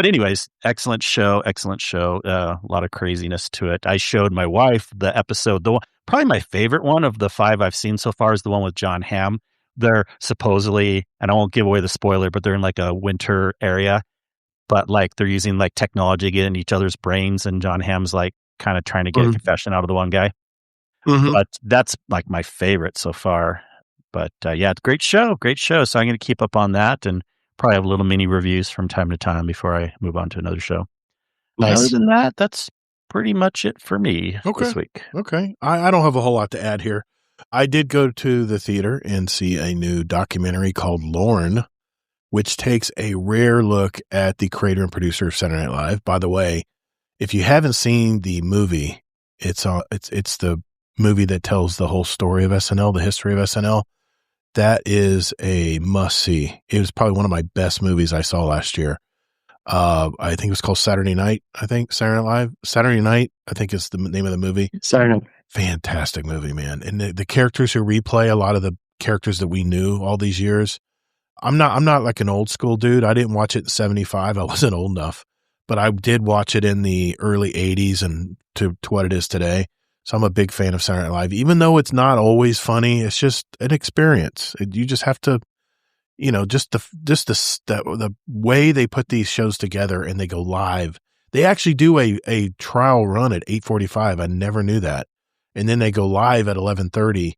anyways, excellent show. A lot of craziness to it. I showed my wife the episode, probably my favorite one of the 5 I've seen so far is the one with John Hamm. They're supposedly, and I won't give away the spoiler, but they're in like a winter area, but like they're using like technology to get in each other's brains, and John Hamm's like kind of trying to get a confession out of the one guy. But that's like my favorite so far. But great show. So I'm going to keep up on that and probably have little mini reviews from time to time before I move on to another show. Nice. Other than that, that's pretty much it for me this week. Okay. I don't have a whole lot to add here. I did go to the theater and see a new documentary called Lorne, which takes a rare look at the creator and producer of Saturday Night Live. By the way, if you haven't seen the movie, it's the movie that tells the whole story of SNL, the history of SNL. That is a must see. It was probably one of my best movies I saw last year. I think it was called Saturday Night. Saturday Night Live. Saturday Night, I think is the name of the movie. Saturday Night. Fantastic movie, man. And the characters who replay a lot of the characters that we knew all these years. I'm not like an old school dude. I didn't watch it in 75. I wasn't old enough, but I did watch it in the early 80s and to what it is today. So I'm a big fan of Saturday Night Live, even though it's not always funny. It's just an experience. You just have to, just the way they put these shows together and they go live. They actually do a trial run at 8:45. I never knew that. And then they go live at 11:30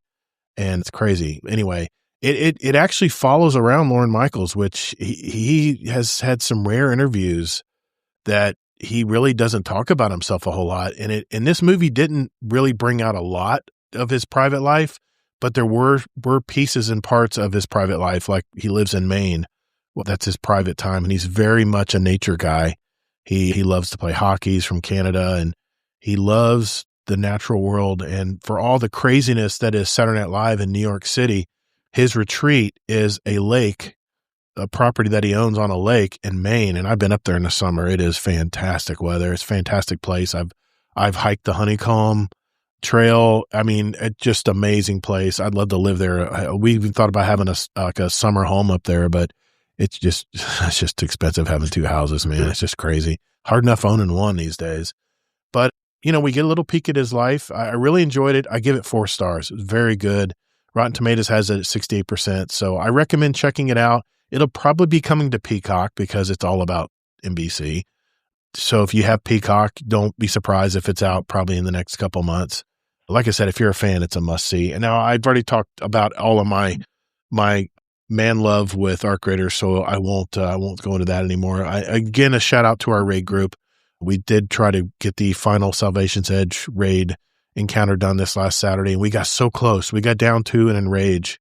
and it's crazy. Anyway, it actually follows around Lorne Michaels, which he has had some rare interviews that he really doesn't talk about himself a whole lot. And this movie didn't really bring out a lot of his private life, but there were pieces and parts of his private life, like he lives in Maine. Well, that's his private time. And he's very much a nature guy. He loves to play hockey. He's from Canada and he loves the natural world. And for all the craziness that is Saturday Night Live in New York City, his retreat is a lake, a property that he owns on a lake in Maine. And I've been up there in the summer. It is fantastic weather. It's a fantastic place. I've hiked the Honeycomb Trail. I mean, it's just amazing place. I'd love to live there. We even thought about having a summer home up there, but it's just expensive having two houses, man. It's just crazy. Hard enough owning one these days. But, we get a little peek at his life. I really enjoyed it. I give it 4 stars. It was very good. Rotten Tomatoes has it at 68%. So I recommend checking it out. It'll probably be coming to Peacock because it's all about NBC. So if you have Peacock, don't be surprised if it's out probably in the next couple months. Like I said, if you're a fan, it's a must see. And now I've already talked about all of my man love with Arc Raiders, so I won't go into that anymore. Again, a shout out to our raid group. We did try to get the final Salvation's Edge raid encounter done this last Saturday, and we got so close. We got down 2 and Enrage,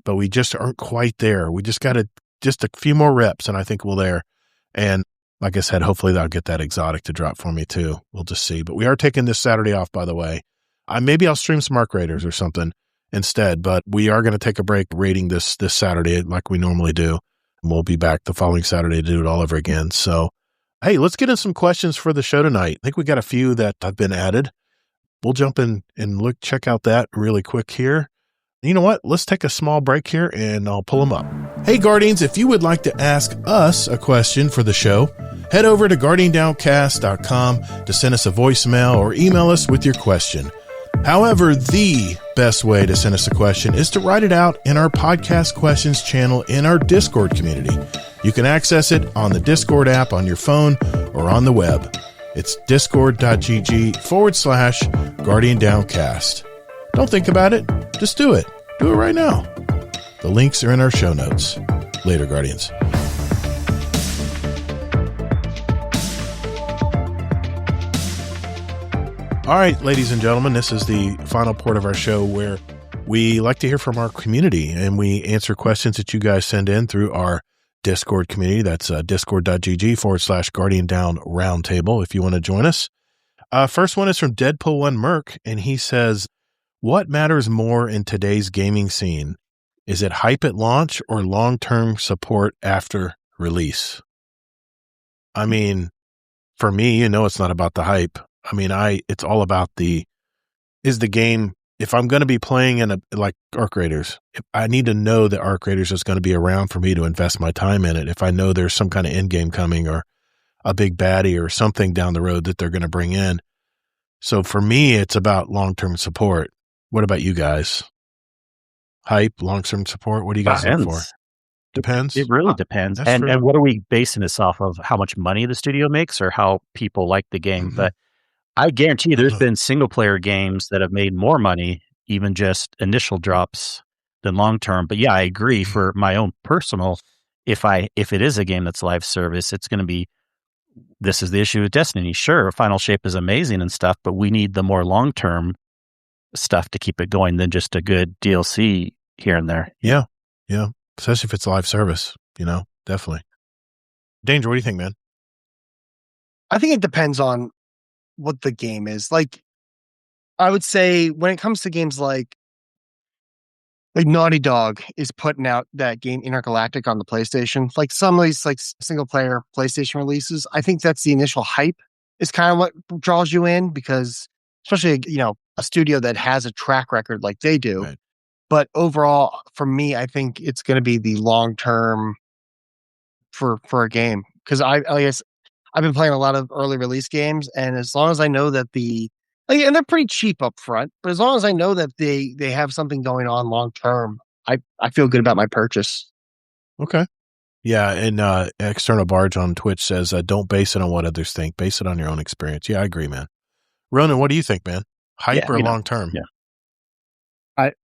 but we just aren't quite there. We just got just a few more reps, and I think we're there. And like I said, hopefully they'll get that exotic to drop for me too. We'll just see. But we are taking this Saturday off, by the way. Maybe I'll stream some Arc Raiders or something instead, but we are going to take a break raiding this Saturday like we normally do. And we'll be back the following Saturday to do it all over again. So, hey, let's get in some questions for the show tonight. I think we got a few that have been added. We'll jump in and check out that really quick here. You know what? Let's take a small break here and I'll pull them up. Hey, Guardians, if you would like to ask us a question for the show, head over to guardiandowncast.com to send us a voicemail or email us with your question. However, the best way to send us a question is to write it out in our podcast questions channel in our Discord community. You can access it on the Discord app on your phone or on the web. It's discord.gg/Guardian Downcast. Don't think about it. Just do it. Do it right now. The links are in our show notes. Later, Guardians. All right, ladies and gentlemen, this is the final part of our show where we like to hear from our community and we answer questions that you guys send in through our Discord community. That's discord.gg/Guardian Down Roundtable if you want to join us. First one is from Deadpool1 Merc, and he says, what matters more in today's gaming scene? Is it hype at launch or long-term support after release? I mean, for me, it's not about the hype. I mean, it's all about is the game, if I'm going to be playing in like Arc Raiders, I need to know that Arc Raiders is going to be around for me to invest my time in it. If I know there's some kind of end game coming or a big baddie or something down the road that they're going to bring in. So for me, it's about long-term support. What about you guys? Hype, long-term support? What do you guys look for? Depends. It really depends. And what are we basing this off of? How much money the studio makes or how people like the game? Mm-hmm. But I guarantee there's been single-player games that have made more money, even just initial drops, than long-term. But yeah, I agree. For my own personal, if it is a game that's live service, it's going to be, this is the issue with Destiny. Sure, Final Shape is amazing and stuff, but we need the more long-term stuff to keep it going than just a good DLC here and there. Yeah. Especially if it's live service, definitely. Danger, what do you think, man? I think it depends on what the game is. Like, I would say when it comes to games like Naughty Dog is putting out that game Intergalactic on the PlayStation. Like some of these like single player PlayStation releases, I think that's the initial hype is kind of what draws you in because especially, a studio that has a track record like they do. Right. But overall, for me, I think it's going to be the long term for a game, because I guess I've been playing a lot of early release games, and as long as I know that and they're pretty cheap up front, but as long as I know that they have something going on long term, I feel good about my purchase. Okay. Yeah, and External Barge on Twitch says, don't base it on what others think. Base it on your own experience. Yeah, I agree, man. Ronan, what do you think, man? Hype or long term? Yeah.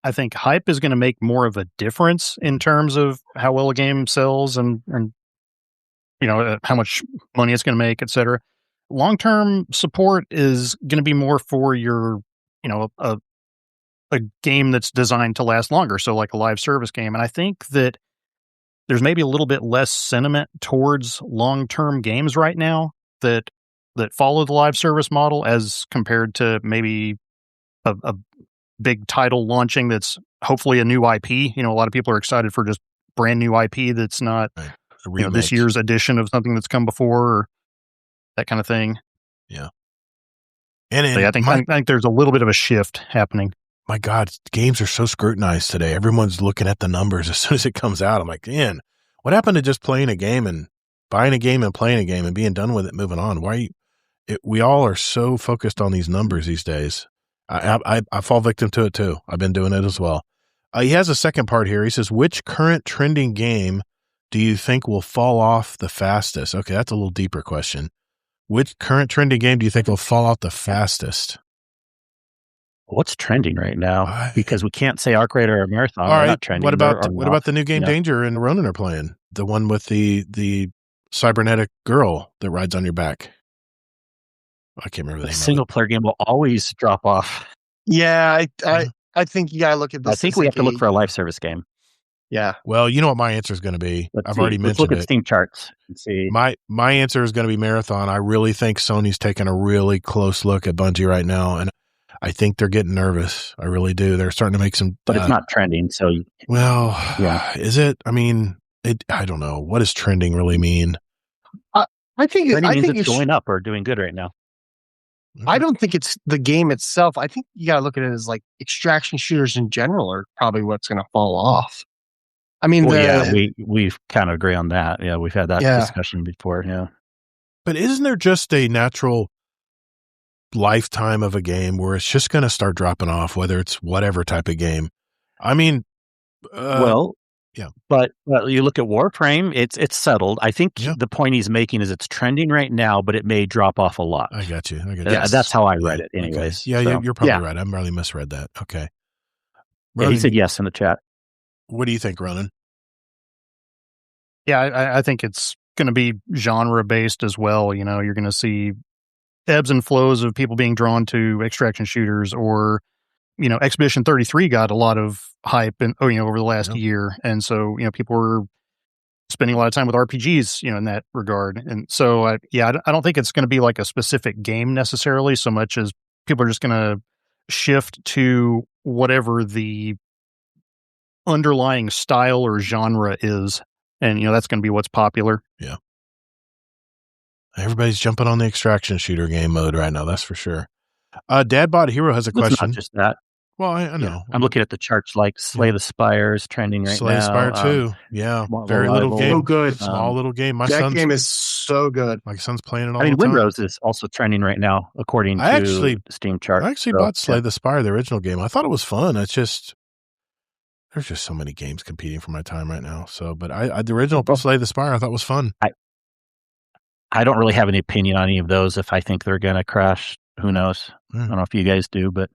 I think hype is going to make more of a difference in terms of how well a game sells and how much money it's going to make, et cetera. Long-term support is going to be more for your, a game that's designed to last longer. So like a live service game. And I think that there's maybe a little bit less sentiment towards long-term games right now that follow the live service model as compared to maybe a big title launching that's hopefully a new IP. A lot of people are excited for just brand new IP that's not this year's edition of something that's come before, or that kind of thing. Yeah. And I think there's a little bit of a shift happening. My God, games are so scrutinized today. Everyone's looking at the numbers as soon as it comes out. I'm like, man, what happened to just playing a game and buying a game and playing a game and being done with it, moving on? We all are so focused on these numbers these days. I fall victim to it too. I've been doing it as well. He has a second part here. He says, which current trending game do you think will fall off the fastest? Okay, that's a little deeper question. Which current trending game do you think will fall off the fastest? What's trending right now? Because we can't say Arc Raider or Marathon. All right. Not trending. What about the new game Danger and Ronin are playing? The one with the cybernetic girl that rides on your back. I can't remember the name. Single player game will always drop off. Yeah, I think you gotta look at this. I think we have to look for a live service game. Yeah. Well, you know what my answer is going to be. I've already mentioned it. Let's look at Steam charts and see. My answer is going to be Marathon. I really think Sony's taking a really close look at Bungie right now, and I think they're getting nervous. I really do. They're starting to make some. But it's not trending, so. Yeah. Is it? I mean, I don't know. What does trending really mean? I think it's going up or doing good right now. I don't think it's the game itself. I think you got to look at it as like extraction shooters in general are probably what's going to fall off. I mean, we've kind of agree on that. Yeah, we've had that discussion before. Yeah, but isn't there just a natural lifetime of a game where it's just going to start dropping off, whether it's whatever type of game? I mean, yeah. But you look at Warframe; it's settled. I think the point he's making is it's trending right now, but it may drop off a lot. I got you. That's how I read it, anyways. Okay. Yeah, you're probably right. I probably misread that. Okay. Ronan, he said yes in the chat. What do you think, Ronan? Yeah, I think it's going to be genre based as well. You're going to see ebbs and flows of people being drawn to extraction shooters, or Expedition 33 got a lot of hype over the last year, and so people were spending a lot of time with RPGs in that regard. And so I don't think it's going to be like a specific game necessarily, so much as people are just going to shift to whatever the underlying style or genre is, and that's going to be what's popular. Yeah, everybody's jumping on the extraction shooter game mode right now, that's for sure. Dadbot Hero has a question. Not just that. Well, I know. Yeah. I'm looking at the charts like Slay the Spires trending right now. Slay the Spire 2. Yeah. Very little game. So good. Small little game. That game is so good. My son's playing it all the time. Windrose is also trending right now, according to Steam chart. I actually bought Slay the Spire, the original game. I thought it was fun. It's just, there's just so many games competing for my time right now. So, but the original Slay the Spire I thought was fun. I don't really have any opinion on any of those. If I think they're going to crash, who knows? I don't know if you guys do, but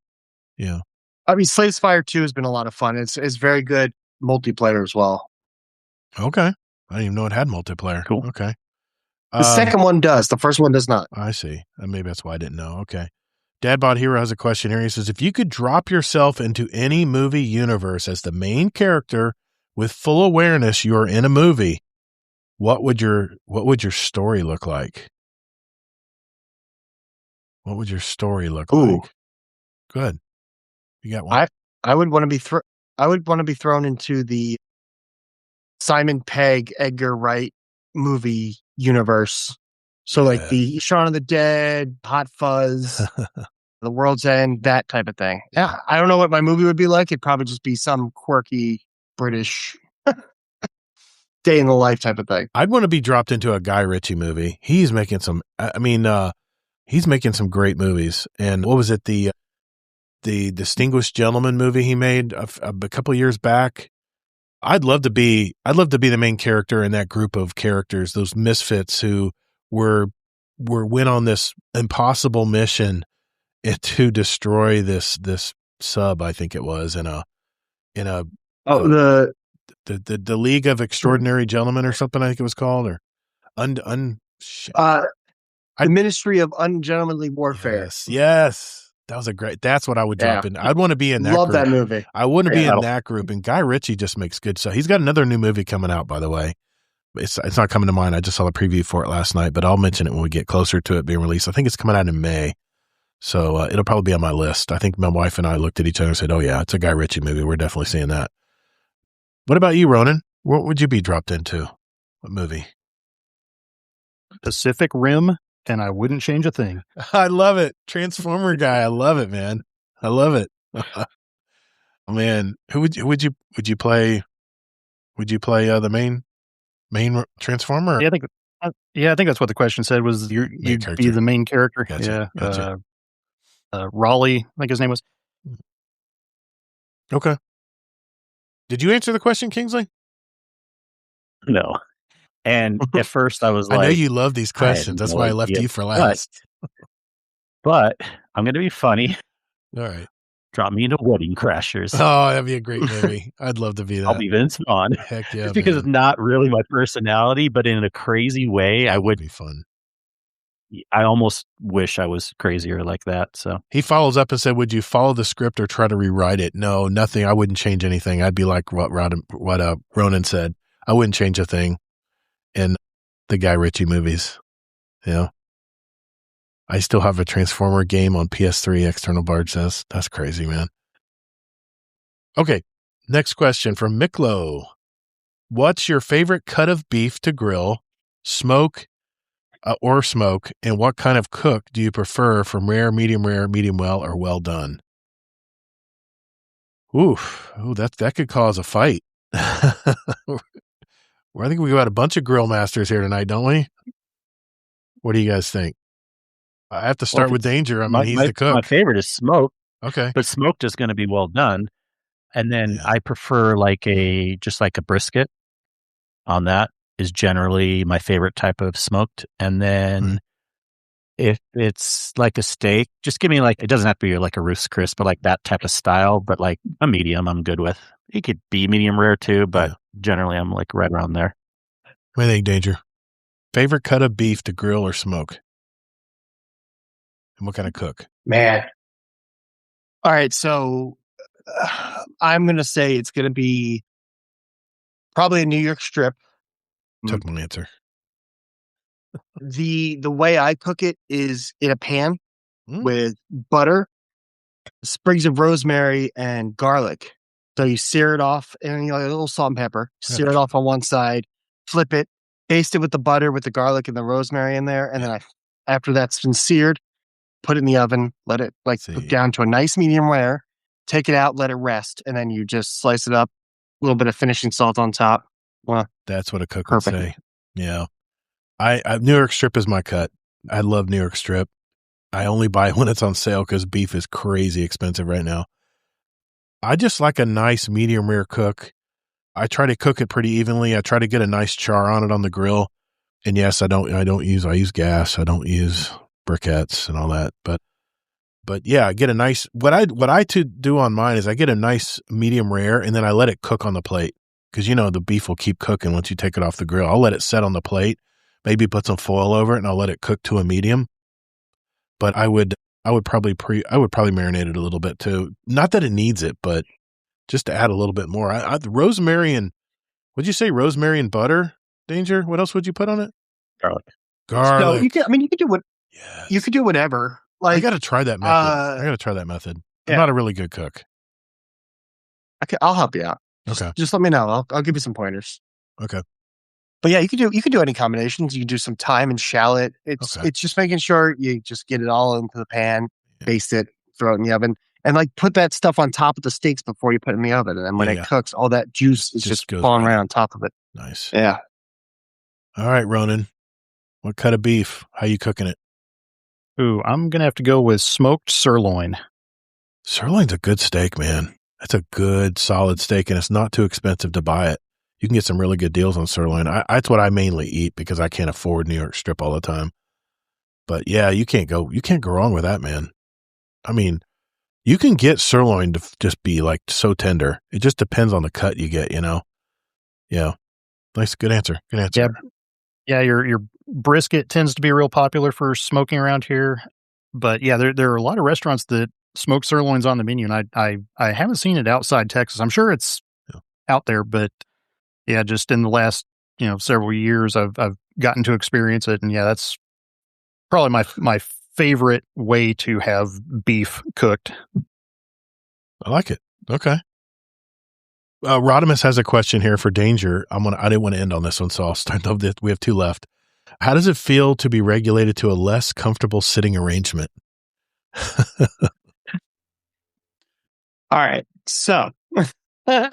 yeah. I mean, Slay the Spire 2 has been a lot of fun. It's very good multiplayer as well. Okay. I didn't even know it had multiplayer. Cool. Okay. The second one does. The first one does not. I see. Maybe that's why I didn't know. Okay. Dadbot Hero has a question here. He says, if you could drop yourself into any movie universe as the main character with full awareness you're in a movie, what would your story look like? What would your story look like? Good. You got one? I would want to be thrown into the Simon Pegg, Edgar Wright movie universe. So like the Shaun of the Dead, Hot Fuzz, The World's End, that type of thing. Yeah, I don't know what my movie would be like. It'd probably just be some quirky British day in the life type of thing. I'd want to be dropped into a Guy Ritchie movie. He's making some. He's making some great movies. And what was it? The Distinguished Gentleman movie he made a couple of years back. I'd love to be the main character in that group of characters, those misfits who went on this impossible mission to destroy this sub, I think it was, the League of Extraordinary Gentlemen or something, I think it was called, or the Ministry of Ungentlemanly Warfare. Yes. That's what I would drop in. I'd want to be in that Love group. that movie. I want to be in that group. And Guy Ritchie just makes good stuff. He's got another new movie coming out, by the way. It's not coming to mind. I just saw the preview for it last night, but I'll mention it when we get closer to it being released. I think it's coming out in May. So it'll probably be on my list. I think my wife and I looked at each other and said, oh yeah, it's a Guy Ritchie movie. We're definitely seeing that. What about you, Ronin? What would you be dropped into? What movie? Pacific Rim, and I wouldn't change a thing. I love it. Transformer guy. I love it, man. I love it. Man, who would you play? Would you play the main Transformer? Yeah, I think that's what the question said was you'd be the main character. Gotcha. Yeah. Gotcha. Raleigh, I think his name was. Okay. Did you answer the question, Kingsley? No. And at first I was I know you love these questions. That's why I left you for last. But I'm going to be funny. All right. Drop me into Wedding Crashers. Oh, that'd be a great movie. I'd love to be that. I'll be Vince Vaughn. Heck yeah. Just because it's not really my personality, but in a crazy way, I would be fun. I almost wish I was crazier like that. So he follows up and said, would you follow the script or try to rewrite it? No, nothing. I wouldn't change anything. I'd be like what Ronin said. I wouldn't change a thing in the Guy Ritchie movies. You know, I still have a Transformer game on PS3, External Bard says. That's crazy, man. Okay. Next question from Miklo. What's your favorite cut of beef to grill, smoke, and what kind of cook do you prefer, from rare, medium well, or well done? Ooh, that could cause a fight. Well, I think we got a bunch of grill masters here tonight, don't we? What do you guys think? I have to start with Danger. I mean, he's the cook. My favorite is smoked. Okay. But smoked is going to be well done. And then I prefer just like a brisket on that is generally my favorite type of smoked. And then if it's like a steak, just give me it doesn't have to be like a Ruth's Chris, but like that type of style, but like a medium I'm good with. It could be medium rare too, but generally I'm like right around there. What do you think, Danger? Favorite cut of beef to grill or smoke? And what kind of cook? Man. All right. So I'm going to say it's going to be probably a New York strip. Took my answer. The way I cook it is in a pan with butter, sprigs of rosemary, and garlic. So you sear it off, and a little salt and pepper. Sear it off on one side, flip it, baste it with the butter, with the garlic and the rosemary in there, and then after that's been seared, put it in the oven, let it cook down to a nice medium rare. Take it out, let it rest, and then you just slice it up. A little bit of finishing salt on top. Well, that's what a cook would say. Yeah. I New York strip is my cut. I love New York strip. I only buy it when it's on sale because beef is crazy expensive right now. I just like a nice medium rare cook. I try to cook it pretty evenly. I try to get a nice char on it on the grill. And yes, I use gas. I don't use briquettes and all that. But yeah, I get a nice, what I do on mine is I get a nice medium rare and then I let it cook on the plate. Cause the beef will keep cooking once you take it off the grill. I'll let it set on the plate, maybe put some foil over it, and I'll let it cook to a medium. But I would probably marinate it a little bit too. Not that it needs it, but just to add a little bit more. The rosemary and, would you say rosemary and butter, Danger? What else would you put on it? Garlic. No, you could do what. Yes. You could do whatever. I got to try that method. I'm not a really good cook. Okay, I'll help you out. Okay. Just let me know. I'll give you some pointers. Okay. But yeah, you could do any combinations. You can do some thyme and shallot. It's just making sure you just get it all into the pan. baste it, throw it in the oven, and like put that stuff on top of the steaks before you put it in the oven. And then when it cooks, all that juice is just falling right on top of it. Nice. Yeah. All right, Ronin. What cut of beef? How you cooking it? Ooh, I'm going to have to go with smoked sirloin. Sirloin's a good steak, man. That's a good, solid steak, and it's not too expensive to buy it. You can get some really good deals on sirloin. That's what I mainly eat because I can't afford New York strip all the time. But yeah, you can't go wrong with that, man. I mean, you can get sirloin to just be like so tender. It just depends on the cut you get, Yeah. Nice. Good answer. Good answer. Yeah. Your brisket tends to be real popular for smoking around here. But yeah, there are a lot of restaurants that smoke sirloins on the menu, and I haven't seen it outside Texas. I'm sure it's out there, but yeah, just in the last, several years, I've gotten to experience it. And yeah, that's probably my favorite way to have beef cooked. I like it. Okay. Rodimus has a question here for Danger. I didn't want to end on this one, so I'll start. We have 2 left. How does it feel to be regulated to a less comfortable sitting arrangement? All right. So I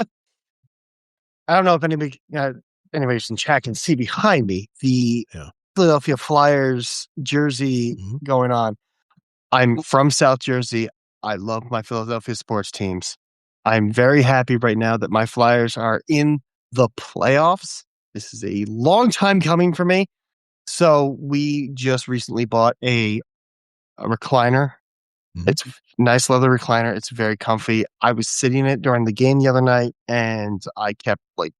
don't know if anybody in chat can see behind me the Philadelphia Flyers jersey going on. I'm from South Jersey. I love my Philadelphia sports teams. I'm very happy right now that my Flyers are in the playoffs. This is a long time coming for me. So we just recently bought a recliner. It's a nice leather recliner. It's very comfy. I was sitting in it during the game the other night, and I kept like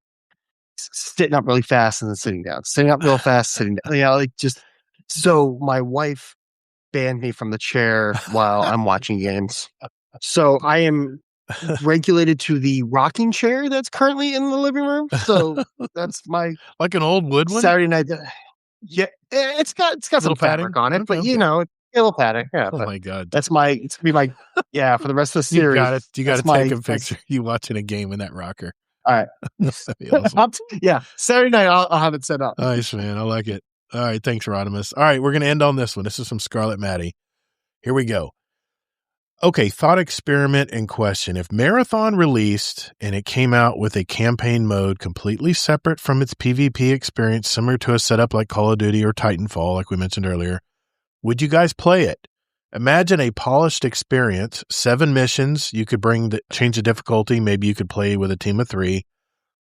sitting up really fast and then sitting down, sitting up real fast, sitting down. So my wife banned me from the chair while I'm watching games. So I am regulated to the rocking chair that's currently in the living room. So that's my like an old wood one. Saturday night. Yeah, it's got some fabric on it, but a little padding. Yeah. Oh my God. It's gonna be my for the rest of the series. You got to take a picture. You watching a game in that rocker. All right. That'd be awesome. Saturday night I'll have it set up. Nice, man. I like it. All right, thanks, Rodimus. All right, we're going to end on this one. This is from Scarlet Maddie. Here we go. Okay, thought experiment in question. If Marathon released and it came out with a campaign mode completely separate from its PvP experience, similar to a setup like Call of Duty or Titanfall, like we mentioned earlier, would you guys play it? Imagine a polished experience, 7 missions. You could change the difficulty. Maybe you could play with a team of 3.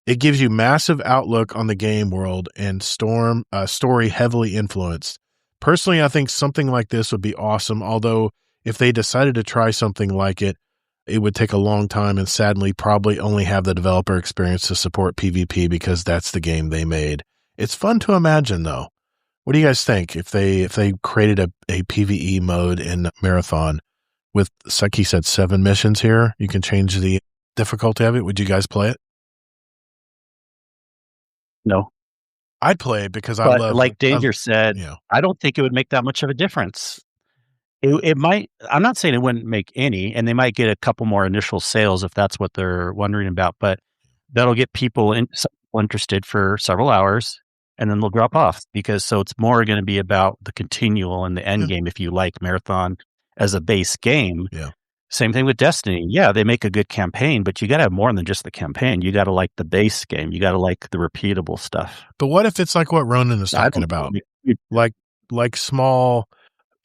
It gives you massive outlook on the game world and story heavily influenced. Personally, I think something like this would be awesome, although if they decided to try something like it, it would take a long time and sadly probably only have the developer experience to support PvP because that's the game they made. It's fun to imagine, though. What do you guys think if they created a PvE mode in Marathon with, like he said, 7 missions here? You can change the difficulty of it. Would you guys play it? No. I'd play it because I love, like Danger said, I don't think it would make that much of a difference. It might, I'm not saying it wouldn't make any, and they might get a couple more initial sales if that's what they're wondering about, but that'll get people interested for several hours and then they'll drop off so it's more going to be about the continual and the end game if you like Marathon as a base game. Yeah. Same thing with Destiny. Yeah, they make a good campaign, but you got to have more than just the campaign. You got to like the base game. You got to like the repeatable stuff. But what if it's like what Ronin is talking about? Like small,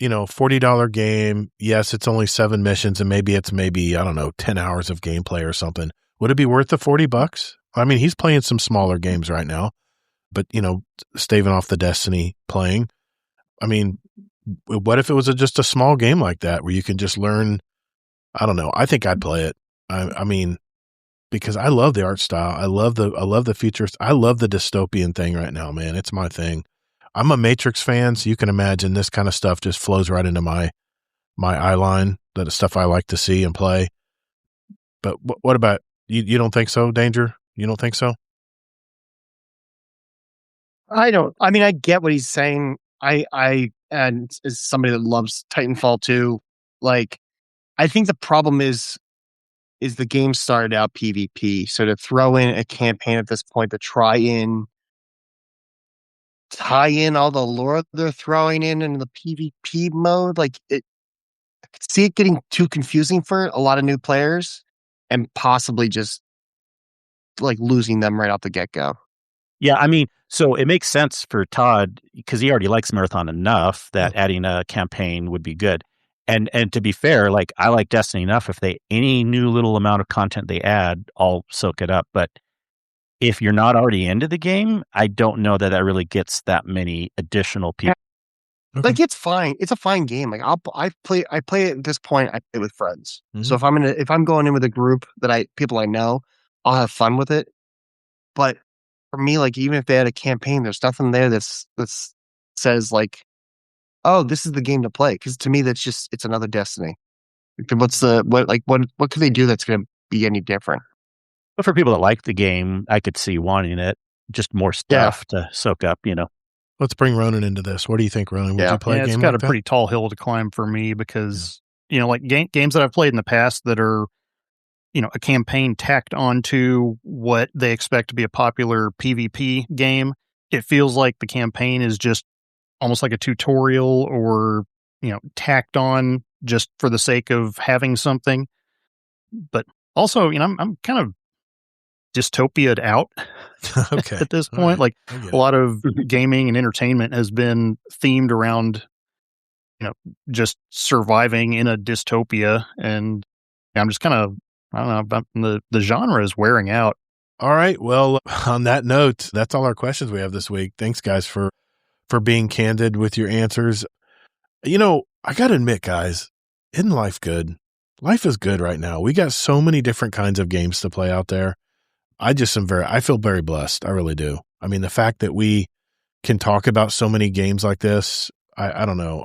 $40 game. Yes, it's only 7 missions and maybe it's I don't know, 10 hours of gameplay or something. Would it be worth the $40? I mean, he's playing some smaller games right now, but staving off the Destiny playing. I mean, what if it was just a small game like that where you can just learn? I don't know. I think I'd play it. I mean, because I love the art style. I love the features. I love the dystopian thing right now, man. It's my thing. I'm a Matrix fan, so you can imagine this kind of stuff just flows right into my eye line, the stuff I like to see and play. But what about you? You don't think so, Danger? You don't think so? I don't. I mean, I get what he's saying. I and as somebody that loves Titanfall 2, I think the problem is the game started out PvP. So to throw in a campaign at this point to tie in all the lore they're throwing in the PvP mode, could see it getting too confusing for a lot of new players and possibly just like losing them right off the get-go. Yeah, I mean, so it makes sense for Todd because he already likes Marathon enough that adding a campaign would be good. And to be fair, like I like Destiny enough. If any new little amount of content they add, I'll soak it up. But if you're not already into the game, I don't know that really gets that many additional people. Okay. Like it's fine. It's a fine game. Like I play it at this point. I play with friends. Mm-hmm. So if I'm going in with a group people I know, I'll have fun with it. But for me, like even if they had a campaign, there's nothing there that says like, oh, this is the game to play. Because to me, it's another Destiny. What could they do that's going to be any different? But for people that like the game, I could see wanting it. Just more stuff to soak up, Let's bring Ronin into this. What do you think, Ronin? Would you play a game it's got like a pretty tall hill to climb for me because, like games that I've played in the past that are, a campaign tacked onto what they expect to be a popular PvP game. It feels like the campaign is just almost like a tutorial or, tacked on just for the sake of having something. But also, I'm kind of dystopia'd out at this point. Right. Like a lot of gaming and entertainment has been themed around, just surviving in a dystopia. And I'm just kind of, I don't know, the genre is wearing out. All right. Well, on that note, that's all our questions we have this week. Thanks, guys, for being candid with your answers. I got to admit, guys, isn't life good? Life is good right now. We got so many different kinds of games to play out there. I feel very blessed. I really do. I mean, the fact that we can talk about so many games like this, I don't know.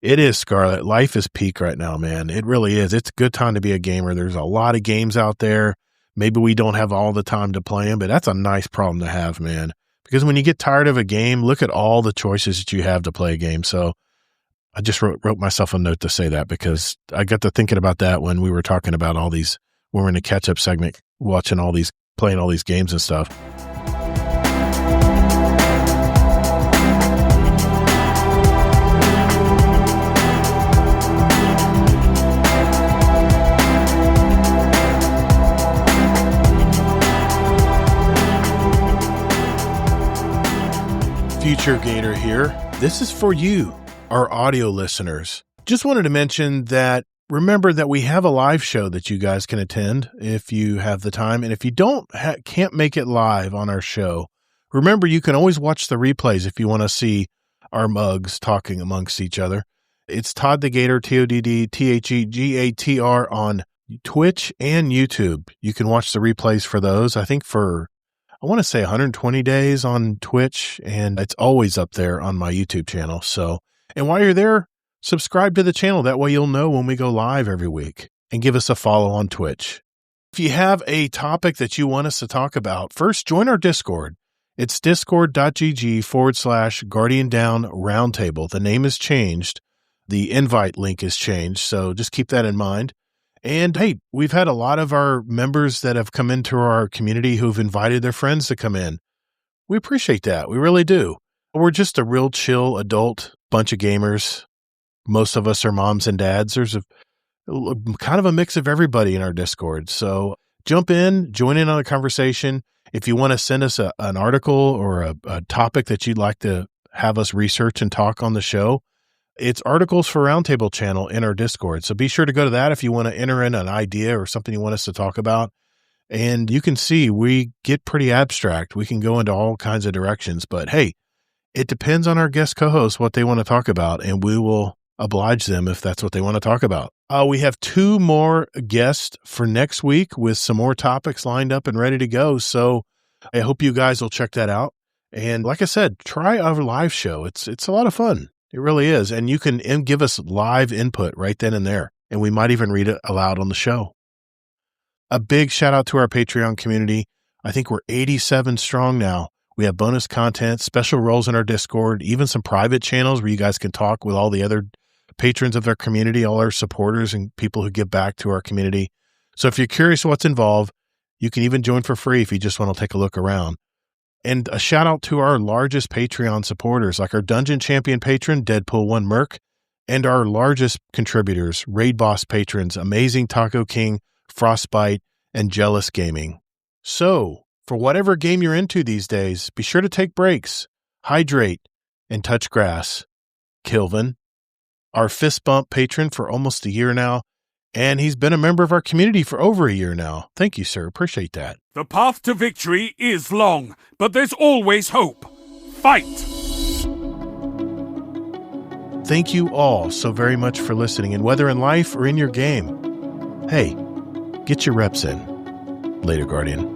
It is, Scarlett. Life is peak right now, man. It really is. It's a good time to be a gamer. There's a lot of games out there. Maybe we don't have all the time to play them, but that's a nice problem to have, man. Because when you get tired of a game, look at all the choices that you have to play a game. So I just wrote myself a note to say that because I got to thinking about that when we were talking about all these, when we're in a catch-up segment, playing all these games and stuff. Future Gator here. This is for you, our audio listeners. Just wanted to mention that remember that we have a live show that you guys can attend if you have the time. And if you can't make it live on our show, remember you can always watch the replays if you want to see our mugs talking amongst each other. It's Todd the Gator, TODDTHEGATR on Twitch and YouTube. You can watch the replays for those. I think I want to say 120 days on Twitch, and it's always up there on my YouTube channel. So, and while you're there, subscribe to the channel. That way you'll know when we go live every week, and give us a follow on Twitch. If you have a topic that you want us to talk about, first join our Discord. It's discord.gg/Guardian Down Roundtable. The name has changed. The invite link has changed. So just keep that in mind. And hey, we've had a lot of our members that have come into our community who've invited their friends to come in. We appreciate that. We really do. We're just a real chill adult bunch of gamers. Most of us are moms and dads. There's a kind of a mix of everybody in our Discord. So jump in, join in on the conversation. If you want to send us an article or a topic that you'd like to have us research and talk on the show, it's Articles for Roundtable channel in our Discord. So be sure to go to that if you want to enter in an idea or something you want us to talk about. And you can see we get pretty abstract. We can go into all kinds of directions. But hey, it depends on our guest co-hosts what they want to talk about, and we will oblige them if that's what they want to talk about. We have 2 more guests for next week with some more topics lined up and ready to go. So I hope you guys will check that out. And like I said, try our live show. It's a lot of fun. It really is. And you can give us live input right then and there. And we might even read it aloud on the show. A big shout out to our Patreon community. I think we're 87 strong now. We have bonus content, special roles in our Discord, even some private channels where you guys can talk with all the other patrons of our community, all our supporters and people who give back to our community. So if you're curious what's involved, you can even join for free if you just want to take a look around. And a shout out to our largest Patreon supporters, like our Dungeon Champion patron, Deadpool1 Merc, and our largest contributors, Raid Boss patrons, Amazing Taco King, Frostbite, and Jealous Gaming. So, for whatever game you're into these days, be sure to take breaks, hydrate, and touch grass. Kilvin, our fist bump patron for almost a year now, and he's been a member of our community for over a year now. Thank you, sir. Appreciate that. The path to victory is long, but there's always hope. Fight! Thank you all so very much for listening, and whether in life or in your game, hey, get your reps in. Later, Guardian.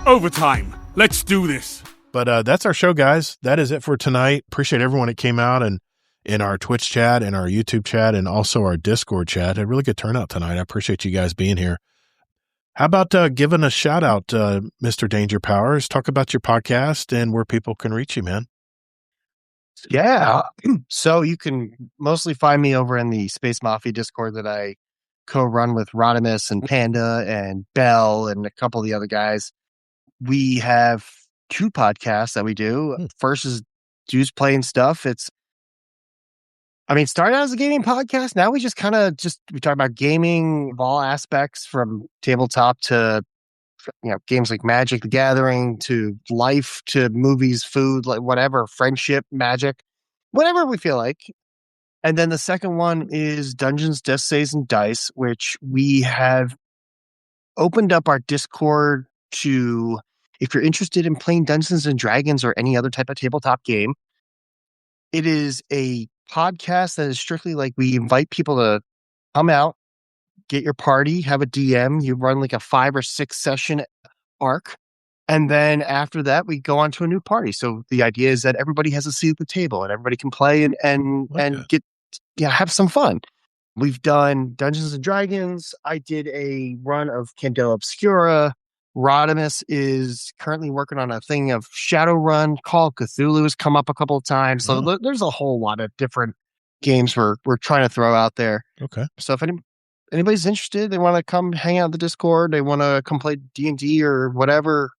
Overtime. Let's do this. But that's our show, guys. That is it for tonight. Appreciate everyone that came out and in our Twitch chat and our YouTube chat and also our Discord chat. A really good turnout tonight. I appreciate you guys being here. How about giving a shout out, Mr. DangerPowers? Talk about your podcast and where people can reach you, man. Yeah. So you can mostly find me over in the Space Mafia Discord that I co-run with Rodimus and Panda and Bell and a couple of the other guys. We have 2 podcasts that we do. First is Dudes Playing Stuff. Started out as a gaming podcast. Now we just we talk about gaming of all aspects, from tabletop to games like Magic the Gathering, to life, to movies, food, like whatever, friendship, magic, whatever we feel like. And then the second one is Dungeons, Death Saves, and Dice, which we have opened up our Discord to, if you're interested in playing Dungeons and Dragons or any other type of tabletop game. It is a podcast that is strictly like, we invite people to come out, get your party, have a DM. You run like a 5 or 6 session arc. And then after that, we go on to a new party. So the idea is that everybody has a seat at the table and everybody can play and have some fun. We've done Dungeons and Dragons. I did a run of Candela Obscura. Rodimus is currently working on a thing of Shadowrun. Call of Cthulhu has come up a couple of times. So there's a whole lot of different games we're trying to throw out there. Okay. So if anybody's interested, they want to come hang out in the Discord, they want to come play D&D or whatever,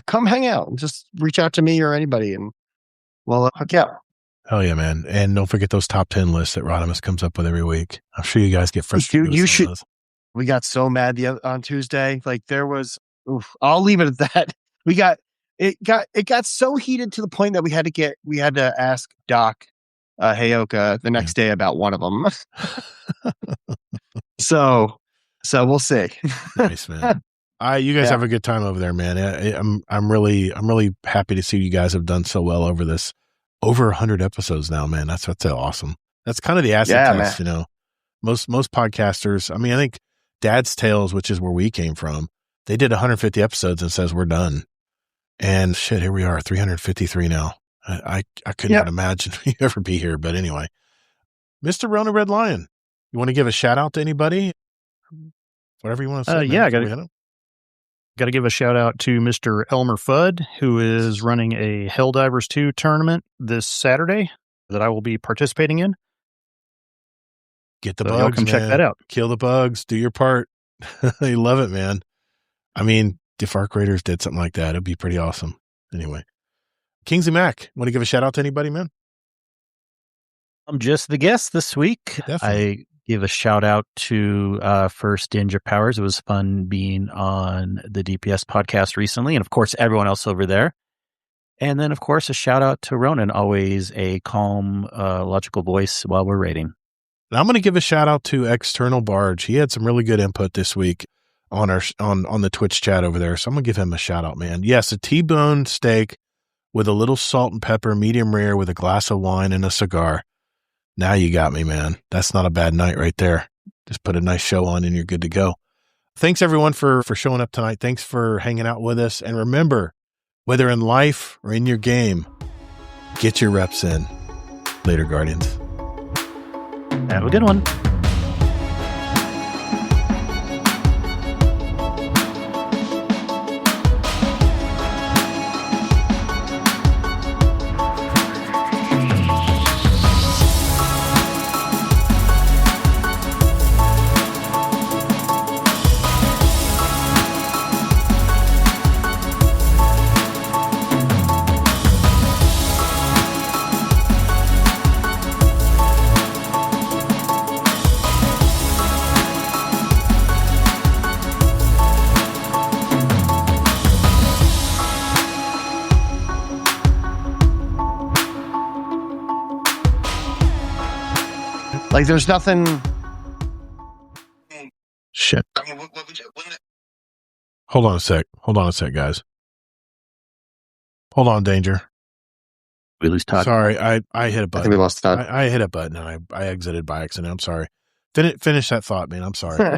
come hang out and just reach out to me or anybody and we'll hook you up. Hell yeah, man. And don't forget those top 10 lists that Rodimus comes up with every week. I'm sure you guys get frustrated. Dude, you should. We got so mad on Tuesday. Like there was, I'll leave it at that. It got so heated to the point that we had to ask Doc Heyoka the next day about one of them. So we'll see. Nice, man. You guys have a good time over there, man. I'm really happy to see you guys have done so well over this. Over 100 episodes now, man. That's awesome. That's kind of the acid test, man. Most podcasters. I think Dad's Tales, which is where we came from, they did 150 episodes and says we're done. And shit, here we are, 353 now. I couldn't imagine we'd ever be here, but anyway. Mr. RoninRedLion, you want to give a shout out to anybody? Whatever you want to say. I got to give a shout out to Mr. Elmer Fudd, who is running a Helldivers 2 tournament this Saturday that I will be participating in. Get the bugs, come check that out. Kill the bugs. Do your part. They love it, man. If Arc Raiders did something like that, it'd be pretty awesome. Anyway, Kingsley Mac, want to give a shout out to anybody, man? I'm just the guest this week. Definitely. I give a shout out to first DangerPowers. It was fun being on the DPS podcast recently, and of course everyone else over there. And then of course a shout out to Ronin, always a calm, logical voice while we're raiding. And I'm going to give a shout out to External Barge. He had some really good input this week on our on the Twitch chat over there, so I'm going to give him a shout out, man. Yes, a T-bone steak with a little salt and pepper, medium rare, with a glass of wine and a cigar. Now you got me, man. That's not a bad night right there. Just put a nice show on and you're good to go. Thanks everyone for showing up tonight. Thanks for hanging out with us. And remember, whether in life or in your game, get your reps in. Later, Guardians. Have a good one. Like, there's nothing. Shit. Hold on a sec, guys. Hold on, Danger. We lose Todd. Sorry, I hit a button. I think we lost Todd. I hit a button and I exited by accident. I'm sorry. Finish that thought, man. I'm sorry.